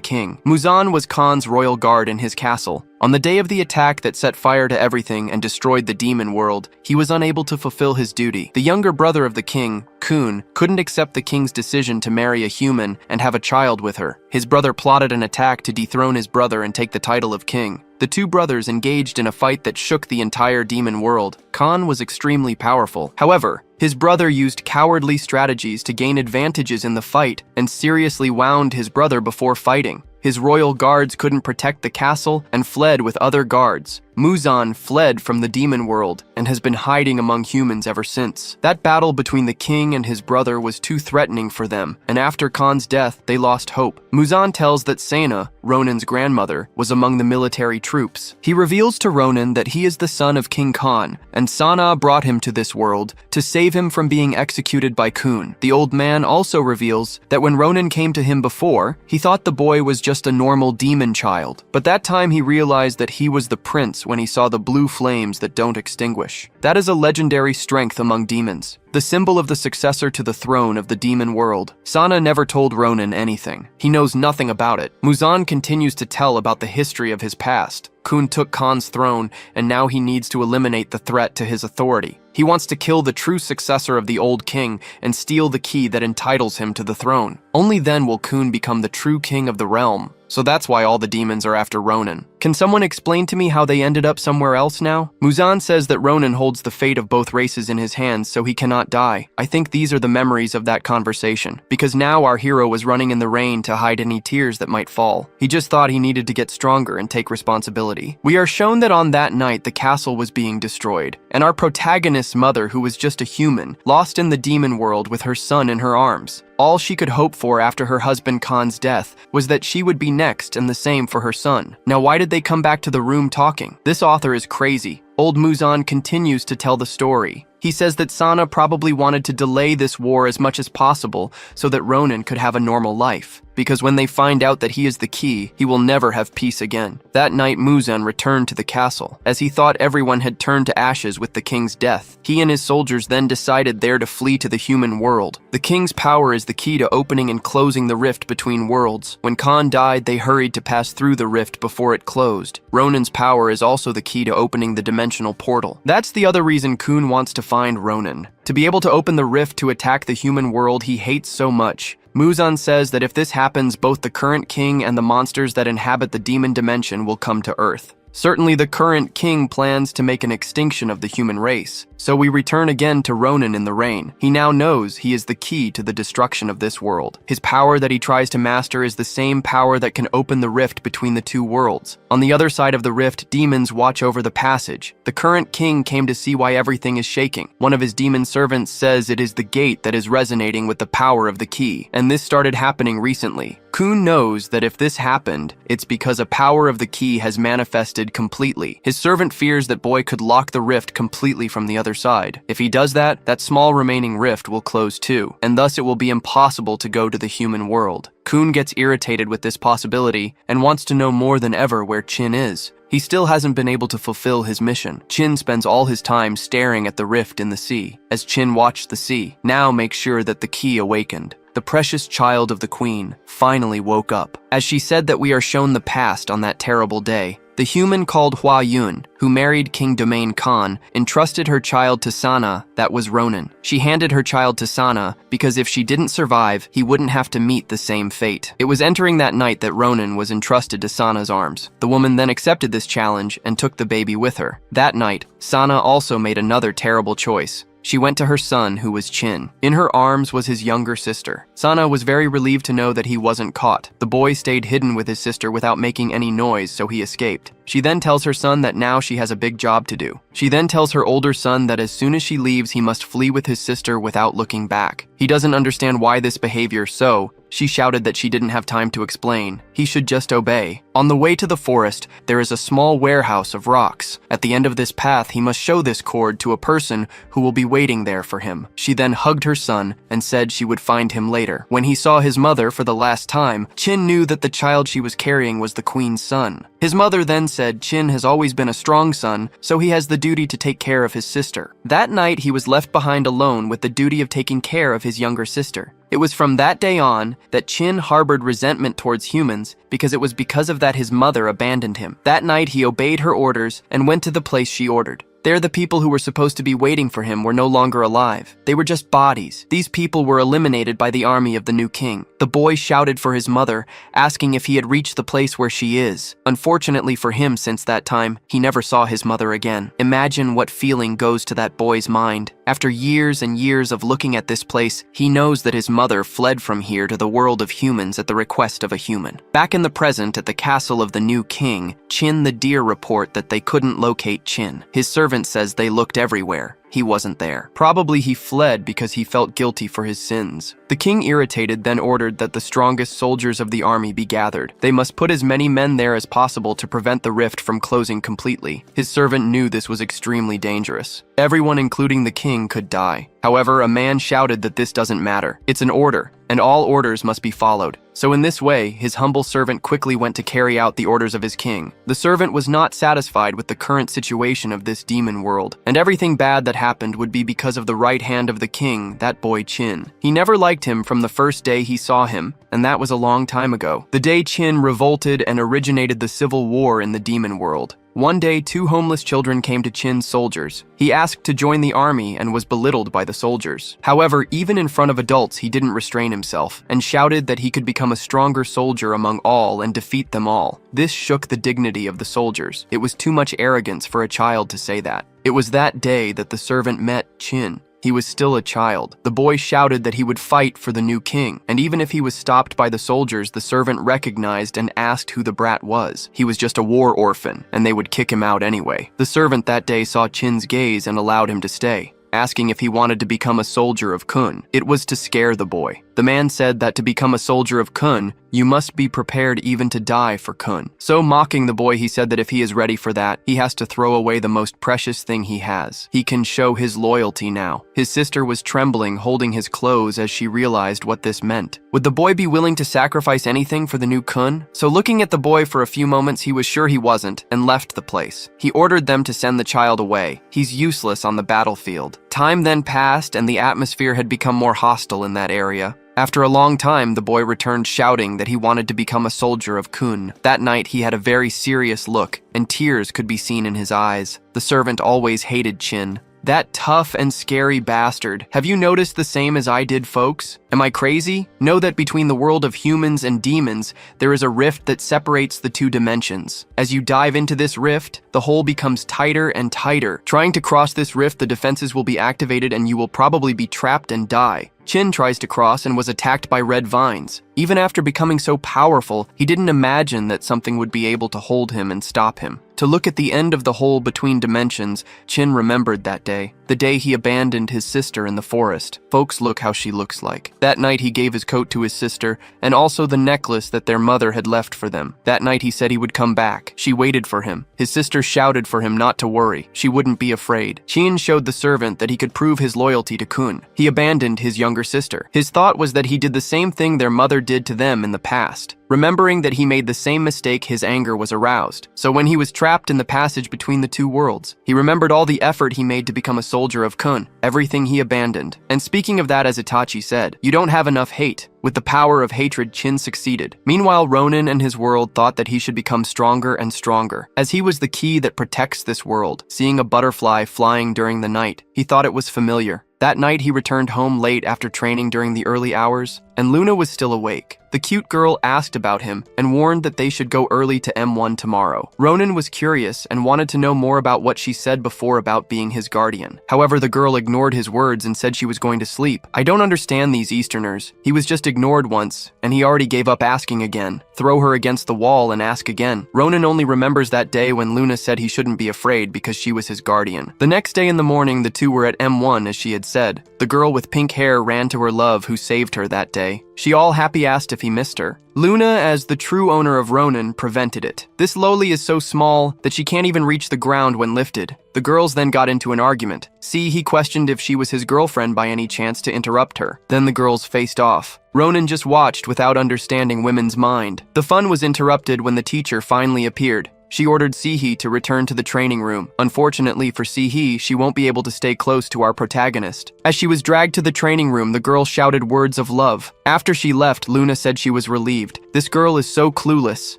king. Muzan was Khan's royal guard in his castle. On the day of the attack that set fire to everything and destroyed the demon world, he was unable to fulfill his duty. The younger brother of the king, Khun, couldn't accept the king's decision to marry a human and have a child with her. His brother plotted an attack to dethrone his brother and take the title of king. The two brothers engaged in a fight that shook the entire demon world. Khan was extremely powerful. However, his brother used cowardly strategies to gain advantages in the fight and seriously wounded his brother before fighting. His royal guards couldn't protect the castle and fled with other guards. Muzan fled from the demon world and has been hiding among humans ever since. That battle between the king and his brother was too threatening for them, and after Khan's death, they lost hope. Muzan tells that Sena, Ronan's grandmother, was among the military troops. He reveals to Ronan that he is the son of King Khan, and Sana brought him to this world to save him from being executed by Khun. The old man also reveals that when Ronan came to him before, he thought the boy was just a normal demon child, but that time he realized that he was the prince when he saw the blue flames that don't extinguish. That is a legendary strength among demons, the symbol of the successor to the throne of the demon world. Sana never told Ronan anything. He knows nothing about it. Muzan continues to tell about the history of his past. Khun took Khan's throne, and now he needs to eliminate the threat to his authority. He wants to kill the true successor of the old king and steal the key that entitles him to the throne. Only then will Khun become the true king of the realm. So that's why all the demons are after Ronan. Can someone explain to me how they ended up somewhere else now? Muzan says that Ronan holds the fate of both races in his hands, so he cannot die. I think these are the memories of that conversation, because now our hero was running in the rain to hide any tears that might fall. He just thought he needed to get stronger and take responsibility. reality. We are shown that on that night the castle was being destroyed, and our protagonist's mother, who was just a human, lost in the demon world with her son in her arms. All she could hope for after her husband Khan's death was that she would be next, and the same for her son. Now, why did they come back to the room talking? This author is crazy. Old Muzan continues to tell the story. He says that Sana probably wanted to delay this war as much as possible so that Ronan could have a normal life. Because when they find out that he is the key, he will never have peace again. That night, Muzan returned to the castle. As he thought everyone had turned to ashes with the king's death, he and his soldiers then decided there to flee to the human world. The king's power is the key to opening and closing the rift between worlds. When Khan died, they hurried to pass through the rift before it closed. Ronan's power is also the key to opening the dimensional portal. That's the other reason Khun wants to find Ronan. To be able to open the rift to attack the human world he hates so much. Muzan says that if this happens, both the current king and the monsters that inhabit the demon dimension will come to Earth. Certainly the current king plans to make an extinction of the human race. So we return again to Ronan in the rain. He now knows he is the key to the destruction of this world. His power that he tries to master is the same power that can open the rift between the two worlds. On the other side of the rift, demons watch over the passage. The current king came to see why everything is shaking. One of his demon servants says it is the gate that is resonating with the power of the key, and this started happening recently. Khun knows that if this happened, it's because a power of the key has manifested completely. His servant fears that Boy could lock the rift completely from the other side. If he does that, that small remaining rift will close too, and thus it will be impossible to go to the human world. Khun gets irritated with this possibility and wants to know more than ever where Chin is. He still hasn't been able to fulfill his mission. Chin spends all his time staring at the rift in the sea. As Chin watched the sea, now makes sure that the key awakened. The precious child of the queen finally woke up. As she said that we are shown the past on that terrible day, the human called Hua Yun, who married King Domain Khan, entrusted her child to Sana, that was Ronan. She handed her child to Sana because if she didn't survive, he wouldn't have to meet the same fate. It was entering that night that Ronan was entrusted to Sana's arms. The woman then accepted this challenge and took the baby with her. That night, Sana also made another terrible choice. She went to her son, who was Chin. In her arms was his younger sister. Sana was very relieved to know that he wasn't caught. The boy stayed hidden with his sister without making any noise, so he escaped. She then tells her son that now she has a big job to do. She then tells her older son that as soon as she leaves, he must flee with his sister without looking back. He doesn't understand why this behavior, so she shouted that she didn't have time to explain. He should just obey. On the way to the forest, there is a small warehouse of rocks. At the end of this path, he must show this cord to a person who will be waiting there for him. She then hugged her son and said she would find him later. When he saw his mother for the last time, Chin knew that the child she was carrying was the queen's son. His mother then said Chin has always been a strong son, so he has the duty to take care of his sister. That night, he was left behind alone with the duty of taking care of his younger sister. It was from that day on that Chin harbored resentment towards humans because it was because of that his mother abandoned him. That night, he obeyed her orders and went to the place she ordered. There, the people who were supposed to be waiting for him were no longer alive. They were just bodies. These people were eliminated by the army of the new king. The boy shouted for his mother, asking if he had reached the place where she is. Unfortunately for him, since that time, he never saw his mother again. Imagine what feeling goes to that boy's mind. After years and years of looking at this place, he knows that his mother fled from here to the world of humans at the request of a human. Back in the present, at the castle of the new king, Chin the deer report that they couldn't locate Chin. His servant says they looked everywhere. He wasn't there. Probably he fled because he felt guilty for his sins. The king, irritated, then ordered that the strongest soldiers of the army be gathered. They must put as many men there as possible to prevent the rift from closing completely. His servant knew this was extremely dangerous. Everyone, including the king, could die. However, a man shouted that this doesn't matter. It's an order, and all orders must be followed. So in this way, his humble servant quickly went to carry out the orders of his king. The servant was not satisfied with the current situation of this demon world, and everything bad that happened would be because of the right hand of the king, that boy Chin. He never liked him from the first day he saw him, and that was a long time ago. The day Chin revolted and originated the civil war in the demon world. One day, 2 homeless children came to Chin's soldiers. He asked to join the army and was belittled by the soldiers. However, even in front of adults, he didn't restrain himself and shouted that he could become a stronger soldier among all and defeat them all. This shook the dignity of the soldiers. It was too much arrogance for a child to say that. It was that day that the servant met Chin. He was still a child. The boy shouted that he would fight for the new king, and even if he was stopped by the soldiers, the servant recognized and asked who the brat was. He was just a war orphan, and they would kick him out anyway. The servant that day saw Chin's gaze and allowed him to stay, asking if he wanted to become a soldier of Kun. It was to scare the boy. The man said that to become a soldier of Kun, you must be prepared even to die for Kun. So mocking the boy, he said that if he is ready for that, he has to throw away the most precious thing he has. He can show his loyalty now. His sister was trembling, holding his clothes as she realized what this meant. Would the boy be willing to sacrifice anything for the new Kun? So looking at the boy for a few moments, he was sure he wasn't, and left the place. He ordered them to send the child away. He's useless on the battlefield. Time then passed, and the atmosphere had become more hostile in that area. After a long time, the boy returned shouting that he wanted to become a soldier of Kun. That night, he had a very serious look, and tears could be seen in his eyes. The servant always hated Chin. That tough and scary bastard. Have you noticed the same as I did, folks? Am I crazy? Know that between the world of humans and demons, there is a rift that separates the two dimensions. As you dive into this rift, the hole becomes tighter and tighter. Trying to cross this rift, the defenses will be activated and you will probably be trapped and die. Chin tries to cross and was attacked by red vines. Even after becoming so powerful, he didn't imagine that something would be able to hold him and stop him. To look at the end of the hole between dimensions, Chin remembered that day. The day he abandoned his sister in the forest. Folks, look how she looks like. That night he gave his coat to his sister, and also the necklace that their mother had left for them. That night he said he would come back. She waited for him. His sister shouted for him not to worry. She wouldn't be afraid. Chin showed the servant that he could prove his loyalty to Kun. He abandoned his younger sister. His thought was that he did the same thing their mother did to them in the past. Remembering that he made the same mistake, his anger was aroused. So when he was trapped in the passage between the two worlds, he remembered all the effort he made to become a soldier of Kun, everything he abandoned. And speaking of that, as Itachi said, you don't have enough hate. With the power of hatred, Chin succeeded. Meanwhile, Ronin and his world thought that he should become stronger and stronger, as he was the key that protects this world. Seeing a butterfly flying during the night, he thought it was familiar. That night, he returned home late after training during the early hours, and Luna was still awake. The cute girl asked about him and warned that they should go early to M1 tomorrow. Ronin was curious and wanted to know more about what she said before about being his guardian. However, the girl ignored his words and said she was going to sleep. I don't understand these Easterners. He was just ignored once, and he already gave up asking again. Throw her against the wall and ask again. Ronin only remembers that day when Luna said he shouldn't be afraid because she was his guardian. The next day in the morning, the two were at M1 as she had said. The girl with pink hair ran to her love who saved her that day. She all happy asked if he missed her. Luna, as the true owner of Ronin, prevented it. This loli is so small that she can't even reach the ground when lifted. The girls then got into an argument. See, he questioned if she was his girlfriend by any chance to interrupt her. Then the girls faced off. Ronin just watched without understanding women's mind. The fun was interrupted when the teacher finally appeared. She ordered Sihi to return to the training room. Unfortunately for Sihi, she won't be able to stay close to our protagonist. As she was dragged to the training room, the girl shouted words of love. After she left, Luna said she was relieved. This girl is so clueless.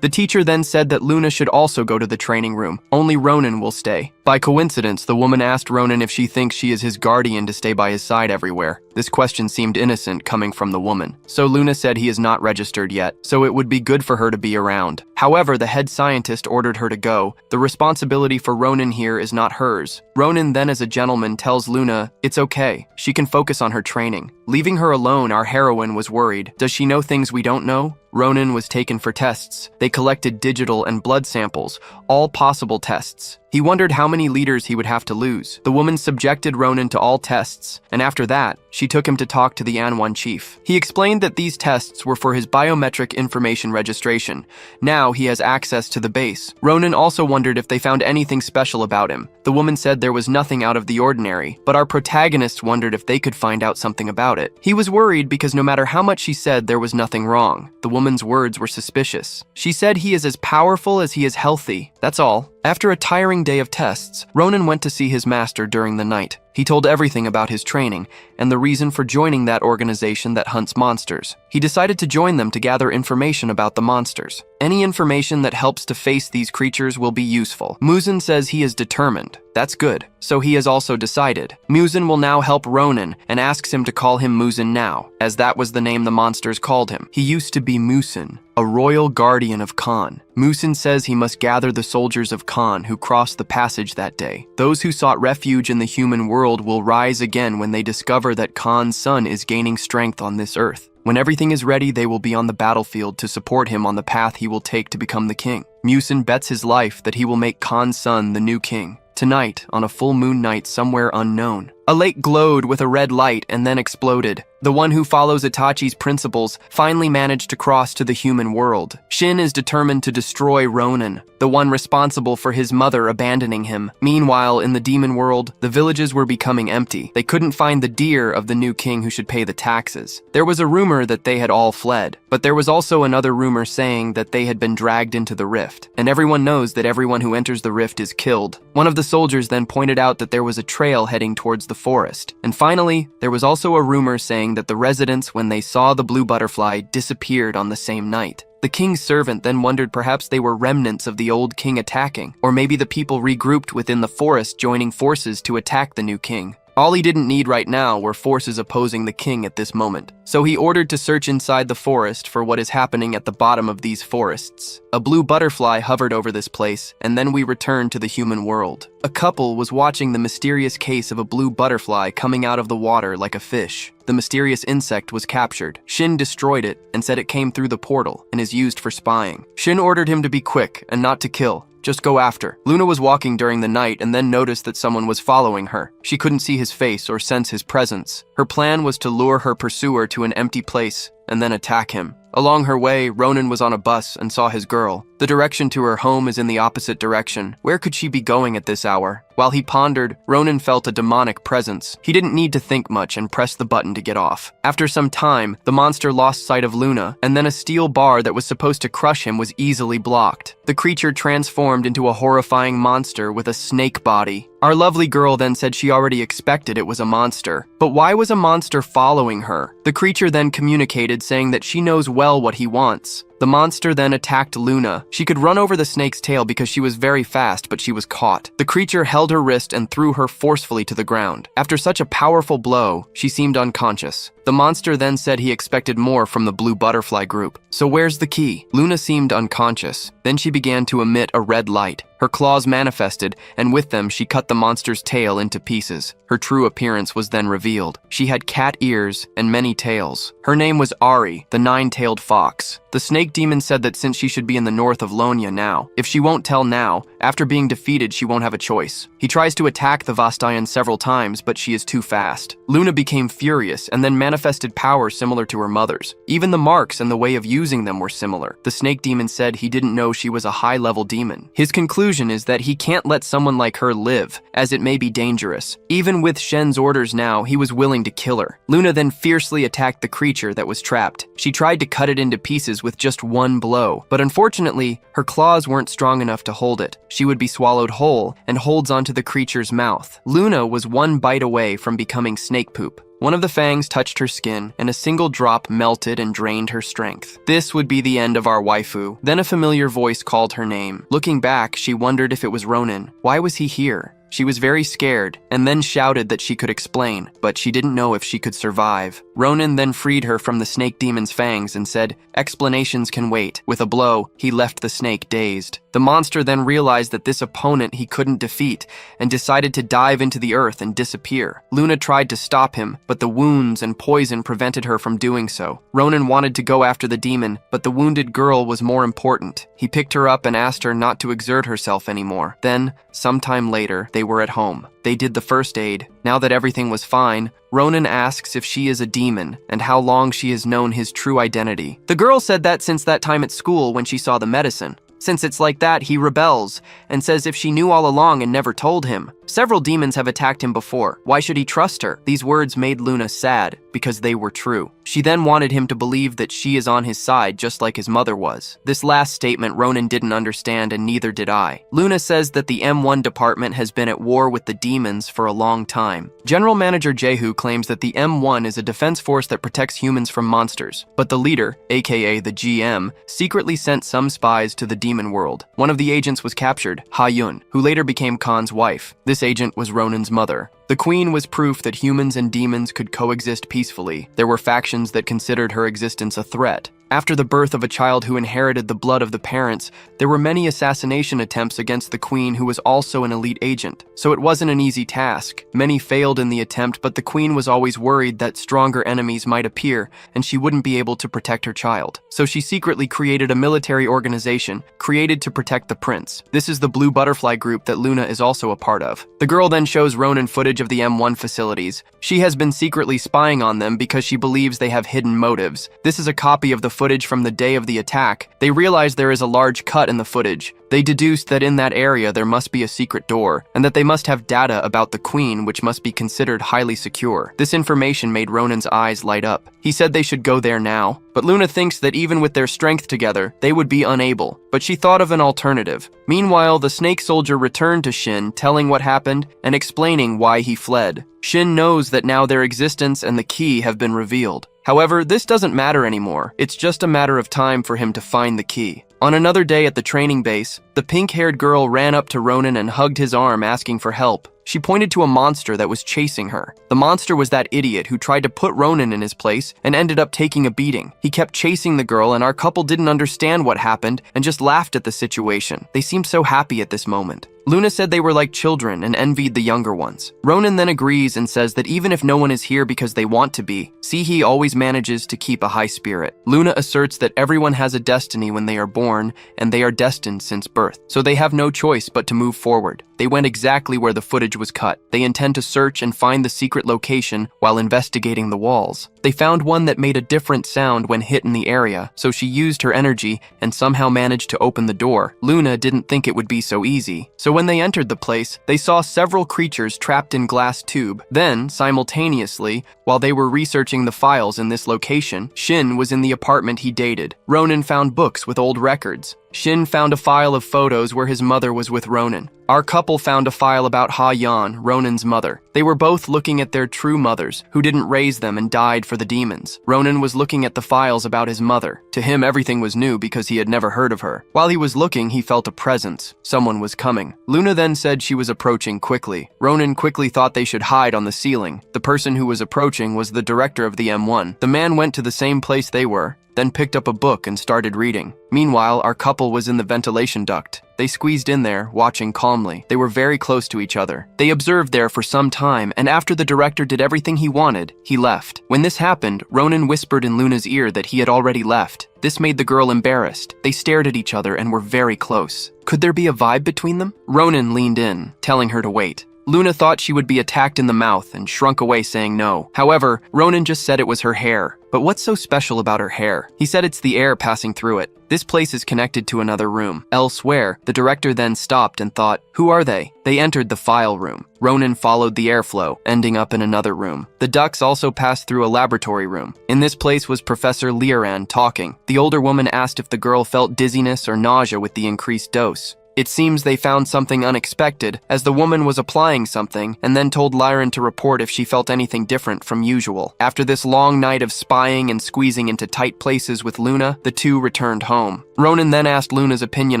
The teacher then said that Luna should also go to the training room. Only Ronin will stay. By coincidence, the woman asked Ronin if she thinks she is his guardian to stay by his side everywhere. This question seemed innocent coming from the woman. So Luna said he is not registered yet, so it would be good for her to be around. However, the head scientist ordered her to go. The responsibility for Ronin here is not hers. Ronin then, as a gentleman, tells Luna it's okay. She can focus on her training. Leaving her alone, our heroine was worried. Does she know things we don't know? Ronin was taken for tests. They collected digital and blood samples, all possible tests. He wondered how many liters he would have to lose. The woman subjected Ronin to all tests, and after that, she took him to talk to the Anwan chief. He explained that these tests were for his biometric information registration. Now he has access to the base. Ronin also wondered if they found anything special about him. The woman said there was nothing out of the ordinary, but our protagonist wondered if they could find out something about it. He was worried because no matter how much she said, there was nothing wrong. The woman's words were suspicious. She said he is as powerful as he is healthy. That's all. After a tiring day of tests, Ronin went to see his master during the night. He told everything about his training and the reason for joining that organization that hunts monsters. He decided to join them to gather information about the monsters. Any information that helps to face these creatures will be useful. Muzan says he is determined. That's good. So he has also decided. Muzan will now help Ronin and asks him to call him Muzan now, as that was the name the monsters called him. He used to be Musin. a royal guardian of Khan. Musin says he must gather the soldiers of Khan who crossed the passage that day. Those who sought refuge in the human world will rise again when they discover that Khan's son is gaining strength on this earth. When everything is ready, they will be on the battlefield to support him on the path he will take to become the king. Musin bets his life that he will make Khan's son the new king. Tonight, on a full moon night somewhere unknown, a lake glowed with a red light and then exploded. The one who follows Itachi's principles finally managed to cross to the human world. Shin is determined to destroy Ronin, the one responsible for his mother abandoning him. Meanwhile, in the demon world, the villages were becoming empty. They couldn't find the deer of the new king who should pay the taxes. There was a rumor that they had all fled, but there was also another rumor saying that they had been dragged into the rift. And everyone knows that everyone who enters the rift is killed. One of the soldiers then pointed out that there was a trail heading towards the forest. And finally, there was also a rumor saying that the residents, when they saw the blue butterfly, disappeared on the same night. The king's servant then wondered perhaps they were remnants of the old king attacking, or maybe the people regrouped within the forest joining forces to attack the new king. All he didn't need right now were forces opposing the king at this moment. So he ordered to search inside the forest for what is happening at the bottom of these forests. A blue butterfly hovered over this place, and then we returned to the human world. A couple was watching the mysterious case of a blue butterfly coming out of the water like a fish. The mysterious insect was captured. Shin destroyed it and said it came through the portal and is used for spying. Shin ordered him to be quick and not to kill. Just go after. Luna was walking during the night and then noticed that someone was following her. She couldn't see his face or sense his presence. Her plan was to lure her pursuer to an empty place and then attack him. Along her way, Ronin was on a bus and saw his girl. The direction to her home is in the opposite direction. Where could she be going at this hour? While he pondered, Ronin felt a demonic presence. He didn't need to think much and pressed the button to get off. After some time, the monster lost sight of Luna, and then a steel bar that was supposed to crush him was easily blocked. The creature transformed into a horrifying monster with a snake body. Our lovely girl then said she already expected it was a monster. But why was a monster following her? The creature then communicated saying that she knows well what he wants. The monster then attacked Luna. She could run over the snake's tail because she was very fast, but she was caught. The creature held her wrist and threw her forcefully to the ground. After such a powerful blow, she seemed unconscious. The monster then said he expected more from the blue butterfly group. So where's the key? Luna seemed unconscious. Then she began to emit a red light. Her claws manifested, and with them she cut the monster's tail into pieces. Her true appearance was then revealed. She had cat ears and many tails. Her name was Ari, the nine-tailed fox. The snake demon said that since she should be in the north of Lonya now, if she won't tell now, after being defeated she won't have a choice. He tries to attack the Vastayan several times, but she is too fast. Luna became furious and then manifested power similar to her mother's. Even the marks and the way of using them were similar. The snake demon said he didn't know she was a high-level demon. His conclusion is that he can't let someone like her live, as it may be dangerous. Even with Shen's orders now, he was willing to kill her. Luna then fiercely attacked the creature that was trapped. She tried to cut it into pieces with just one blow, but unfortunately, her claws weren't strong enough to hold it. She would be swallowed whole and holds onto the creature's mouth. Luna was one bite away from becoming snake poop. One of the fangs touched her skin, and a single drop melted and drained her strength. This would be the end of our waifu. Then a familiar voice called her name. Looking back, she wondered if it was Ronin. Why was he here? She was very scared, and then shouted that she could explain, but she didn't know if she could survive. Ronin then freed her from the snake demon's fangs and said, "Explanations can wait." With a blow, he left the snake dazed. The monster then realized that this opponent he couldn't defeat, and decided to dive into the earth and disappear. Luna tried to stop him, but the wounds and poison prevented her from doing so. Ronin wanted to go after the demon, but the wounded girl was more important. He picked her up and asked her not to exert herself anymore. Then, sometime later, they were at home. They did the first aid. Now that everything was fine, Ronin asks if she is a demon and how long she has known his true identity. The girl said that since that time at school when she saw the medicine. Since it's like that, he rebels and says if she knew all along and never told him. Several demons have attacked him before. Why should he trust her? These words made Luna sad because they were true. She then wanted him to believe that she is on his side just like his mother was. This last statement Ronin didn't understand, and neither did I. Luna says that the M1 department has been at war with the demons for a long time. General Manager Jehu claims that the M1 is a defense force that protects humans from monsters, but the leader, aka the GM, secretly sent some spies to the demon world. One of the agents was captured, Ha Yun, who later became Khan's wife. This agent was Ronin's mother. The queen was proof that humans and demons could coexist peacefully. There were factions that considered her existence a threat. After the birth of a child who inherited the blood of the parents, there were many assassination attempts against the queen, who was also an elite agent. So it wasn't an easy task. Many failed in the attempt, but the queen was always worried that stronger enemies might appear and she wouldn't be able to protect her child. So she secretly created a military organization created to protect the prince. This is the Blue Butterfly group that Luna is also a part of. The girl then shows Ronan footage of the M1 facilities. She has been secretly spying on them because she believes they have hidden motives. This is a copy of the footage from the day of the attack. They realize there is a large cut in the footage. They deduced that in that area there must be a secret door, and that they must have data about the queen, which must be considered highly secure. This information made Ronan's eyes light up. He said they should go there now, but Luna thinks that even with their strength together, they would be unable, but she thought of an alternative. Meanwhile, the snake soldier returned to Shin, telling what happened and explaining why he fled. Shin knows that now their existence and the key have been revealed. However, this doesn't matter anymore. It's just a matter of time for him to find the key. On another day at the training base, the pink-haired girl ran up to Ronan and hugged his arm, asking for help. She pointed to a monster that was chasing her. The monster was that idiot who tried to put Ronan in his place and ended up taking a beating. He kept chasing the girl, and our couple didn't understand what happened and just laughed at the situation. They seemed so happy at this moment. Luna said they were like children and envied the younger ones. Ronan then agrees and says that even if no one is here because they want to be, Sihi always manages to keep a high spirit. Luna asserts that everyone has a destiny when they are born, and they are destined since birth, so they have no choice but to move forward. They went exactly where the footage was cut. They intend to search and find the secret location while investigating the walls. They found one that made a different sound when hit in the area, so she used her energy and somehow managed to open the door. Luna didn't think it would be so easy, so when they entered the place, they saw several creatures trapped in glass tube. Then, simultaneously, while they were researching the files in this location, Shin was in the apartment he dated. Ronan found books with old records. Shin found a file of photos where his mother was with Ronan. Our couple found a file about Ha Yan, Ronan's mother. They were both looking at their true mothers, who didn't raise them and died for the demons. Ronan was looking at the files about his mother. To him, everything was new because he had never heard of her. While he was looking, he felt a presence. Someone was coming. Luna then said she was approaching quickly. Ronan quickly thought they should hide on the ceiling. The person who was approaching was the director of the M1. The man went to the same place they were, then picked up a book and started reading. Meanwhile, our couple was in the ventilation duct. They squeezed in there, watching calmly. They were very close to each other. They observed there for some time, and after the director did everything he wanted, he left. When this happened, Ronan whispered in Luna's ear that he had already left. This made the girl embarrassed. They stared at each other and were very close. Could there be a vibe between them? Ronan leaned in, telling her to wait. Luna thought she would be attacked in the mouth and shrunk away, saying no. However, Ronan just said it was her hair. But what's so special about her hair? He said it's the air passing through it. This place is connected to another room. Elsewhere, the director then stopped and thought, who are they? They entered the file room. Ronan followed the airflow, ending up in another room. The ducts also passed through a laboratory room. In this place was Professor Liran talking. The older woman asked if the girl felt dizziness or nausea with the increased dose. It seems they found something unexpected, as the woman was applying something and then told Liran to report if she felt anything different from usual. After this long night of spying and squeezing into tight places with Luna, the two returned home. Ronan then asked Luna's opinion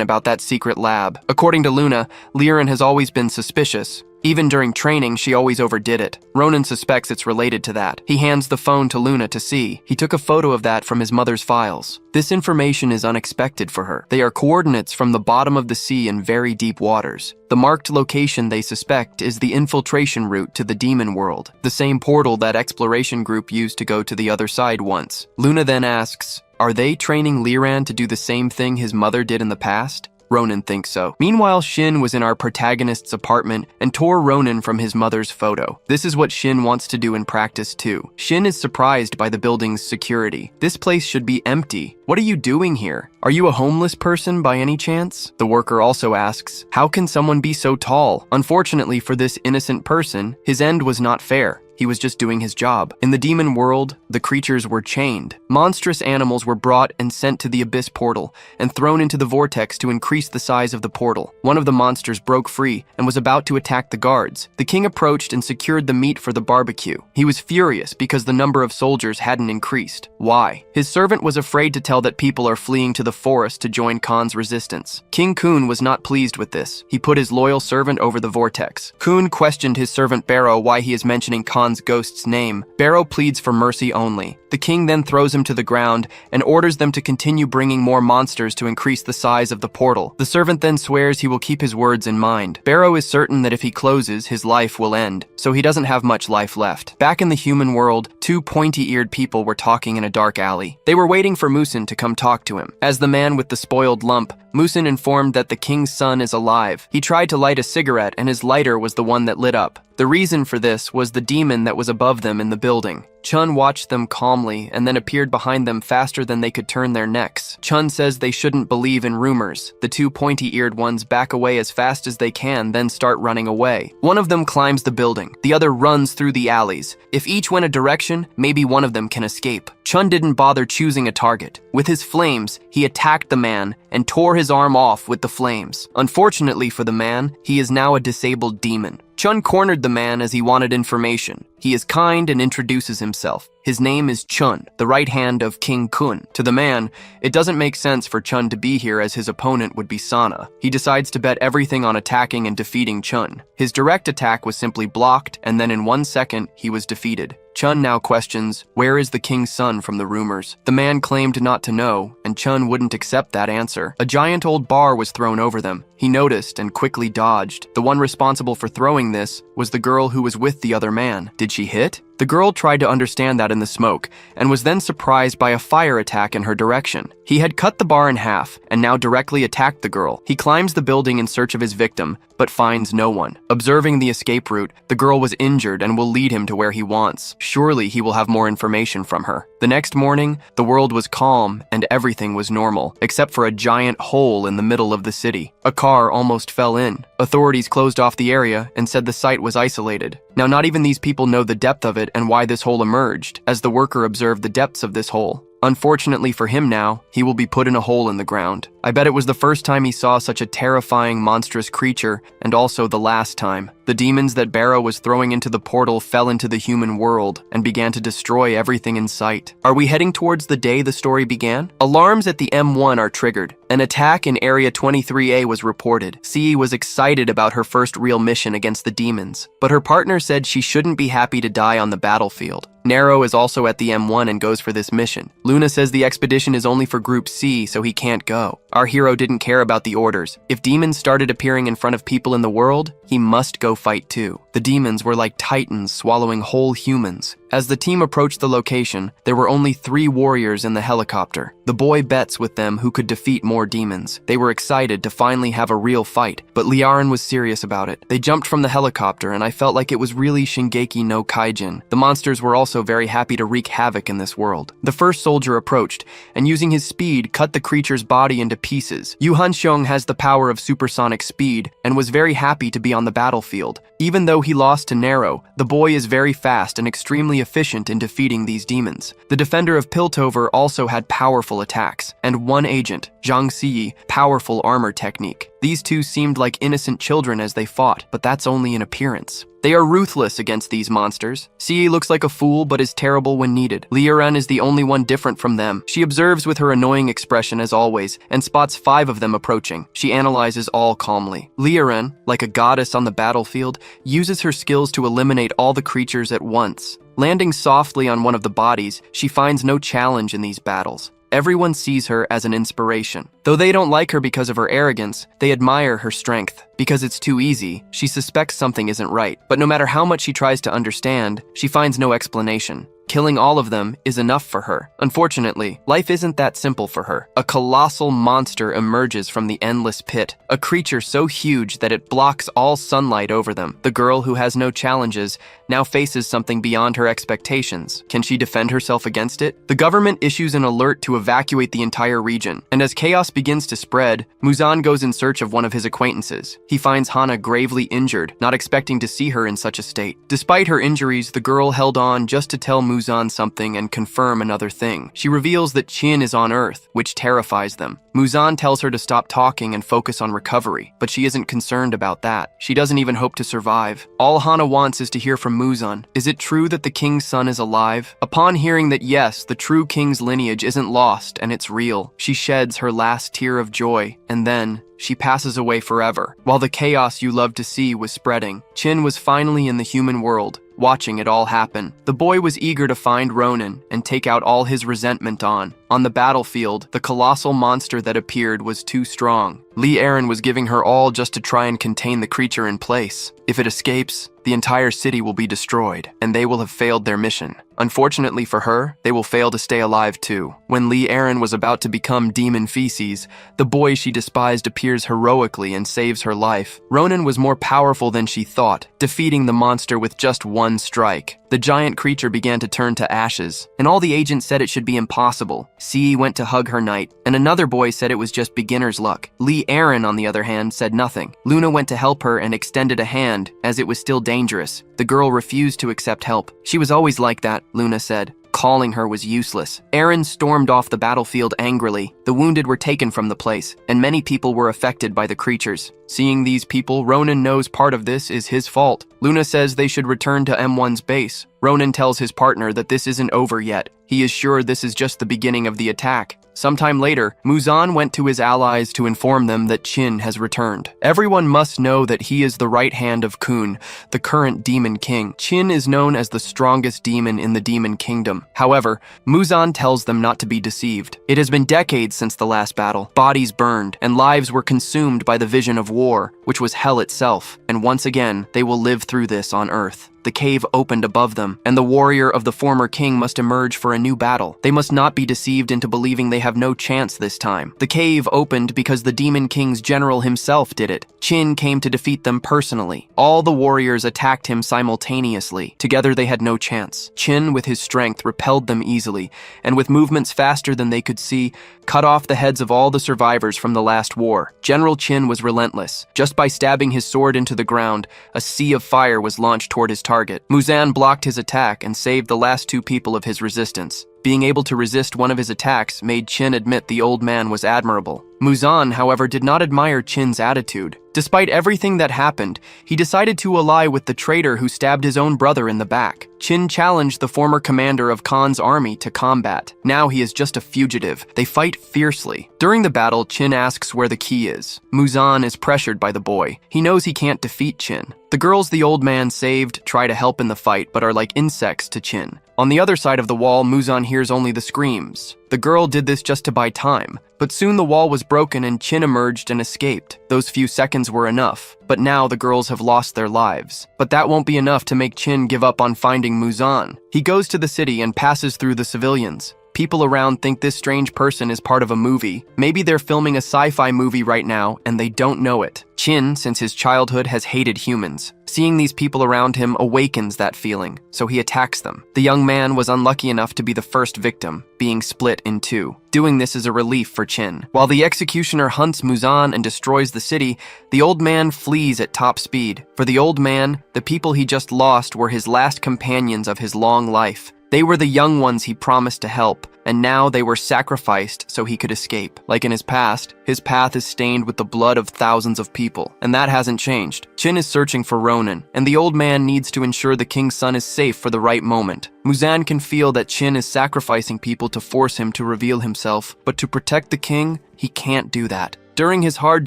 about that secret lab. According to Luna, Liran has always been suspicious. Even during training, she always overdid it. Ronan suspects it's related to that. He hands the phone to Luna to see. He took a photo of that from his mother's files. This information is unexpected for her. They are coordinates from the bottom of the sea in very deep waters. The marked location they suspect is the infiltration route to the demon world, the same portal that exploration group used to go to the other side once. Luna then asks, are they training Liran to do the same thing his mother did in the past? Ronan thinks so. Meanwhile, Shin was in our protagonist's apartment and tore Ronan from his mother's photo. This is what Shin wants to do in practice too. Shin is surprised by the building's security. This place should be empty. What are you doing here? Are you a homeless person by any chance? The worker also asks, how can someone be so tall? Unfortunately for this innocent person, his end was not fair. He was just doing his job. In the demon world, the creatures were chained. Monstrous animals were brought and sent to the abyss portal and thrown into the vortex to increase the size of the portal. One of the monsters broke free and was about to attack the guards. The king approached and secured the meat for the barbecue. He was furious because the number of soldiers hadn't increased. Why? His servant was afraid to tell that people are fleeing to the forest to join Khan's resistance. King Kun was not pleased with this. He put his loyal servant over the vortex. Kun questioned his servant Barrow why he is mentioning Khan Musan's ghost's name, Barrow pleads for mercy only. The king then throws him to the ground and orders them to continue bringing more monsters to increase the size of the portal. The servant then swears he will keep his words in mind. Barrow is certain that if he closes, his life will end, so he doesn't have much life left. Back in the human world, two pointy-eared people were talking in a dark alley. They were waiting for Musan to come talk to him. As the man with the spoiled lump, Musan informed that the king's son is alive. He tried to light a cigarette and his lighter was the one that lit up. The reason for this was the demon that was above them in the building. Chun watched them calmly and then appeared behind them faster than they could turn their necks. Chun says they shouldn't believe in rumors. The two pointy-eared ones back away as fast as they can, then start running away. One of them climbs the building. The other runs through the alleys. If each went a direction, maybe one of them can escape. Chun didn't bother choosing a target. With his flames, he attacked the man and tore his arm off with the flames. Unfortunately for the man, he is now a disabled demon. Chun cornered the man as he wanted information. He is kind and introduces himself. His name is Chun, the right hand of King Kun. To the man, it doesn't make sense for Chun to be here as his opponent would be Sana. He decides to bet everything on attacking and defeating Chun. His direct attack was simply blocked, and then in 1 second, he was defeated. Chun now questions, where is the king's son from the rumors? The man claimed not to know, and Chun wouldn't accept that answer. A giant old bar was thrown over them. He noticed and quickly dodged. The one responsible for throwing this was the girl who was with the other man. Did she hit? The girl tried to understand that in the smoke, and was then surprised by a fire attack in her direction. He had cut the bar in half, and now directly attacked the girl. He climbs the building in search of his victim, but finds no one. Observing the escape route, the girl was injured and will lead him to where he wants. Surely he will have more information from her. The next morning, the world was calm and everything was normal, except for a giant hole in the middle of the city. A car almost fell in. Authorities closed off the area and said the site was isolated. Now, not even these people know the depth of it and why this hole emerged, as the worker observed the depths of this hole. Unfortunately for him now, he will be put in a hole in the ground. I bet it was the first time he saw such a terrifying, monstrous creature, and also the last time. The demons that Barrow was throwing into the portal fell into the human world and began to destroy everything in sight. Are we heading towards the day the story began? Alarms at the M1 are triggered. An attack in Area 23A was reported. CE was excited about her first real mission against the demons, but her partner said she shouldn't be happy to die on the battlefield. Nero is also at the M1 and goes for this mission. Luna says the expedition is only for Group C, so he can't go. Our hero didn't care about the orders. If demons started appearing in front of people in the world, he must go fight too. The demons were like titans swallowing whole humans. As the team approached the location, there were only 3 warriors in the helicopter. The boy bets with them who could defeat more demons. They were excited to finally have a real fight, but Liaran was serious about it. They jumped from the helicopter and I felt like it was really Shingeki no Kyojin. The monsters were also very happy to wreak havoc in this world. The first soldier approached and using his speed cut the creature's body into pieces. Yu Hanxiong has the power of supersonic speed and was very happy to be on the battlefield. Even though he lost to Nero, the boy is very fast and extremely efficient in defeating these demons. The defender of Piltover also had powerful attacks, and one agent, Zhang Ziyi, powerful armor technique. These two seemed like innocent children as they fought, but that's only in appearance. They are ruthless against these monsters. Ziyi looks like a fool but is terrible when needed. Liaran is the only one different from them. She observes with her annoying expression as always and spots 5 of them approaching. She analyzes all calmly. Liaran, like a goddess on the battlefield, uses her skills to eliminate all the creatures at once. Landing softly on one of the bodies, she finds no challenge in these battles. Everyone sees her as an inspiration. Though they don't like her because of her arrogance, they admire her strength. Because it's too easy, she suspects something isn't right. But no matter how much she tries to understand, she finds no explanation. Killing all of them is enough for her. Unfortunately, life isn't that simple for her. A colossal monster emerges from the endless pit, a creature so huge that it blocks all sunlight over them. The girl, who has no challenges, now faces something beyond her expectations. Can she defend herself against it? The government issues an alert to evacuate the entire region, and as chaos begins to spread, Muzan goes in search of one of his acquaintances. He finds Hana gravely injured, not expecting to see her in such a state. Despite her injuries, the girl held on just to tell Muzan something and confirm another thing. She reveals that Qin is on Earth, which terrifies them. Muzan tells her to stop talking and focus on recovery, but she isn't concerned about that. She doesn't even hope to survive. All Hana wants is to hear from Muzan. Is it true that the king's son is alive? Upon hearing that yes, the true king's lineage isn't lost and it's real, she sheds her last tear of joy, and then she passes away forever. While the chaos you love to see was spreading, Qin was finally in the human world. watching it all happen. The boy was eager to find Ronan and take out all his resentment on. On the battlefield, the colossal monster that appeared was too strong. Lee Aaron was giving her all just to try and contain the creature in place. If it escapes, the entire city will be destroyed, and they will have failed their mission. Unfortunately for her, they will fail to stay alive too. When Lee Aaron was about to become demon feces, the boy she despised appears heroically and saves her life. Ronan was more powerful than she thought, defeating the monster with just one strike. The giant creature began to turn to ashes, and all the agents said it should be impossible. C went to hug her knight, and another boy said it was just beginner's luck. Lee Aaron, on the other hand, said nothing. Luna went to help her and extended a hand, as it was still dangerous. The girl refused to accept help. She was always like that, Luna said. Calling her was useless. Aaron stormed off the battlefield angrily. The wounded were taken from the place, and many people were affected by the creatures. Seeing these people, Ronan knows part of this is his fault. Luna says they should return to M1's base. Ronan tells his partner that this isn't over yet. He is sure this is just the beginning of the attack. Sometime later, Muzan went to his allies to inform them that Qin has returned. Everyone must know that he is the right hand of Kun, the current demon king. Qin is known as the strongest demon in the demon kingdom. However, Muzan tells them not to be deceived. It has been decades since the last battle. Bodies burned, and lives were consumed by the vision of war, which was hell itself. And once again, they will live through this on Earth. The cave opened above them, and the warrior of the former king must emerge for a new battle. They must not be deceived into believing they have no chance this time. The cave opened because the demon king's general himself did it. Qin came to defeat them personally. All the warriors attacked him simultaneously. Together they had no chance. Qin, with his strength, repelled them easily, and with movements faster than they could see, cut off the heads of all the survivors from the last war. General Qin was relentless. Just by stabbing his sword into the ground, a sea of fire was launched toward his target. Muzan blocked his attack and saved the last two people of his resistance. Being able to resist one of his attacks made Qin admit the old man was admirable. Muzan, however, did not admire Qin's attitude. Despite everything that happened, he decided to ally with the traitor who stabbed his own brother in the back. Qin challenged the former commander of Khan's army to combat. Now he is just a fugitive. They fight fiercely. During the battle, Qin asks where the key is. Muzan is pressured by the boy. He knows he can't defeat Qin. The girls the old man saved try to help in the fight, but are like insects to Qin. On the other side of the wall, Muzan hears only the screams. The girl did this just to buy time, but soon the wall was broken and Qin emerged and escaped. Those few seconds were enough, but now the girls have lost their lives. But that won't be enough to make Qin give up on finding Muzan. He goes to the city and passes through the civilians. People around think this strange person is part of a movie. Maybe they're filming a sci-fi movie right now and they don't know it. Qin, since his childhood, has hated humans. Seeing these people around him awakens that feeling, so he attacks them. The young man was unlucky enough to be the first victim, being split in two. Doing this is a relief for Qin. While the executioner hunts Muzan and destroys the city, the old man flees at top speed. For the old man, the people he just lost were his last companions of his long life. They were the young ones he promised to help, and now they were sacrificed so he could escape. Like in his past, his path is stained with the blood of thousands of people, and that hasn't changed. Qin is searching for Ronan, and the old man needs to ensure the king's son is safe for the right moment. Muzan can feel that Qin is sacrificing people to force him to reveal himself, but to protect the king, he can't do that. During his hard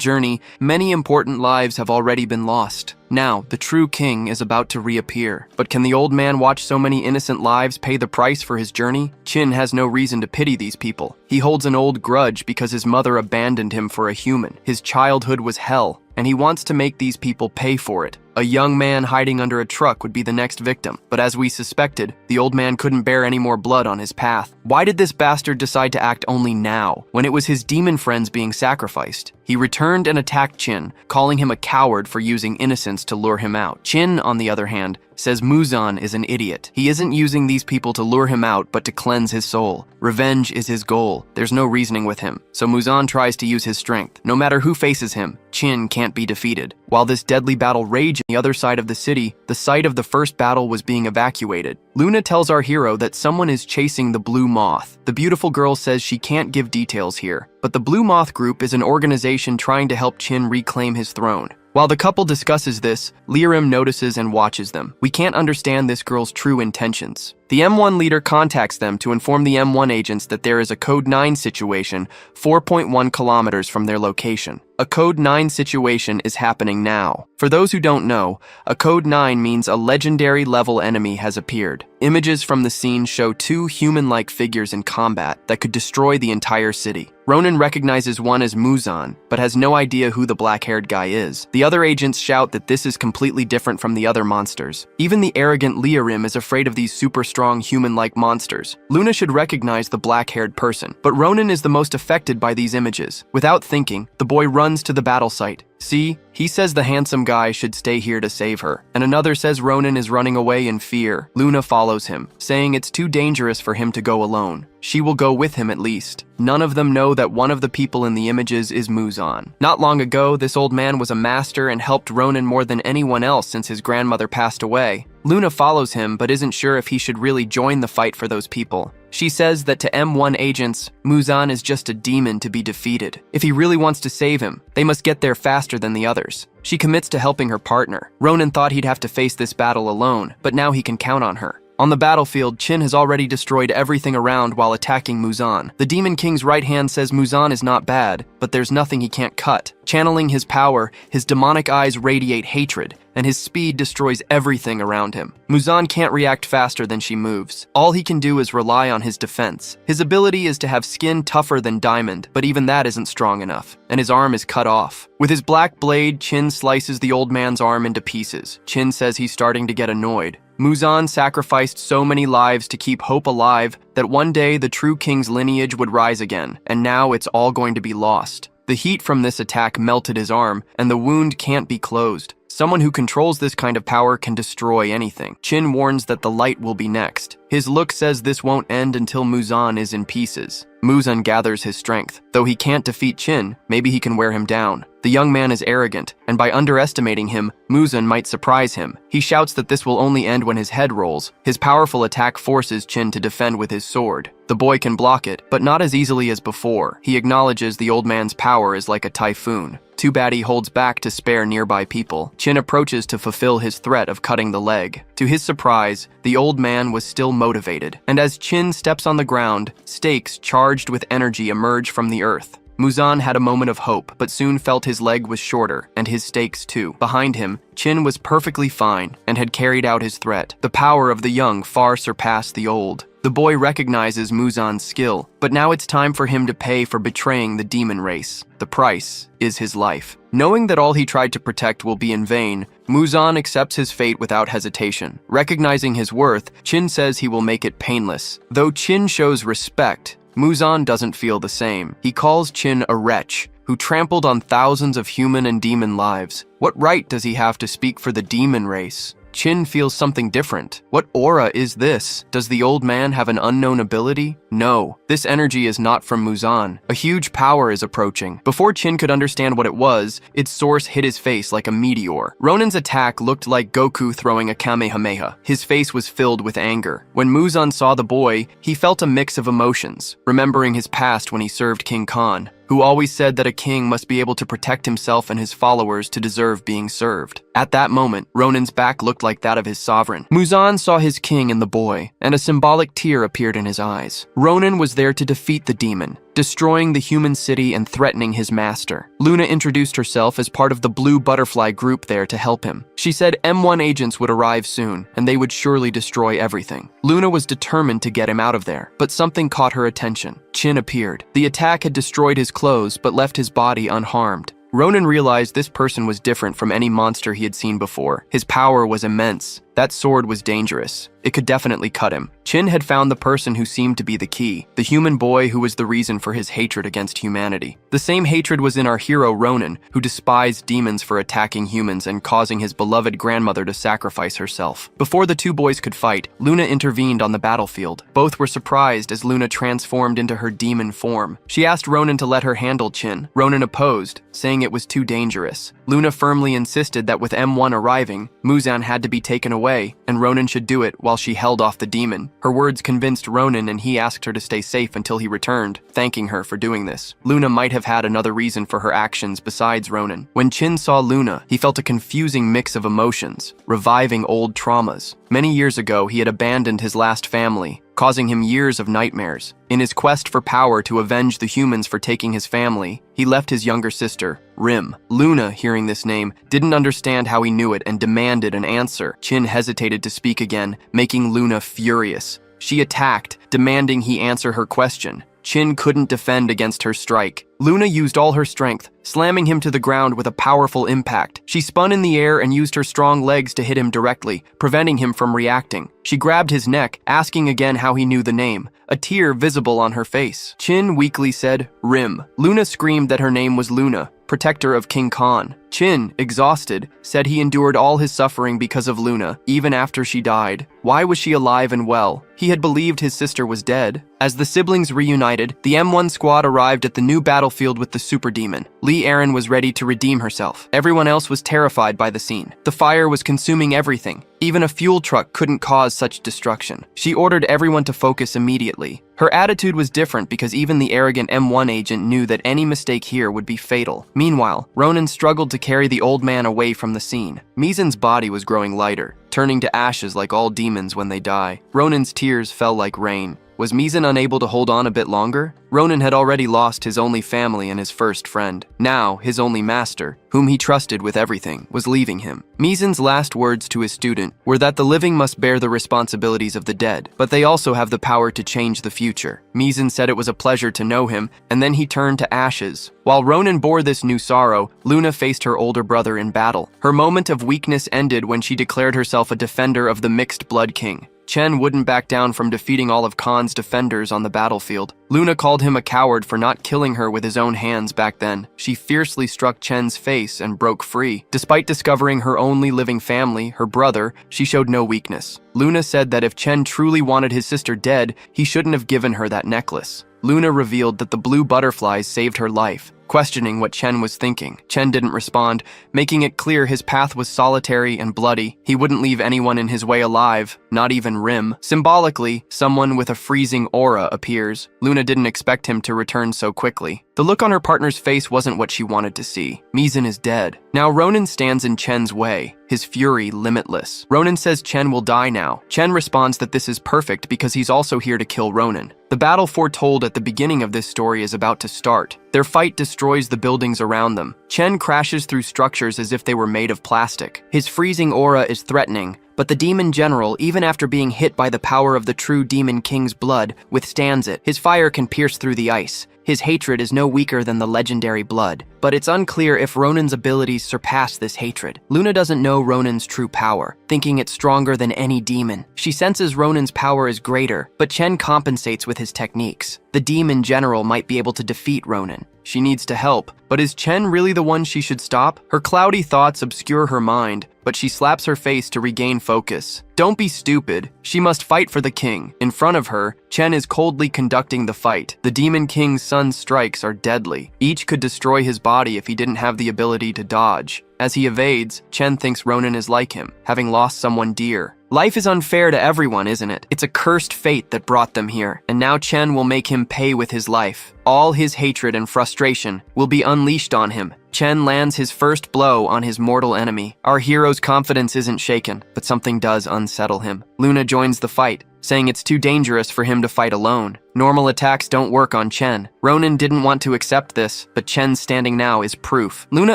journey, many important lives have already been lost. Now, the true king is about to reappear. But can the old man watch so many innocent lives pay the price for his journey? Qin has no reason to pity these people. He holds an old grudge because his mother abandoned him for a human. His childhood was hell, and he wants to make these people pay for it. A young man hiding under a truck would be the next victim, but as we suspected, the old man couldn't bear any more blood on his path. Why did this bastard decide to act only now, when it was his demon friends being sacrificed? He returned and attacked Qin, calling him a coward for using innocence to lure him out. Qin, on the other hand, says Muzan is an idiot. He isn't using these people to lure him out, but to cleanse his soul. Revenge is his goal. There's no reasoning with him. So Muzan tries to use his strength. No matter who faces him, Qin can't be defeated. While this deadly battle raged on the other side of the city, the site of the first battle was being evacuated. Luna tells our hero that someone is chasing the Blue Moth. The beautiful girl says she can't give details here, but the Blue Moth Group is an organization trying to help Qin reclaim his throne. While the couple discusses this, Lirim notices and watches them. We can't understand this girl's true intentions. The M1 leader contacts them to inform the M1 agents that there is a Code 9 situation 4.1 kilometers from their location. A Code 9 situation is happening now. For those who don't know, a Code 9 means a legendary level enemy has appeared. Images from the scene show two human-like figures in combat that could destroy the entire city. Ronan recognizes one as Muzan, but has no idea who the black-haired guy is. The other agents shout that this is completely different from the other monsters. Even the arrogant Lirim is afraid of these super strong human-like monsters. Luna should recognize the black-haired person, but Ronan is the most affected by these images. Without thinking, the boy runs to the battle site. See, he says the handsome guy should stay here to save her, and another says Ronan is running away in fear. Luna follows him, saying it's too dangerous for him to go alone. She will go with him at least. None of them know that one of the people in the images is Muzan. Not long ago, this old man was a master and helped Ronan more than anyone else since his grandmother passed away. Luna follows him, but isn't sure if he should really join the fight for those people. She says that to M1 agents, Muzan is just a demon to be defeated. If he really wants to save him, they must get there faster than the others. She commits to helping her partner. Ronan thought he'd have to face this battle alone, but now he can count on her. On the battlefield, Chin has already destroyed everything around while attacking Muzan. The Demon King's right hand says Muzan is not bad, but there's nothing he can't cut. Channeling his power, his demonic eyes radiate hatred, and his speed destroys everything around him. Muzan can't react faster than she moves. All he can do is rely on his defense. His ability is to have skin tougher than diamond, but even that isn't strong enough, and his arm is cut off. With his black blade, Chin slices the old man's arm into pieces. Chin says he's starting to get annoyed. Muzan sacrificed so many lives to keep hope alive that one day the true king's lineage would rise again, and now it's all going to be lost. The heat from this attack melted his arm, and the wound can't be closed. Someone who controls this kind of power can destroy anything. Chin warns that the light will be next. His look says this won't end until Muzan is in pieces. Muzan gathers his strength. Though he can't defeat Chin, maybe he can wear him down. The young man is arrogant, and by underestimating him, Muzan might surprise him. He shouts that this will only end when his head rolls. His powerful attack forces Chin to defend with his sword. The boy can block it, but not as easily as before. He acknowledges the old man's power is like a typhoon. Too bad he holds back to spare nearby people. Chin approaches to fulfill his threat of cutting the leg. To his surprise, the old man was still motivated, and as Chin steps on the ground, stakes charged with energy emerge from the earth. Muzan had a moment of hope, but soon felt his leg was shorter, and his stakes too. Behind him, Chin was perfectly fine and had carried out his threat. The power of the young far surpassed the old. The boy recognizes Muzan's skill, but now it's time for him to pay for betraying the demon race. The price is his life. Knowing that all he tried to protect will be in vain, Muzan accepts his fate without hesitation. Recognizing his worth, Chin says he will make it painless. Though Chin shows respect, Muzan doesn't feel the same. He calls Chin a wretch who trampled on thousands of human and demon lives. What right does he have to speak for the demon race? Chin feels something different. What aura is this? Does the old man have an unknown ability? No, this energy is not from Muzan. A huge power is approaching. Before Chin could understand what it was, its source hit his face like a meteor. Ronan's attack looked like Goku throwing a Kamehameha. His face was filled with anger. When Muzan saw the boy, he felt a mix of emotions, remembering his past when he served King Khan, who always said that a king must be able to protect himself and his followers to deserve being served. At that moment, Ronan's back looked like that of his sovereign. Muzan saw his king in the boy, and a symbolic tear appeared in his eyes. Ronan was there to defeat the demon, destroying the human city and threatening his master. Luna introduced herself as part of the Blue Butterfly group there to help him. She said M1 agents would arrive soon, and they would surely destroy everything. Luna was determined to get him out of there, but something caught her attention. Chin appeared. The attack had destroyed his clothes, but left his body unharmed. Ronan realized this person was different from any monster he had seen before. His power was immense. That sword was dangerous. It could definitely cut him. Chin had found the person who seemed to be the key, the human boy who was the reason for his hatred against humanity. The same hatred was in our hero Ronan, who despised demons for attacking humans and causing his beloved grandmother to sacrifice herself. Before the two boys could fight, Luna intervened on the battlefield. Both were surprised as Luna transformed into her demon form. She asked Ronan to let her handle Chin. Ronan opposed, saying it was too dangerous. Luna firmly insisted that with M1 arriving, Muzan had to be taken away, and Ronan should do it while she held off the demon. Her words convinced Ronan, and he asked her to stay safe until he returned, thanking her for doing this. Luna might have had another reason for her actions besides Ronan. When Chin saw Luna, he felt a confusing mix of emotions, reviving old traumas. Many years ago, he had abandoned his last family, causing him years of nightmares. In his quest for power to avenge the humans for taking his family, he left his younger sister, Rim. Luna, hearing this name, didn't understand how he knew it and demanded an answer. Chin hesitated to speak again, making Luna furious. She attacked, demanding he answer her question. Chin couldn't defend against her strike. Luna used all her strength, slamming him to the ground with a powerful impact. She spun in the air and used her strong legs to hit him directly, preventing him from reacting. She grabbed his neck, asking again how he knew the name, a tear visible on her face. Chin weakly said, Rim. Luna screamed that her name was Luna, protector of King Khan. Chin, exhausted, said he endured all his suffering because of Luna, even after she died. Why was she alive and well? He had believed his sister was dead. As the siblings reunited, the M1 squad arrived at the new battlefield with the super demon. Lee Aaron was ready to redeem herself. Everyone else was terrified by the scene. The fire was consuming everything. Even a fuel truck couldn't cause such destruction. She ordered everyone to focus immediately. Her attitude was different because even the arrogant M1 agent knew that any mistake here would be fatal. Meanwhile, Ronan struggled to carry the old man away from the scene. Mizan's body was growing lighter, turning to ashes like all demons when they die. Ronan's tears fell like rain. Was Mizan unable to hold on a bit longer? Ronan had already lost his only family and his first friend. Now, his only master, whom he trusted with everything, was leaving him. Mizan's last words to his student were that the living must bear the responsibilities of the dead, but they also have the power to change the future. Mizan said it was a pleasure to know him, and then he turned to ashes. While Ronan bore this new sorrow, Luna faced her older brother in battle. Her moment of weakness ended when she declared herself a defender of the mixed blood king. Chen wouldn't back down from defeating all of Khan's defenders on the battlefield. Luna called him a coward for not killing her with his own hands back then. She fiercely struck Chen's face and broke free. Despite discovering her only living family, her brother, she showed no weakness. Luna said that if Chen truly wanted his sister dead, he shouldn't have given her that necklace. Luna revealed that the blue butterflies saved her life. Questioning what Chen was thinking, Chen didn't respond, making it clear his path was solitary and bloody. He wouldn't leave anyone in his way alive, not even Rim. Symbolically, someone with a freezing aura appears. Luna didn't expect him to return so quickly. The look on her partner's face wasn't what she wanted to see. Mizan is dead. Now Ronan stands in Chen's way, his fury limitless. Ronan says Chen will die now. Chen responds that this is perfect because he's also here to kill Ronan. The battle foretold at the beginning of this story is about to start. Their fight destroys the buildings around them. Chen crashes through structures as if they were made of plastic. His freezing aura is threatening, but the demon general, even after being hit by the power of the true demon king's blood, withstands it. His fire can pierce through the ice. His hatred is no weaker than the legendary blood, but it's unclear if Ronan's abilities surpass this hatred. Luna doesn't know Ronan's true power, thinking it's stronger than any demon. She senses Ronan's power is greater, but Chen compensates with his techniques. The demon general might be able to defeat Ronan. She needs to help, but is Chen really the one she should stop? Her cloudy thoughts obscure her mind, but she slaps her face to regain focus. Don't be stupid. She must fight for the king. In front of her, Chen is coldly conducting the fight. The demon king's sun's strikes are deadly. Each could destroy his body if he didn't have the ability to dodge. As he evades, Chen thinks Ronan is like him, having lost someone dear. Life is unfair to everyone, isn't it? It's a cursed fate that brought them here, and now Chen will make him pay with his life. All his hatred and frustration will be unleashed on him. Chen lands his first blow on his mortal enemy. Our hero's confidence isn't shaken, but something does unsettle him. Luna joins the fight, saying it's too dangerous for him to fight alone. Normal attacks don't work on Chen. Ronan didn't want to accept this, but Chen's standing now is proof. Luna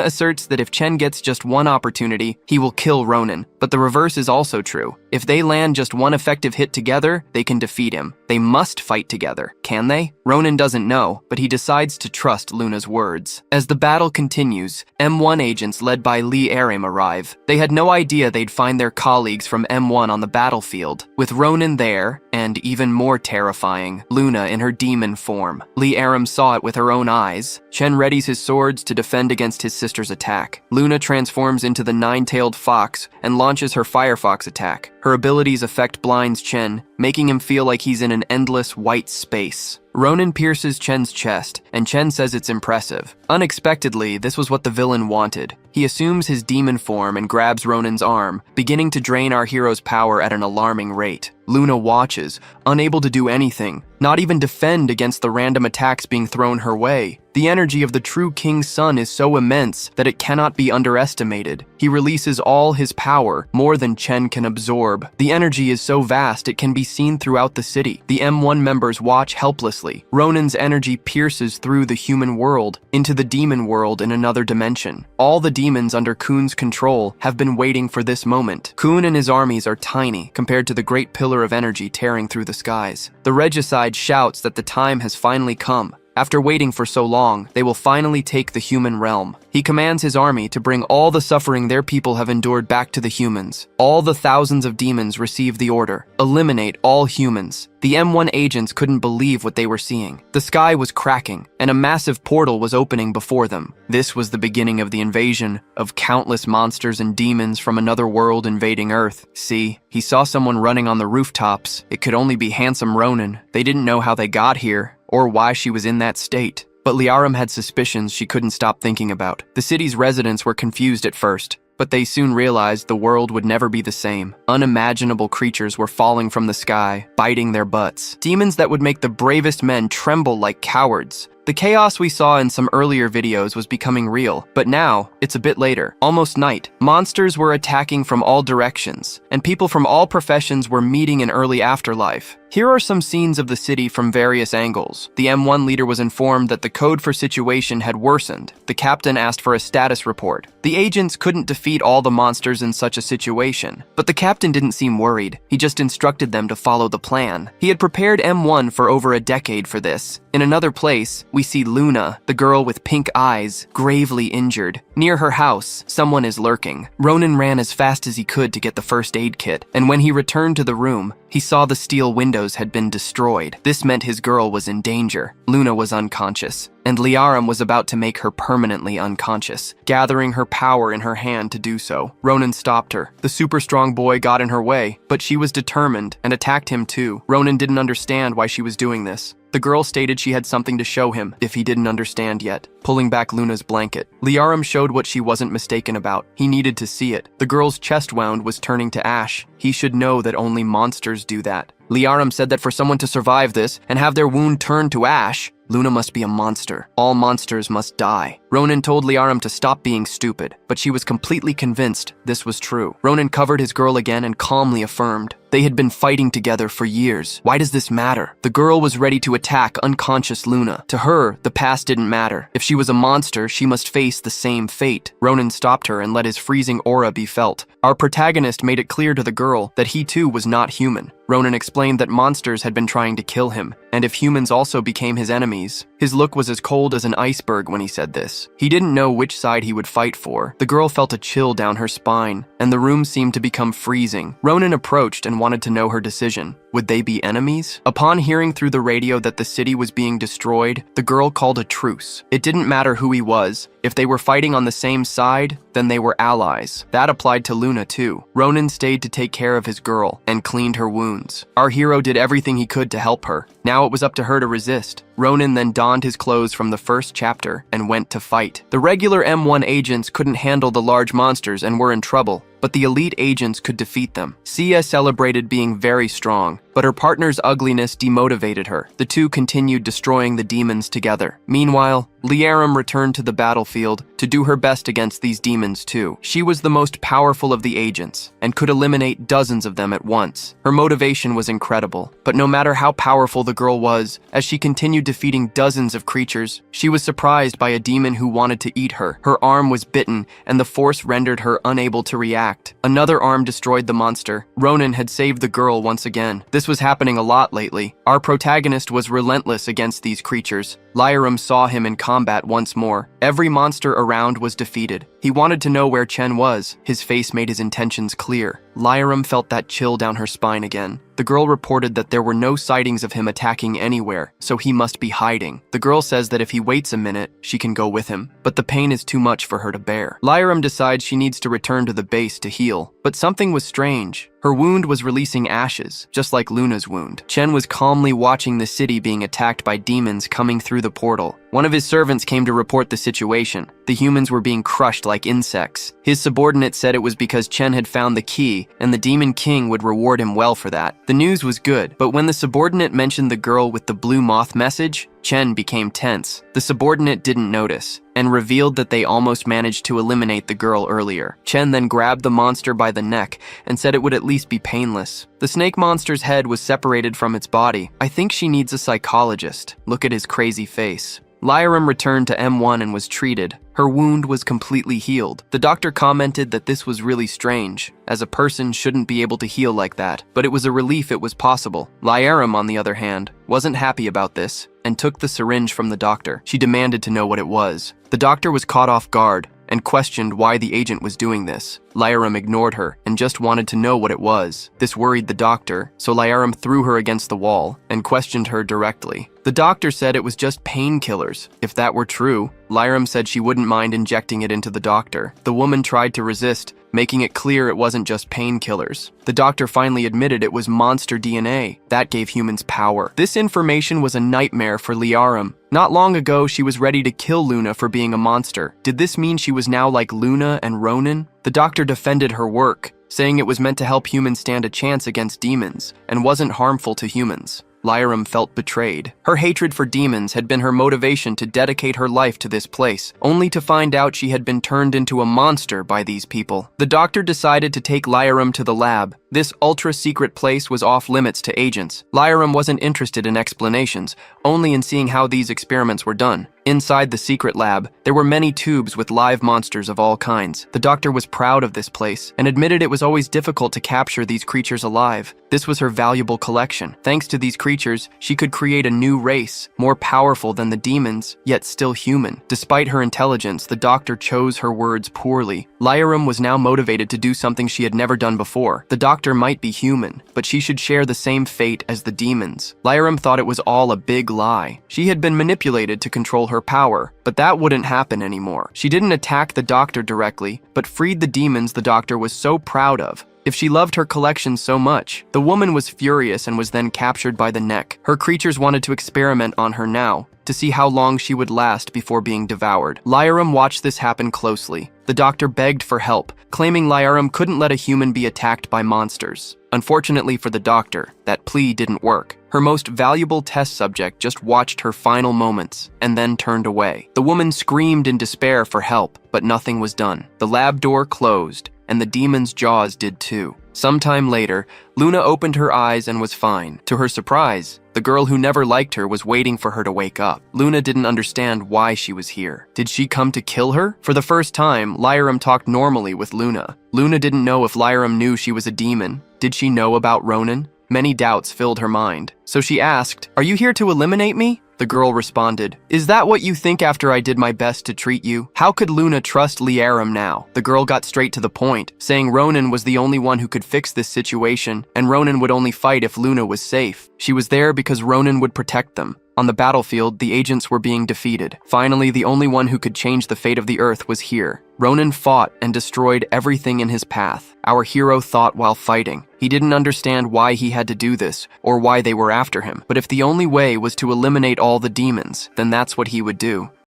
asserts that if Chen gets just one opportunity, he will kill Ronan, but the reverse is also true. If they land just one effective hit together, they can defeat him. They must fight together, can they? Ronan doesn't know, but he decides to trust Luna's words. As the battle continues, M1 agents led by Lee Arim arrive. They had no idea they'd find their colleagues from M1 on the battlefield. With Ronan there, and even more terrifying, Luna in her demon form. Lee Arim saw it with her own eyes. Chen readies his swords to defend against his sister's attack. Luna transforms into the nine-tailed fox and launches her Firefox attack. Her abilities affect blinds Chen, making him feel like he's in an endless white space. Ronan pierces Chen's chest, and Chen says it's impressive. Unexpectedly, this was what the villain wanted. He assumes his demon form and grabs Ronan's arm, beginning to drain our hero's power at an alarming rate. Luna watches, unable to do anything, not even defend against the random attacks being thrown her way. The energy of the true King's Son is so immense that it cannot be underestimated. He releases all his power, more than Chen can absorb. The energy is so vast it can be seen throughout the city. The M1 members watch helplessly. Ronan's energy pierces through the human world into the demon world in another dimension. All the demons under Kun's control have been waiting for this moment. Kun and his armies are tiny compared to the great pillar of energy tearing through the skies. The regicide shouts that the time has finally come. After waiting for so long, they will finally take the human realm. He commands his army to bring all the suffering their people have endured back to the humans. All the thousands of demons receive the order: eliminate all humans. The M1 agents couldn't believe what they were seeing. The sky was cracking, and a massive portal was opening before them. This was the beginning of the invasion of countless monsters and demons from another world invading Earth. See, he saw someone running on the rooftops. It could only be handsome Ronan. They didn't know how they got here, or why she was in that state. But Liarum had suspicions she couldn't stop thinking about. The city's residents were confused at first, but they soon realized the world would never be the same. Unimaginable creatures were falling from the sky, biting their butts. Demons that would make the bravest men tremble like cowards. The chaos we saw in some earlier videos was becoming real, but now, it's a bit later, almost night. Monsters were attacking from all directions, and people from all professions were meeting in early afterlife. Here are some scenes of the city from various angles. The M1 leader was informed that the code for situation had worsened. The captain asked for a status report. The agents couldn't defeat all the monsters in such a situation, but the captain didn't seem worried. He just instructed them to follow the plan. He had prepared M1 for over a decade for this. In another place, we see Luna, the girl with pink eyes, gravely injured. Near her house, someone is lurking. Ronan ran as fast as he could to get the first aid kit, and when he returned to the room, he saw the steel windows had been destroyed. This meant his girl was in danger. Luna was unconscious, and Liarum was about to make her permanently unconscious, gathering her power in her hand to do so. Ronan stopped her. The super strong boy got in her way, but she was determined and attacked him too. Ronan didn't understand why she was doing this. The girl stated she had something to show him if he didn't understand yet, pulling back Luna's blanket. Liarum showed what she wasn't mistaken about. He needed to see it. The girl's chest wound was turning to ash. He should know that only monsters do that. Liarum said that for someone to survive this and have their wound turn to ash, Luna must be a monster. All monsters must die. Ronan told Liarum to stop being stupid, but she was completely convinced this was true. Ronan covered his girl again and calmly affirmed. They had been fighting together for years. Why does this matter? The girl was ready to attack unconscious Luna. To her, the past didn't matter. If she was a monster, she must face the same fate. Ronan stopped her and let his freezing aura be felt. Our protagonist made it clear to the girl that he too was not human. Ronan explained that monsters had been trying to kill him, and if humans also became his enemies. His look was as cold as an iceberg when he said this. He didn't know which side he would fight for. The girl felt a chill down her spine, and the room seemed to become freezing. Ronan approached and wanted to know her decision. Would they be enemies? Upon hearing through the radio that the city was being destroyed, the girl called a truce. It didn't matter who he was. If they were fighting on the same side, then they were allies. That applied to Luna too. Ronan stayed to take care of his girl and cleaned her wounds. Our hero did everything he could to help her. Now it was up to her to resist. Ronan then donned his clothes from the first chapter and went to fight. The regular M1 agents couldn't handle the large monsters and were in trouble, but the elite agents could defeat them. Sia celebrated being very strong, but her partner's ugliness demotivated her. The two continued destroying the demons together. Meanwhile, Liarum returned to the battlefield to do her best against these demons too. She was the most powerful of the agents and could eliminate dozens of them at once. Her motivation was incredible, but no matter how powerful the girl was, as she continued defeating dozens of creatures, she was surprised by a demon who wanted to eat her. Her arm was bitten, and the force rendered her unable to react. Another arm destroyed the monster. Ronan had saved the girl once again. This was happening a lot lately. Our protagonist was relentless against these creatures. Liarum saw him in combat once more. Every monster around was defeated. He wanted to know where Chen was. His face made his intentions clear. Liarum felt that chill down her spine again. The girl reported that there were no sightings of him attacking anywhere, so he must be hiding. The girl says that if he waits a minute, she can go with him, but the pain is too much for her to bear. Liarum decides she needs to return to the base to heal, but something was strange. Her wound was releasing ashes, just like Luna's wound. Chen was calmly watching the city being attacked by demons coming through the portal. One of his servants came to report the situation. The humans were being crushed like insects. His subordinate said it was because Chen had found the key, and the Demon King would reward him well for that. The news was good, but when the subordinate mentioned the girl with the blue moth message, Chen became tense. The subordinate didn't notice, and revealed that they almost managed to eliminate the girl earlier. Chen then grabbed the monster by the neck and said it would at least be painless. The snake monster's head was separated from its body. I think she needs a psychologist. Look at his crazy face. Lyram returned to M1 and was treated. Her wound was completely healed. The doctor commented that this was really strange, as a person shouldn't be able to heal like that, but it was a relief it was possible. Lyram, on the other hand, wasn't happy about this and took the syringe from the doctor. She demanded to know what it was. The doctor was caught off guard and questioned why the agent was doing this. Lyram ignored her and just wanted to know what it was. This worried the doctor, so Lyram threw her against the wall and questioned her directly. The doctor said it was just painkillers. If that were true, Lyram said she wouldn't mind injecting it into the doctor. The woman tried to resist, making it clear it wasn't just painkillers. The doctor finally admitted it was monster DNA. That gave humans power. This information was a nightmare for Lyram. Not long ago, she was ready to kill Luna for being a monster. Did this mean she was now like Luna and Ronan? The doctor defended her work, saying it was meant to help humans stand a chance against demons and wasn't harmful to humans. Lyram felt betrayed. Her hatred for demons had been her motivation to dedicate her life to this place, only to find out she had been turned into a monster by these people. The doctor decided to take Lyram to the lab. This ultra-secret place was off-limits to agents. Lyram wasn't interested in explanations, only in seeing how these experiments were done. Inside the secret lab, there were many tubes with live monsters of all kinds. The doctor was proud of this place and admitted it was always difficult to capture these creatures alive. This was her valuable collection. Thanks to these creatures, she could create a new race, more powerful than the demons, yet still human. Despite her intelligence, the doctor chose her words poorly. Lyram was now motivated to do something she had never done before. The doctor might be human, but she should share the same fate as the demons. Lyram thought it was all a big lie. She had been manipulated to control her power, but that wouldn't happen anymore. She didn't attack the doctor directly, but freed the demons the doctor was so proud of. If she loved her collection so much, the woman was furious and was then captured by the neck. Her creatures wanted to experiment on her now, to see how long she would last before being devoured. Lyram watched this happen closely. The doctor begged for help, claiming Lyram couldn't let a human be attacked by monsters. Unfortunately for the doctor, that plea didn't work. Her most valuable test subject just watched her final moments and then turned away. The woman screamed in despair for help, but nothing was done. The lab door closed, and the demon's jaws did too. Sometime later, Luna opened her eyes and was fine. To her surprise, the girl who never liked her was waiting for her to wake up. Luna didn't understand why she was here. Did she come to kill her? For the first time, Lyram talked normally with Luna. Luna didn't know if Lyram knew she was a demon. Did she know about Ronan? Many doubts filled her mind. So she asked, "Are you here to eliminate me?" The girl responded, "Is that what you think after I did my best to treat you?" How could Luna trust Lyram now? The girl got straight to the point, saying Ronan was the only one who could fix this situation, and Ronan would only fight if Luna was safe. She was there because Ronan would protect them. On the battlefield, the agents were being defeated. Finally, the only one who could change the fate of the Earth was here. Ronan fought and destroyed everything in his path. Our hero thought while fighting. He didn't understand why he had to do this, or why they were after him. But if the only way was to eliminate all the demons, then that's what he would do.